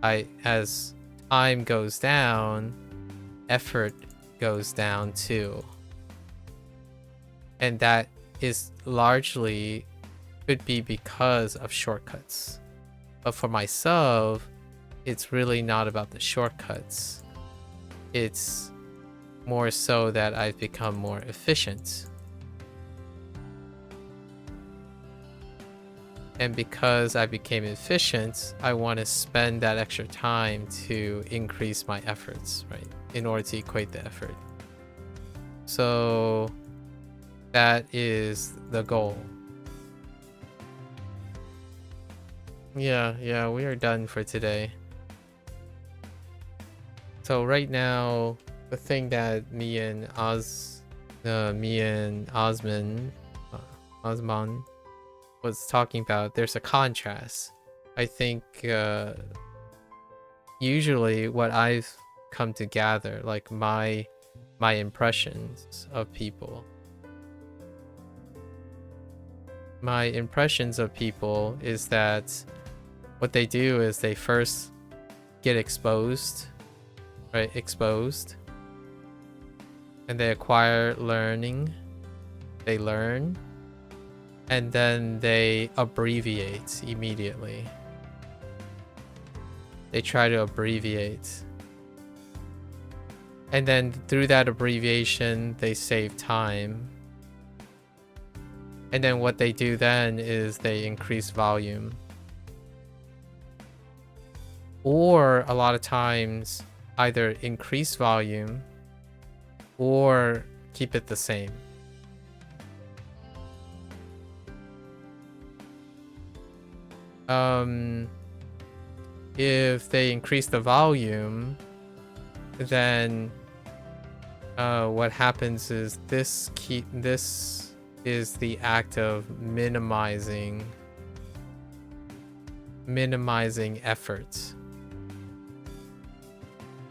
as time goes down, effort goes down too. And that is largely could be because of shortcuts. But for myself, it's really not about the shortcuts. It's more so that I've become more efficient. And because I became efficient, I want to spend that extra time to increase my efforts, right? In order to equate the effort. So that is the goal. Yeah, we are done for today. So right now, the thing that me and Osman was talking about, there's a contrast. I think usually what I've come to gather, like my impressions of people. My impressions of people is that what they do is they first get exposed, right? Exposed. And they acquire learning. They learn. And then they abbreviate immediately. they try to abbreviate. And then through that abbreviation, they save time. And then what they do then is they increase volume. Or a lot of times, either increase volume or keep it the same. If they increase the volume, then what happens is this is the act of minimizing effort,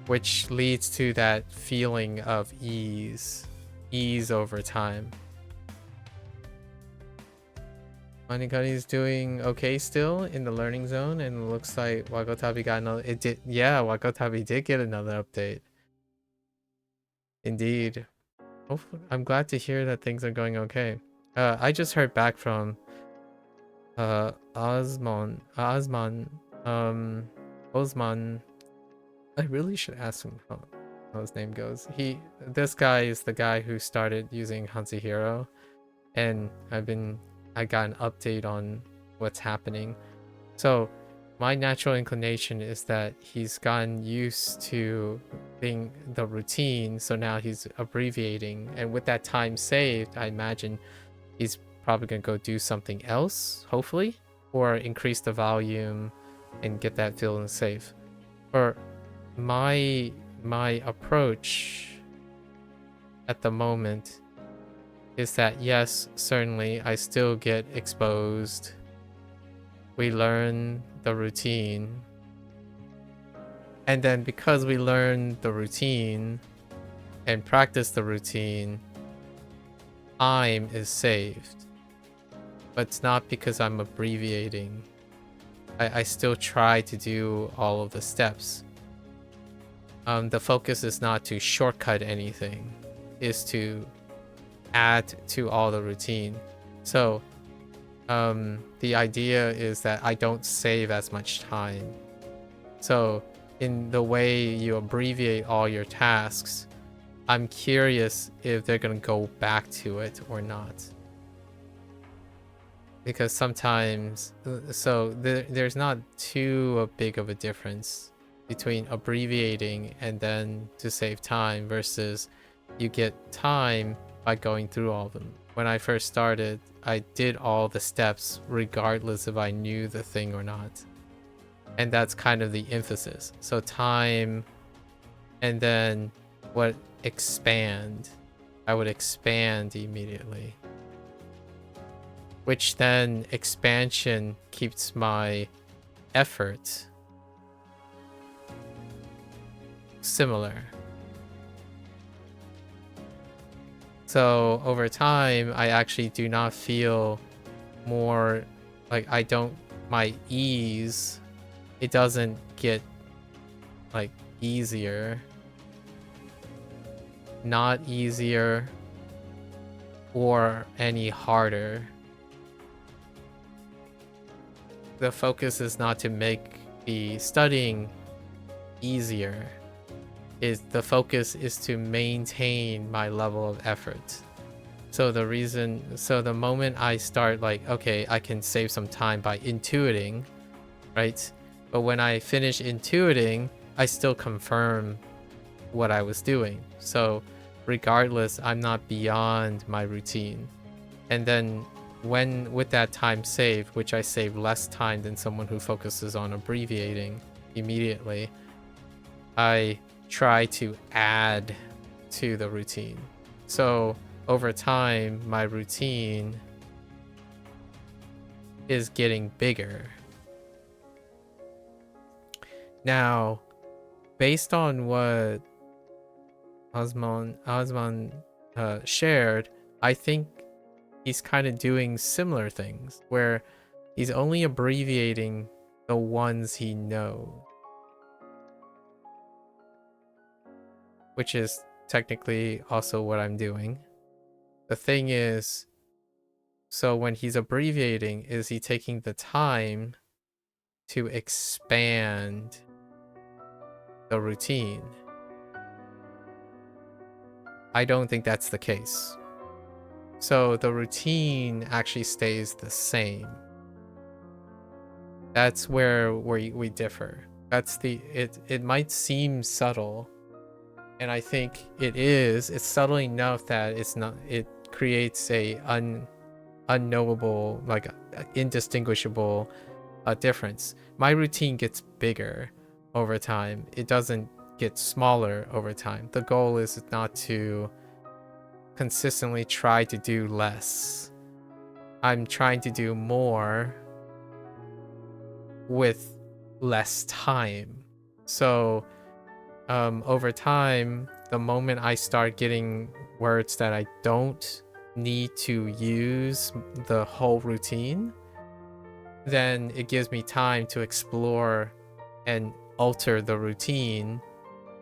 which leads to that feeling of ease over time. Manikani's doing okay still in the learning zone, and it looks like Wagotabi got another. It did, yeah. Wagotabi did get another update. Indeed. Hopefully, I'm glad to hear that things are going okay. I just heard back from Osman. I really should ask him how his name goes. This guy is the guy who started using HanziHero, and I got an update on what's happening. So my natural inclination is that he's gotten used to being the routine, so now he's abbreviating, and with that time saved, I imagine he's probably gonna go do something else, hopefully, or increase the volume and get that feeling safe. For my approach at the moment is that yes, certainly I still get exposed. We learn the routine. And then because we learn the routine and practice the routine, time is saved. But it's not because I'm abbreviating. I still try to do all of the steps. The focus is not to shortcut anything, is to add to all the routine. So the idea is that I don't save as much time. So in the way you abbreviate all your tasks, I'm curious if they're gonna go back to it or not. Because sometimes, so there's not too big of a difference between abbreviating and then to save time versus you get time by going through all of them. When I first started, I did all the steps regardless if I knew the thing or not. And that's kind of the emphasis. So time, and then what expand. I would expand immediately. Which then expansion keeps my effort similar. So over time, I actually do not feel more like my ease, it doesn't get like easier, not easier, or any harder. The focus is not to make the studying easier. The focus is to maintain my level of effort. So the moment I start like, okay, I can save some time by intuiting, right? But when I finish intuiting, I still confirm what I was doing. So regardless, I'm not beyond my routine. And then with that time saved, which I save less time than someone who focuses on abbreviating immediately, I try to add to the routine. So over time, my routine is getting bigger. Now, based on what Osman shared, I think he's kind of doing similar things where he's only abbreviating the ones he knows, which is technically also what I'm doing. The thing is, so when he's abbreviating, is he taking the time to expand the routine. I don't think that's the case. So the routine actually stays the same. That's where we differ. That's it might seem subtle, and I think it is. It's subtle enough that it creates a unknowable, like indistinguishable difference. My routine gets bigger over time. It doesn't get smaller over time. The goal is not to consistently try to do less. I'm trying to do more with less time. So over time, the moment I start getting words that I don't need to use the whole routine, then it gives me time to explore and alter the routine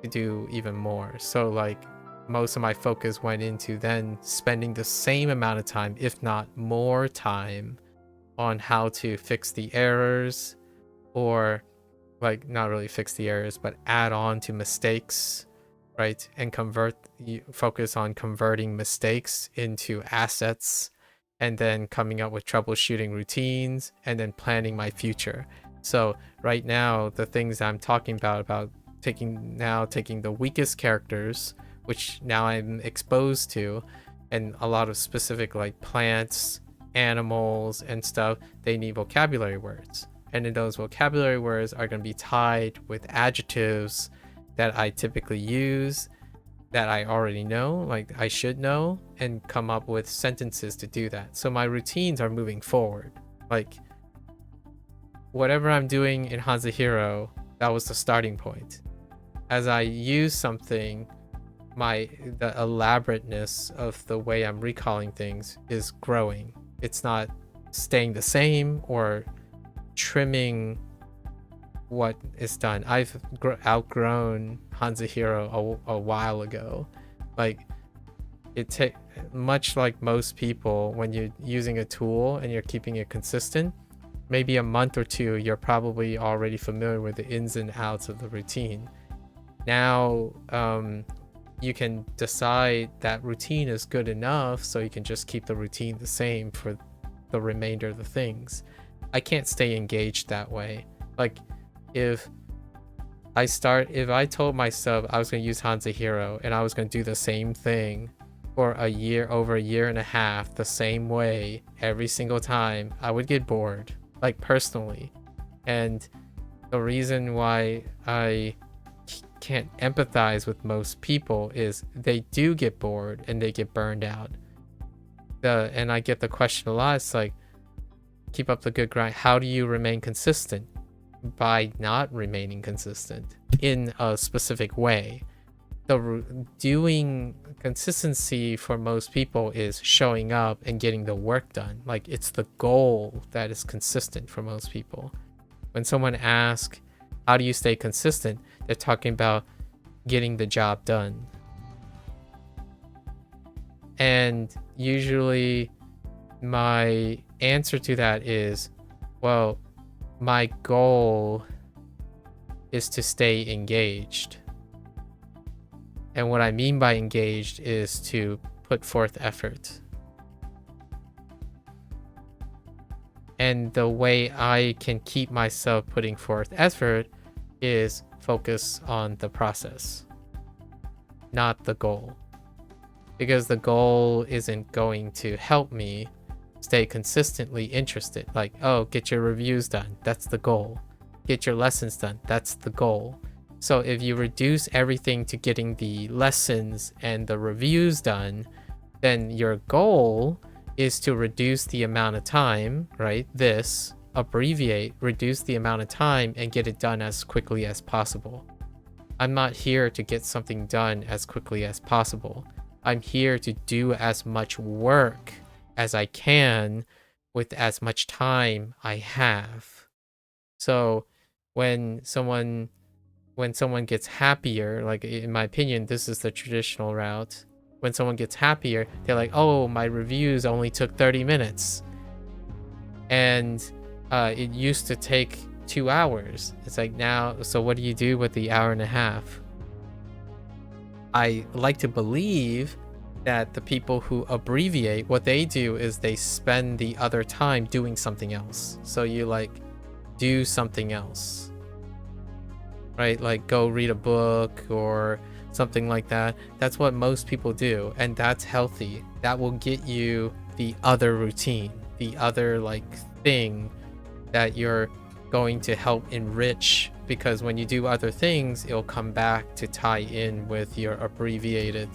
to do even more. So like most of my focus went into then spending the same amount of time, if not more time, on how to fix the errors, or like not really fix the errors, but add on to mistakes, right? And focus on converting mistakes into assets, and then coming up with troubleshooting routines, and then planning my future. So right now, the things I'm talking about taking the weakest characters, which now I'm exposed to, and a lot of specific like plants, animals, and stuff, they need vocabulary words. And then those vocabulary words are going to be tied with adjectives that I typically use, that I already know, like I should know, and come up with sentences to do that. So my routines are moving forward. Like whatever I'm doing in HanziHero, that was the starting point. As I use something, the elaborateness of the way I'm recalling things is growing. It's not staying the same or trimming what is done. I've outgrown HanziHero a while ago. Like much like most people, when you're using a tool and you're keeping it consistent, maybe a month or two, you're probably already familiar with the ins and outs of the routine. Now you can decide that routine is good enough, so you can just keep the routine the same for the remainder of the things. I can't stay engaged that way. Like if I told myself I was going to use HanziHero and I was going to do the same thing for over a year and a half, the same way every single time, I would get bored, like personally. And the reason why I can't empathize with most people is they do get bored and they get burned out. And I get the question a lot. It's like, keep up the good grind. How do you remain consistent? By not remaining consistent in a specific way. Doing consistency for most people is showing up and getting the work done. Like it's the goal that is consistent for most people. When someone asks, how do you stay consistent? They're talking about getting the job done. And usually my answer to that is, well, my goal is to stay engaged. And what I mean by engaged is to put forth effort. And the way I can keep myself putting forth effort is focus on the process, not the goal. Because the goal isn't going to help me stay consistently interested. Like, oh, get your reviews done. That's the goal. Get your lessons done. That's the goal. So if you reduce everything to getting the lessons and the reviews done, then your goal is to reduce the amount of time, right? Reduce the amount of time and get it done as quickly as possible. I'm not here to get something done as quickly as possible. I'm here to do as much work as I can with as much time I have. So when someone gets happier, like in my opinion, this is the traditional route. When someone gets happier, they're like, oh, my reviews only took 30 minutes. And it used to take 2 hours. It's like, now, so what do you do with the hour and a half? I like to believe that the people who abbreviate, what they do is they spend the other time doing something else. So you like do something else, right? Like go read a book or something like that. That's what most people do, and that's healthy. That will get you the other routine, the other like thing that you're going to help enrich, because when you do other things, it'll come back to tie in with your abbreviated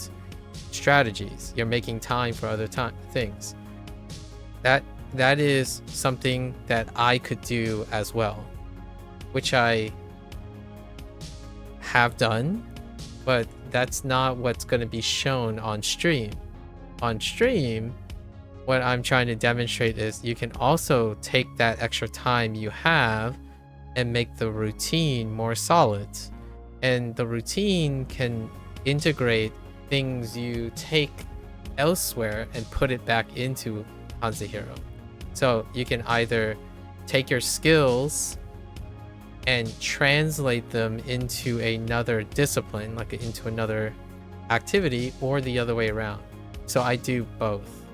strategies. You're making time for other things. That is something that I could do as well, which I have done, but that's not what's going to be shown on stream. On stream, what I'm trying to demonstrate is you can also take that extra time you have and make the routine more solid. And the routine can integrate things you take elsewhere and put it back into HanziHero. So you can either take your skills and translate them into another discipline, like into another activity, or the other way around. So I do both.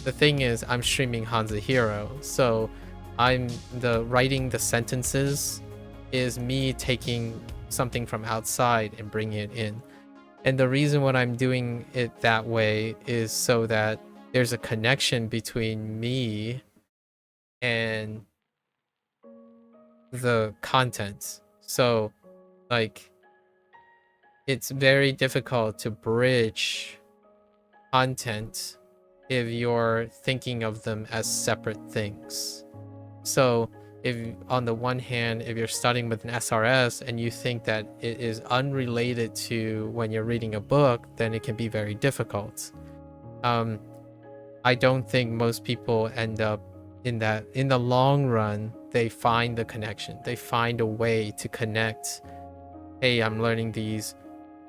The thing is, I'm streaming HanziHero, so I'm writing the sentences is me taking something from outside and bringing it in. And the reason what I'm doing it that way is so that there's a connection between me and the content. So like it's very difficult to bridge content if you're thinking of them as separate things. So if on the one hand, if you're studying with an SRS and you think that it is unrelated to when you're reading a book, then it can be very difficult. I don't think most people end up in that. In the long run, they find the connection. They find a way to connect. Hey, I'm learning these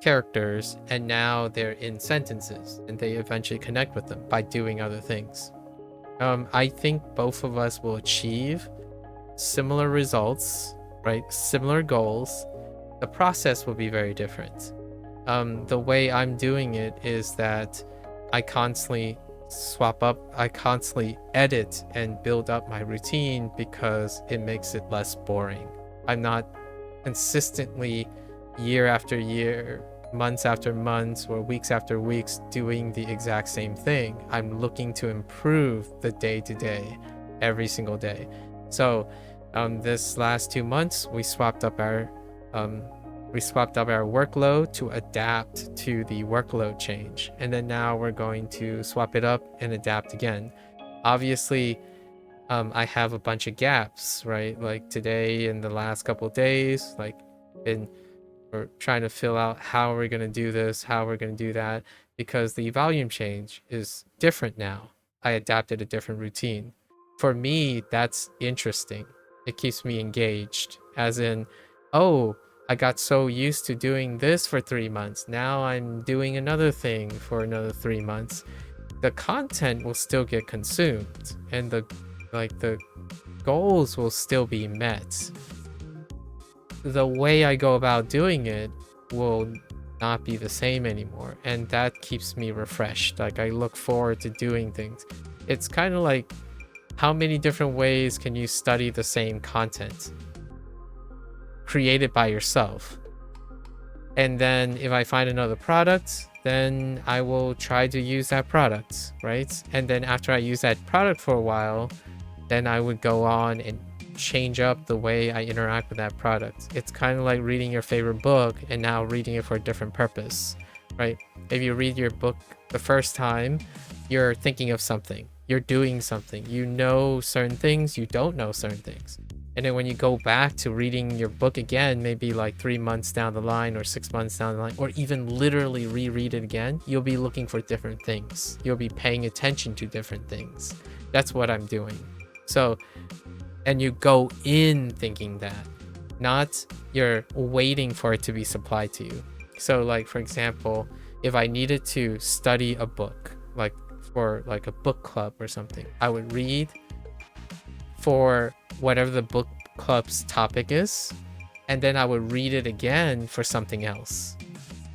characters, and now they're in sentences, and they eventually connect with them by doing other things. I think both of us will achieve similar results, right? Similar goals. The process will be very different. The way I'm doing it is that I constantly swap up, I constantly edit and build up my routine because it makes it less boring. I'm not consistently year after year, months after months, or weeks after weeks doing the exact same thing. I'm looking to improve the day to day, every single day. So this last 2 months, we swapped up our workload to adapt to the workload change, and then now we're going to swap it up and adapt again. Obviously, I have a bunch of gaps, right? Like today and the last couple of days, like we're trying to fill out how we're going to do this, how we're going to do that, because the volume change is different now. I adapted a different routine. For me, that's interesting. It keeps me engaged, as in, oh, I got so used to doing this for 3 months. Now I'm doing another thing for another 3 months. The content will still get consumed, and the goals will still be met. The way I go about doing it will not be the same anymore, and that keeps me refreshed. Like I look forward to doing things. It's kind of like, how many different ways can you study the same content created by yourself? And then if I find another product, then I will try to use that product, right? And then after I use that product for a while, then I would go on and change up the way I interact with that product. It's kind of like reading your favorite book and now reading it for a different purpose, right? If you read your book the first time, you're thinking of something, you're doing something, you know certain things, you don't know certain things. And then when you go back to reading your book again, maybe like 3 months down the line or 6 months down the line, or even literally reread it again, you'll be looking for different things. You'll be paying attention to different things. That's what I'm doing. So, and you go in thinking that, not you're waiting for it to be supplied to you. So like, for example, if I needed to study a book, like for like a book club or something, I would read for whatever the book club's topic is, and then I would read it again for something else.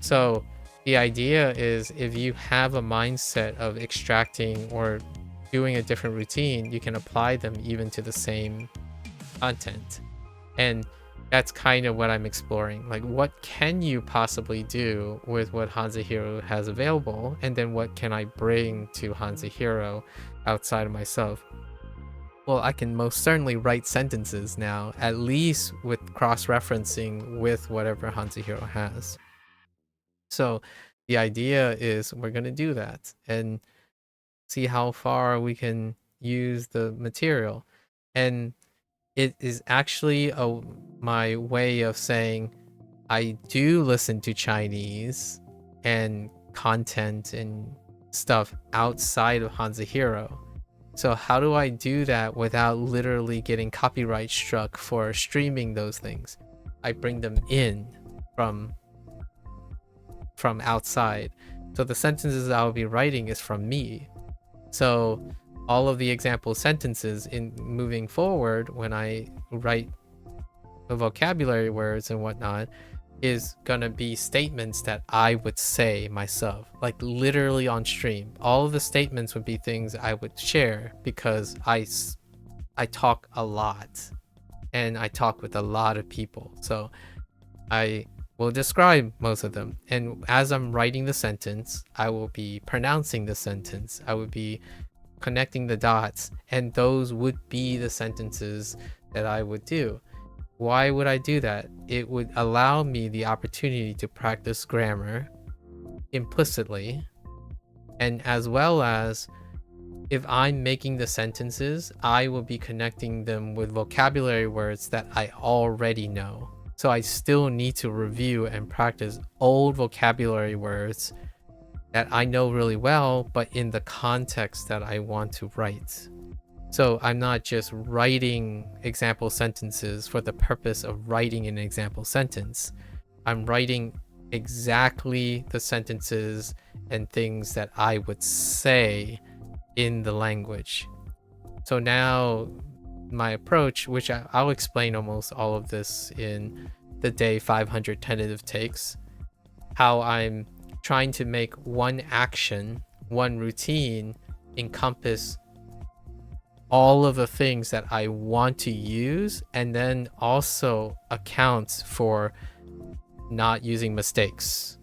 So the idea is, if you have a mindset of extracting or doing a different routine, you can apply them even to the same content. And that's kind of what I'm exploring. Like, what can you possibly do with what HanziHero has available? And then what can I bring to HanziHero outside of myself? Well, I can most certainly write sentences now, at least with cross-referencing with whatever HanziHero has. So the idea is we're going to do that and see how far we can use the material. And it is actually my way of saying I do listen to Chinese and content and stuff outside of HanziHero. So how do I do that without literally getting copyright struck for streaming those things? I bring them in from outside. So the sentences I'll be writing is from me. So all of the example sentences in moving forward, when I write the vocabulary words and whatnot, is gonna be statements that I would say myself, like literally on stream. All of the statements would be things I would share because I talk a lot and I talk with a lot of people. So I will describe most of them. And as I'm writing the sentence, I will be pronouncing the sentence. I would be connecting the dots, and those would be the sentences that I would do. Why would I do that? It would allow me the opportunity to practice grammar implicitly, and as well as if I'm making the sentences, I will be connecting them with vocabulary words that I already know. So I still need to review and practice old vocabulary words that I know really well, but in the context that I want to write. So I'm not just writing example sentences for the purpose of writing an example sentence. I'm writing exactly the sentences and things that I would say in the language. So now my approach, which I'll explain almost all of this in the day 500 tentative takes, how I'm trying to make one action, one routine encompass all of the things that I want to use, and then also accounts for not using mistakes,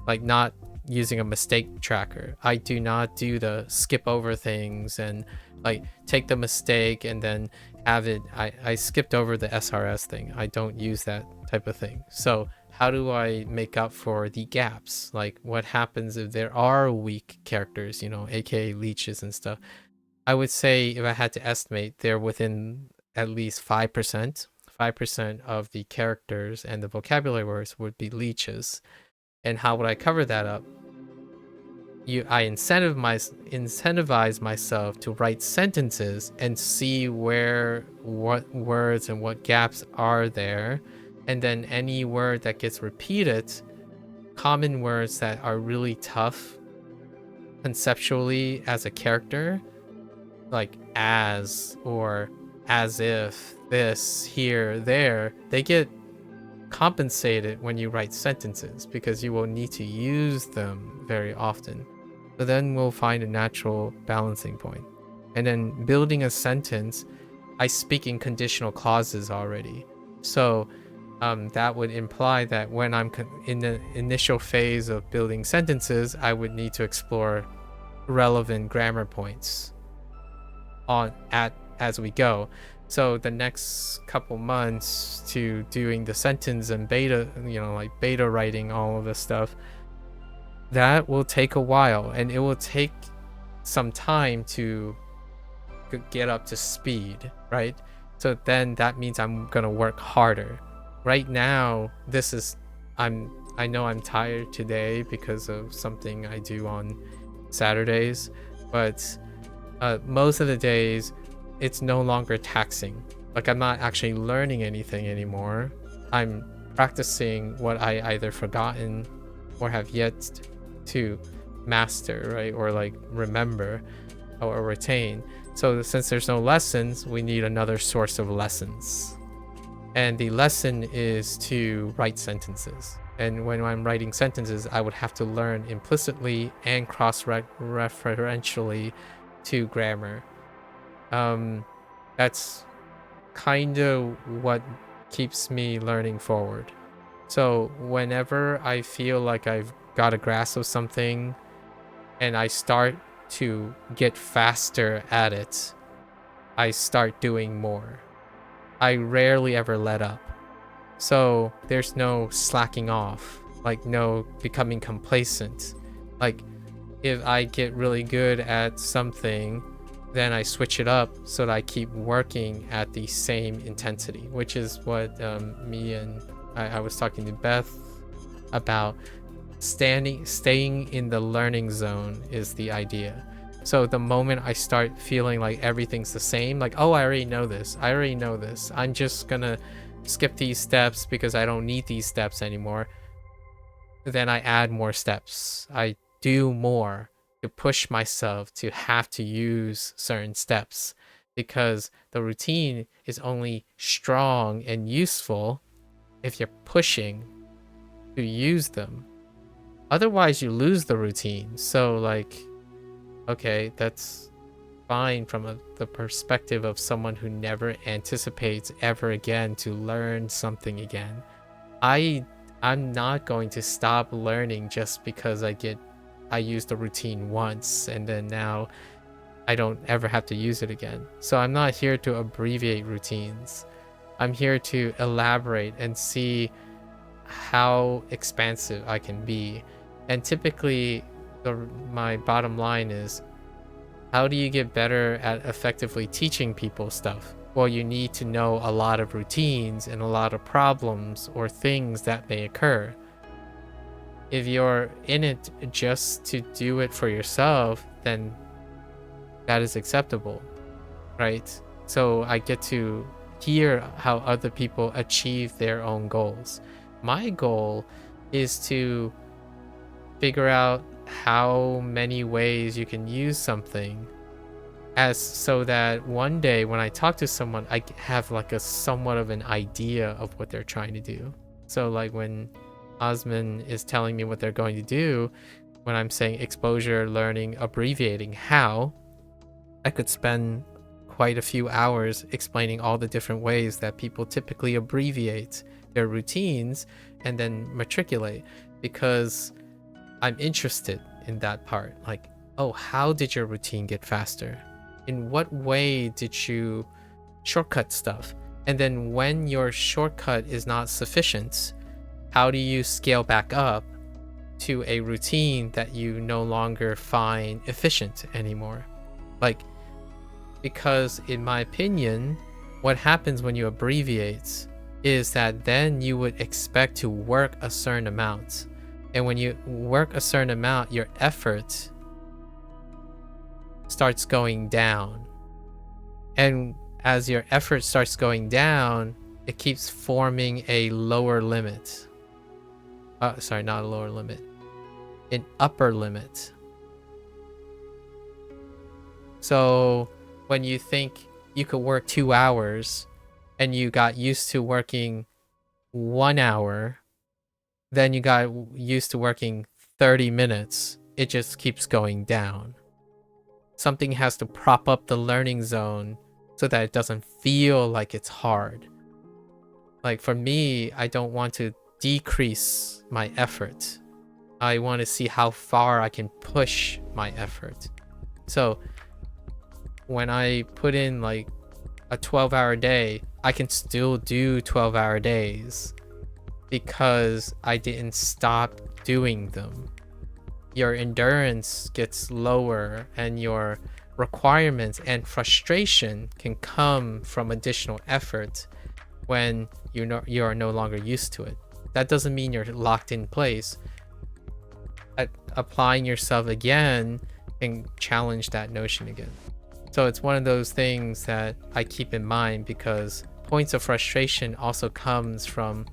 like not using a mistake tracker. I do not do the skip over things and like take the mistake and then have it. I skipped over the SRS thing. I don't use that type of thing. So how do I make up for the gaps? Like, what happens if there are weak characters, aka leeches and stuff? I would say, if I had to estimate, they're within at least 5%. 5% of the characters and the vocabulary words would be leeches. And how would I cover that up? I incentivize myself to write sentences and see what words and what gaps are there. And then any word that gets repeated, common words that are really tough conceptually as a character, like as or as if, this, here, there, they get compensated when you write sentences because you will need to use them very often. So then we'll find a natural balancing point. And then building a sentence, I speak in conditional clauses already. So that would imply that when I'm in the initial phase of building sentences, I would need to explore relevant grammar points as we go. So the next couple months to doing the sentence and beta, like beta writing, all of this stuff, that will take a while, and it will take some time to get up to speed, right? So then that means I'm gonna work harder. Right now, I know I'm tired today because of something I do on Saturdays, but most of the days it's no longer taxing. Like, I'm not actually learning anything anymore. I'm practicing what I either forgotten or have yet to master, right? Or like remember or retain. So since there's no lessons, we need another source of lessons. And the lesson is to write sentences. And when I'm writing sentences, I would have to learn implicitly and cross-referentially to grammar. That's kind of what keeps me learning forward. So whenever I feel like I've got a grasp of something and I start to get faster at it, I start doing more. I rarely ever let up. So there's no slacking off, like no becoming complacent. Like if I get really good at something, then I switch it up so that I keep working at the same intensity, which is what me and I was talking to Beth about. Staying in the learning zone is the idea. So the moment I start feeling like everything's the same, like, oh, I already know this, I'm just gonna skip these steps because I don't need these steps anymore, then I add more steps. I do more to push myself to have to use certain steps, because the routine is only strong and useful if you're pushing to use them. Otherwise you lose the routine. So like, okay, that's fine from the perspective of someone who never anticipates ever again to learn something again. I'm not going to stop learning just because I use the routine once and then now I don't ever have to use it again. So I'm not here to abbreviate routines. I'm here to elaborate and see how expansive I can be. And typically my bottom line is, how do you get better at effectively teaching people stuff? Well, you need to know a lot of routines and a lot of problems or things that may occur. If you're in it just to do it for yourself, then that is acceptable, right? So I get to hear how other people achieve their own goals. My goal is to figure out how many ways you can use something, as so that one day when I talk to someone, I have like a somewhat of an idea of what they're trying to do. So like when Osman is telling me what they're going to do, when I'm saying exposure, learning, abbreviating, how, I could spend quite a few hours explaining all the different ways that people typically abbreviate their routines and then matriculate, because I'm interested in that part. Like, oh, how did your routine get faster? In what way did you shortcut stuff? And then when your shortcut is not sufficient, how do you scale back up to a routine that you no longer find efficient anymore? Like, because in my opinion, what happens when you abbreviate is that then you would expect to work a certain amount. And when you work a certain amount, your effort starts going down. And as your effort starts going down, it keeps forming a lower limit. Sorry, not a lower limit. An upper limit. So when you think you could work 2 hours and you got used to working 1 hour, then you got used to working 30 minutes, it just keeps going down. Something has to prop up the learning zone so that it doesn't feel like it's hard. Like for me, I don't want to decrease my effort. I want to see how far I can push my effort. So when I put in like a 12-hour day, I can still do 12-hour days because I didn't stop doing them. Your endurance gets lower and your requirements and frustration can come from additional effort when you are no longer used to it. That doesn't mean you're locked in place. Applying yourself again can challenge that notion again. So it's one of those things that I keep in mind, because points of frustration also comes from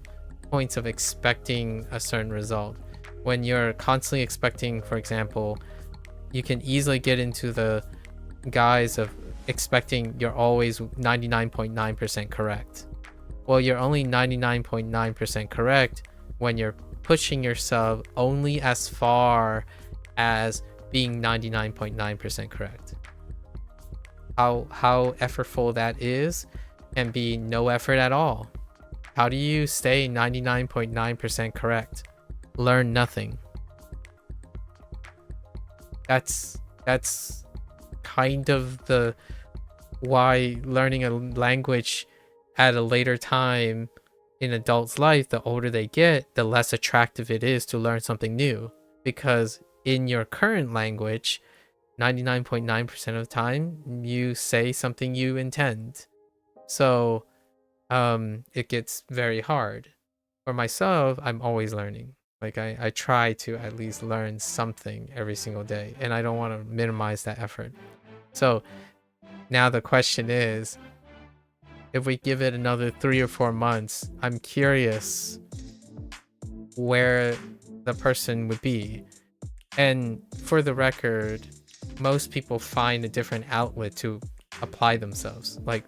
points of expecting a certain result. When you're constantly expecting, for example, you can easily get into the guise of expecting you're always 99.9% correct. Well, you're only 99.9% correct when you're pushing yourself only as far as being 99.9% correct. How effortful that is can be no effort at all. How do you stay 99.9% correct? Learn nothing. That's kind of the why learning a language at a later time in adults' life, the older they get, the less attractive it is to learn something new. Because in your current language, 99.9% of the time, you say something you intend. So it gets very hard. For myself, I'm always learning. Like I try to at least learn something every single day, and I don't want to minimize that effort. So now the question is, if we give it another 3 or 4 months, I'm curious where the person would be. And for the record, most people find a different outlet to apply themselves. Like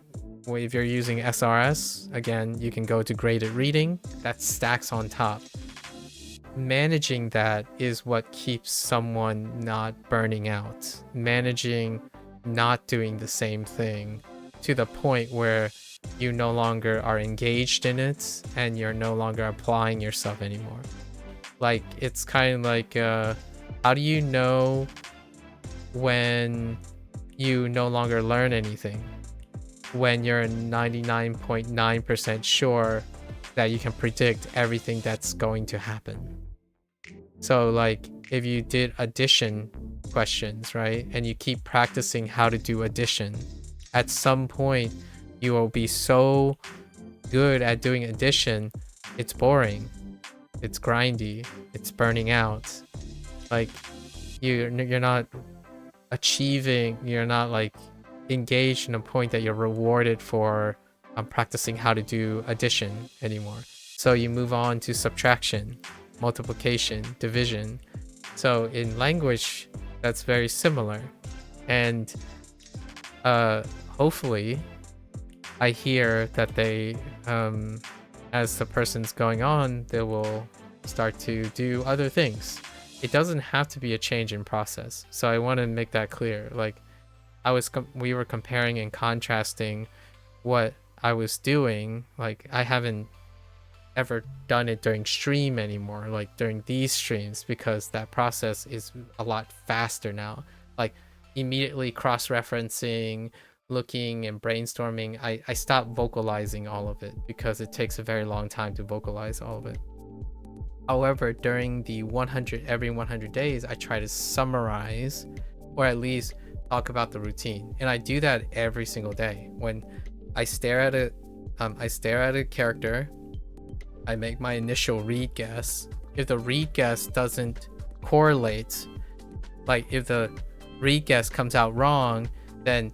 if you're using SRS, again, you can go to graded reading, that stacks on top. Managing that is what keeps someone not burning out. Managing not doing the same thing to the point where you no longer are engaged in it and you're no longer applying yourself anymore. Like it's kind of like how do you know when you no longer learn anything? When you're 99.9% sure that you can predict everything that's going to happen. So like if you did addition questions, right, and you keep practicing how to do addition, at some point you will be so good at doing addition, it's boring, it's grindy, it's burning out. Like you're not achieving, you're not like engaged in a point that you're rewarded for practicing how to do addition anymore. So you move on to subtraction, multiplication, division. So in language, that's very similar. And hopefully I hear that they as the person's going on, they will start to do other things. It doesn't have to be a change in process. So I want to make that clear. Like we were comparing and contrasting what I was doing. Like I haven't ever done it during stream anymore, like during these streams, because that process is a lot faster now. Like immediately cross-referencing, looking and brainstorming, I stopped vocalizing all of it because it takes a very long time to vocalize all of it. However, during the every 100 days, I try to summarize or at least talk about the routine, and I do that every single day. When I stare at a character, I make my initial read guess. If the read guess doesn't correlate, like if the read guess comes out wrong, then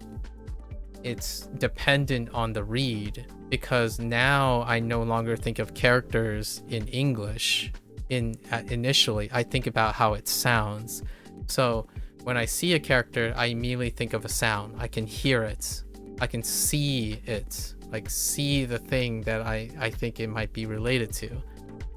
it's dependent on the read, because now I no longer think of characters in English. Initially, I think about how it sounds. So when I see a character, I immediately think of a sound. I can hear it. I can see it. Like see the thing that I think it might be related to.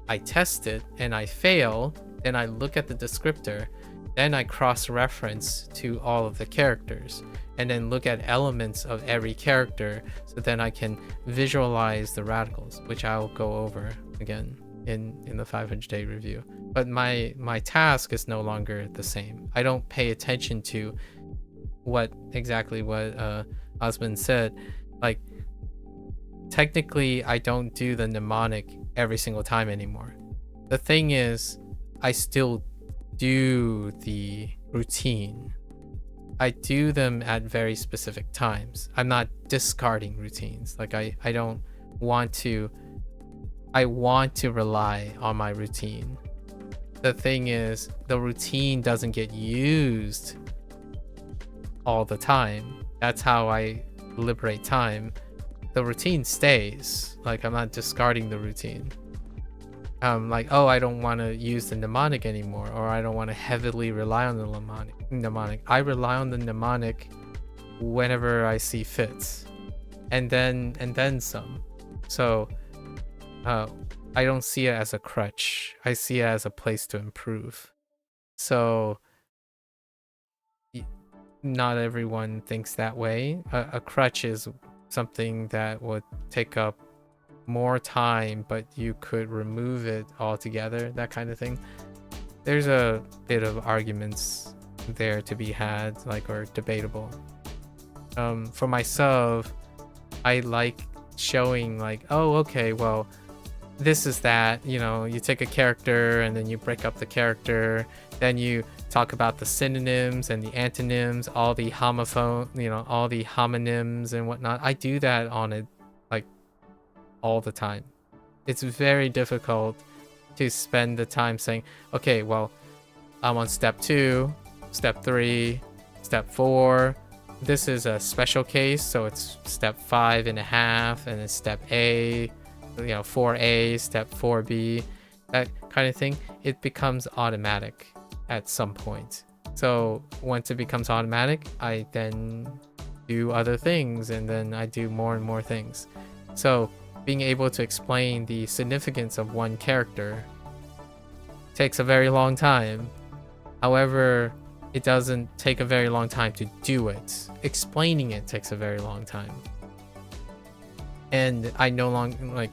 I test it and I fail. Then I look at the descriptor. Then I cross-reference to all of the characters and then look at elements of every character, so then I can visualize the radicals, which I'll go over again in the 500-day review. But my task is no longer the same. I don't pay attention to what Osman said. Like technically I don't do the mnemonic every single time anymore. The thing is, I still do the routine. I do them at very specific times. I'm not discarding routines. Like I don't want to. I want to rely on my routine. The thing is, the routine doesn't get used all the time. That's how I liberate time. The routine stays. Like I'm not discarding the routine. Like, oh, I don't want to use the mnemonic anymore, or I don't want to heavily rely on the mnemonic. I rely on the mnemonic whenever I see fit, and then some. So I don't see it as a crutch. I see it as a place to improve. So not everyone thinks that way. A crutch is something that would take up more time, but you could remove it altogether, that kind of thing. There's a bit of arguments there to be had, like, or debatable. For myself, I like showing like, oh, okay, well, this is that, you know, you take a character and then you break up the character, then you talk about the synonyms and the antonyms, all the homophone, you know, all the homonyms and whatnot. I do that on it like all the time. It's very difficult to spend the time saying, okay, well, I'm on step 2, step 3, step 4. This is a special case, so it's step 5.5, and then step A, you know, 4A, step 4B, that kind of thing. It becomes automatic at some point. So once it becomes automatic, I then do other things, and then I do more and more things. So being able to explain the significance of one character takes a very long time. However, it doesn't take a very long time to do it. Explaining it takes a very long time. And I no longer, like,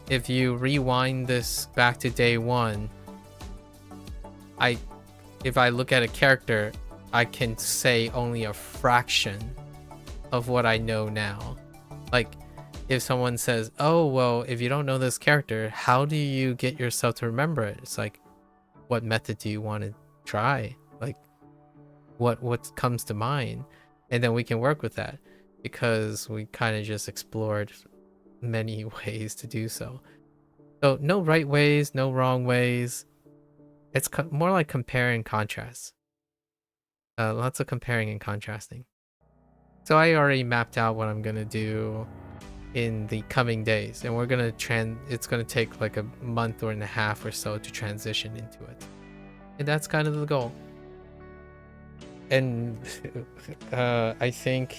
if you rewind this back to day 1, if I look at a character, I can say only a fraction of what I know now. Like, if someone says, oh, well, if you don't know this character, how do you get yourself to remember it? It's like, what method do you want to try? Like, what comes to mind? And then we can work with that, because we kind of just explored many ways to do so. So no right ways, no wrong ways. It's more like compare and contrast. Lots of comparing and contrasting. So I already mapped out what I'm gonna do in the coming days, and we're gonna it's gonna take like a month or and a half or so to transition into it, and that's kind of the goal. And I think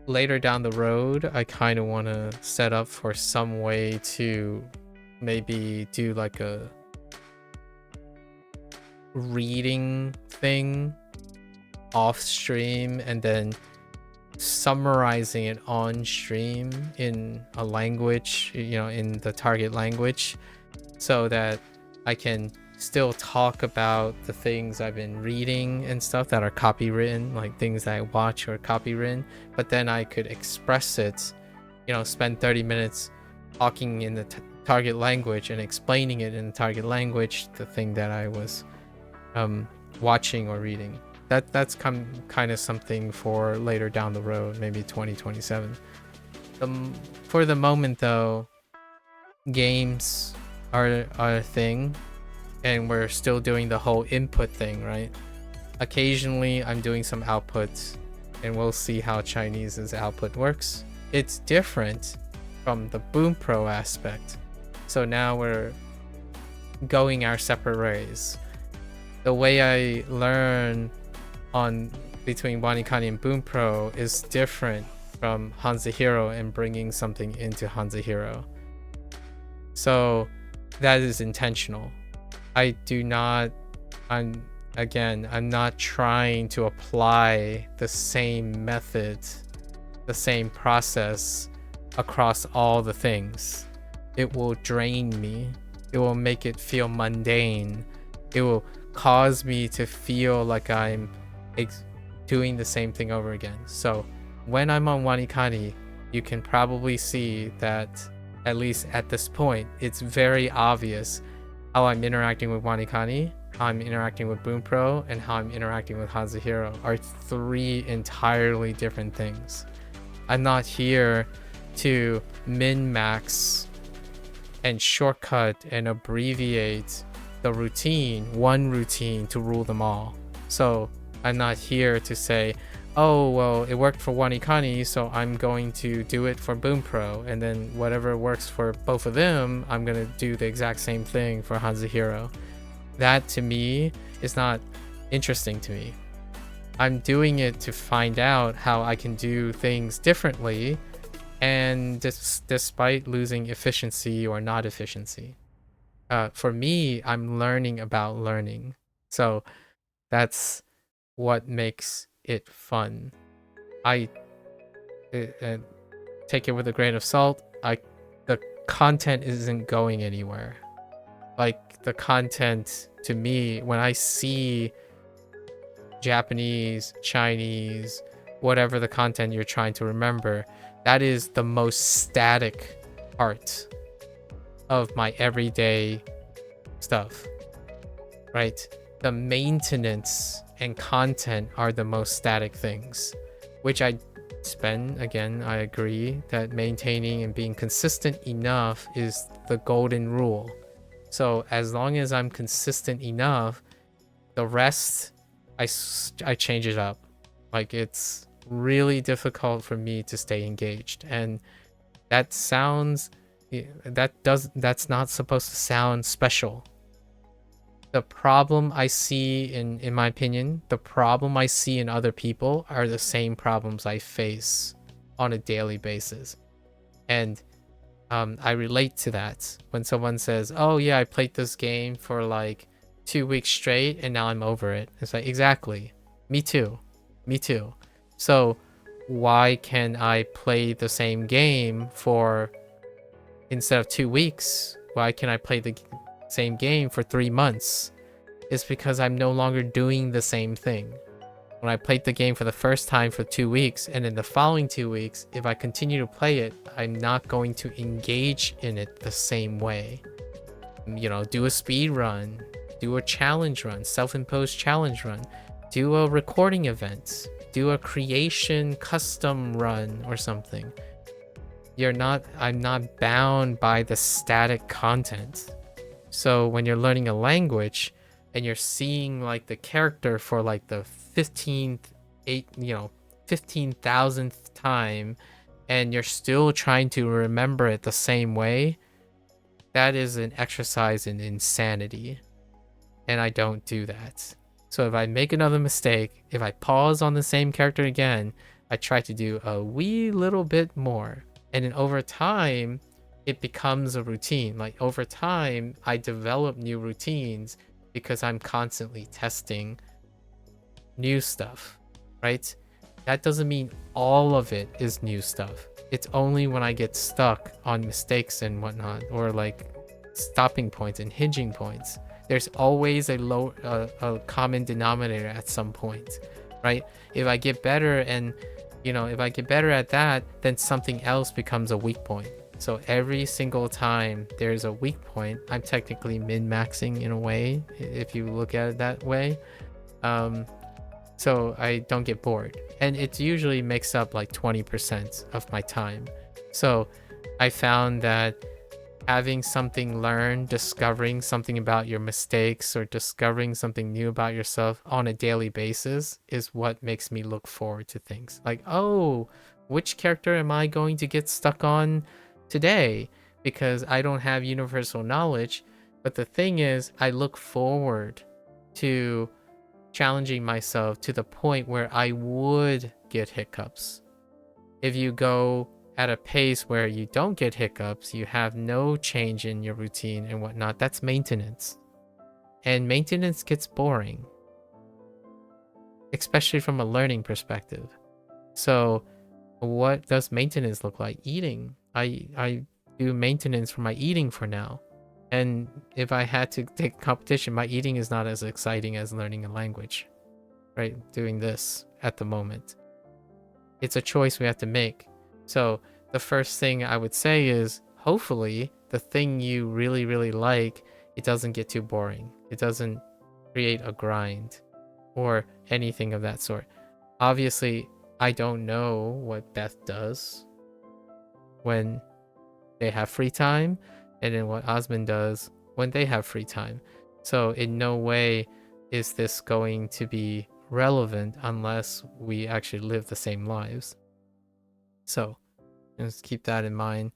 later down the road, I kind of want to set up for some way to maybe do like a reading thing off stream and then summarizing it on stream in a language, you know, in the target language, so that I can still talk about the things I've been reading and stuff that are copywritten, like things that I watch or copywritten, but then I could express it, you know, spend 30 minutes talking in the target language and explaining it in the target language, the thing that I was watching or reading. That's kind of something for later down the road, maybe 2027. For the moment though, games are a thing, and we're still doing the whole input thing, right? Occasionally I'm doing some outputs, and we'll see how Chinese's output works. It's different from the Boom Pro aspect. So now we're going our separate ways. The way I learn between WaniKani and Boom Pro is different from HanziHero and bringing something into HanziHero. So that is intentional. I'm not trying to apply the same method, the same process across all the things. It will drain me. It will make it feel mundane. It will cause me to feel like I'm doing the same thing over again. So when I'm on WaniKani, you can probably see that, at least at this point, it's very obvious how I'm interacting with WaniKani, how I'm interacting with Boom Pro, and how I'm interacting with HanziHero are 3 entirely different things. I'm not here to min-max and shortcut and abbreviate the routine, one routine to rule them all. So I'm not here to say, oh, well, it worked for WaniKani, so I'm going to do it for Boom Pro, and then whatever works for both of them, I'm going to do the exact same thing for HanziHero. That, to me, is not interesting to me. I'm doing it to find out how I can do things differently and despite losing efficiency or not efficiency. For me, I'm learning about learning. So that's what makes it fun. I take it with a grain of salt. The content isn't going anywhere. Like the content to me, when I see Japanese, Chinese, whatever the content you're trying to remember, that is the most static part of my everyday stuff, right? The maintenance and content are the most static things, which I spend, again, I agree that maintaining and being consistent enough is the golden rule. So as long as I'm consistent enough, the rest, I change it up. Like, it's really difficult for me to stay engaged, and that sounds, that's not supposed to sound special. The problem I see, in my opinion, the problem I see in other people are the same problems I face on a daily basis. And I relate to that when someone says, oh yeah, I played this game for like 2 weeks straight and now I'm over it. It's like, exactly. Me too. Me too. So why can I play the same game for, instead of 2 weeks, why can I play the same game for 3 months? It's because I'm no longer doing the same thing. When I played the game for the first time for 2 weeks, and in the following 2 weeks, if I continue to play it, I'm not going to engage in it the same way. You know, do a speed run, do a challenge run, self-imposed challenge run, do a recording event, do a creation custom run or something. I'm not bound by the static content. So when you're learning a language and you're seeing like the character for like the 15,000th time, and you're still trying to remember it the same way, that is an exercise in insanity. And I don't do that. So if I make another mistake, if I pause on the same character again, I try to do a wee little bit more. And then over time, it becomes a routine. Like over time, I develop new routines because I'm constantly testing new stuff, right? That doesn't mean all of it is new stuff. It's only when I get stuck on mistakes and whatnot, or like stopping points and hinging points. There's always a common denominator at some point, right? If I get better and, if I get better at that, then something else becomes a weak point. So every single time there's a weak point, I'm technically min-maxing in a way, if you look at it that way. So I don't get bored. And it usually makes up like 20% of my time. So I found that having something learned, discovering something about your mistakes, or discovering something new about yourself on a daily basis is what makes me look forward to things. Like, oh, which character am I going to get stuck on today? Because I don't have universal knowledge. But the thing is, I look forward to challenging myself to the point where I would get hiccups. If you go at a pace where you don't get hiccups, you have no change in your routine and whatnot, that's maintenance. And maintenance gets boring, especially from a learning perspective. So what does maintenance look like? Eating. I do maintenance for my eating for now. And if I had to take competition, my eating is not as exciting as learning a language, right? Doing this at the moment. It's a choice we have to make. So the first thing I would say is, hopefully the thing you really, really like, it doesn't get too boring. It doesn't create a grind or anything of that sort. Obviously, I don't know what Beth does when they have free time, and then what Osmond does when they have free time. So in no way is this going to be relevant unless we actually live the same lives. So just keep that in mind.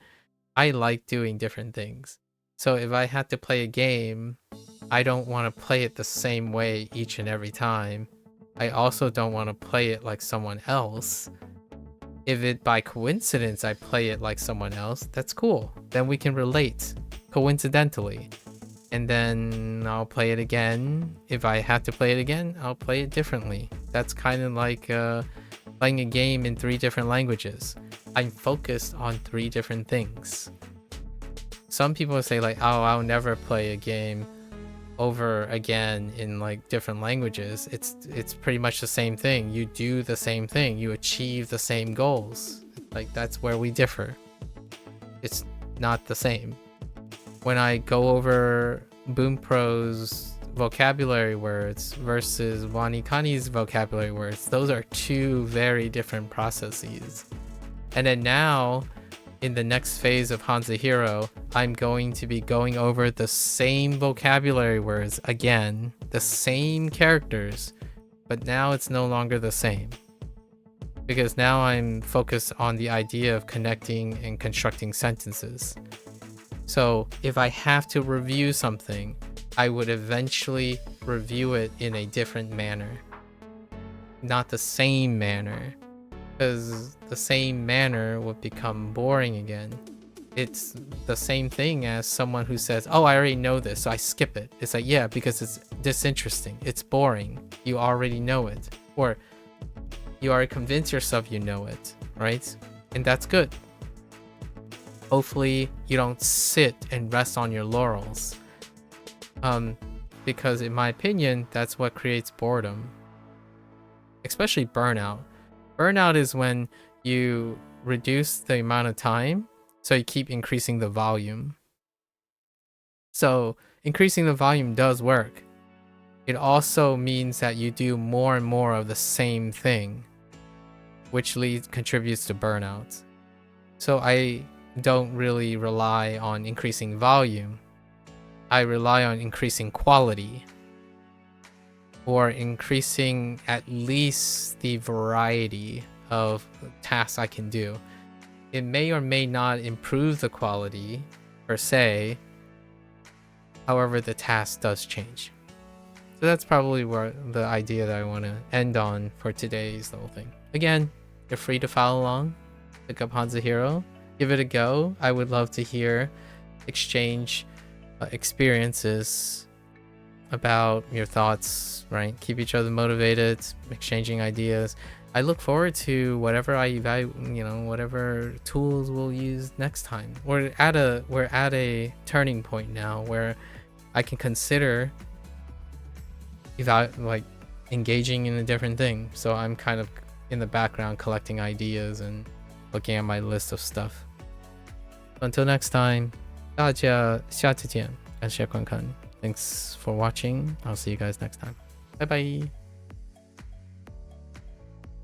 I like doing different things. So if I had to play a game, I don't want to play it the same way each and every time. I also don't want to play it like someone else. If it by coincidence I play it like someone else, that's cool. Then we can relate coincidentally. And then I'll play it again. If I have to play it again, I'll play it differently. That's kind of like playing a game in 3 different languages. I'm focused on 3 different things. Some people say like, oh, I'll never play a game over again in like different languages. It's pretty much the same thing. You do the same thing. You achieve the same goals. Like, that's where we differ. It's not the same. When I go over Boom Pro's vocabulary words versus Wanikani's vocabulary words, those are 2 very different processes. And then now, in the next phase of HanziHero, I'm going to be going over the same vocabulary words again, the same characters, but now it's no longer the same. Because now I'm focused on the idea of connecting and constructing sentences. So if I have to review something, I would eventually review it in a different manner. Not the same manner. Because the same manner would become boring again. It's the same thing as someone who says, oh, I already know this, so I skip it. It's like, yeah, because it's disinteresting. It's boring. You already know it. Or you already convince yourself you know it, right? And that's good. Hopefully you don't sit and rest on your laurels. Because in my opinion, that's what creates boredom. Especially burnout. Burnout is when you reduce the amount of time, so you keep increasing the volume. So increasing the volume does work. It also means that you do more and more of the same thing, which contributes to burnout. So I don't really rely on increasing volume. I rely on increasing quality, or increasing at least the variety of tasks I can do. It may or may not improve the quality per se. However, the task does change. So that's probably where the idea that I want to end on for today's little thing. Again, you're free to follow along. Pick up HanziHero. Give it a go. I would love to hear, exchange experiences about your thoughts, right? Keep each other motivated, exchanging ideas. I look forward to whatever I evaluate, whatever tools we'll use next time. We're at a turning point now where I can consider engaging in a different thing. So I'm kind of in the background collecting ideas and looking at my list of stuff. Until next time, 大家下次见，感谢观看。Thanks for watching. I'll see you guys next time. Bye bye.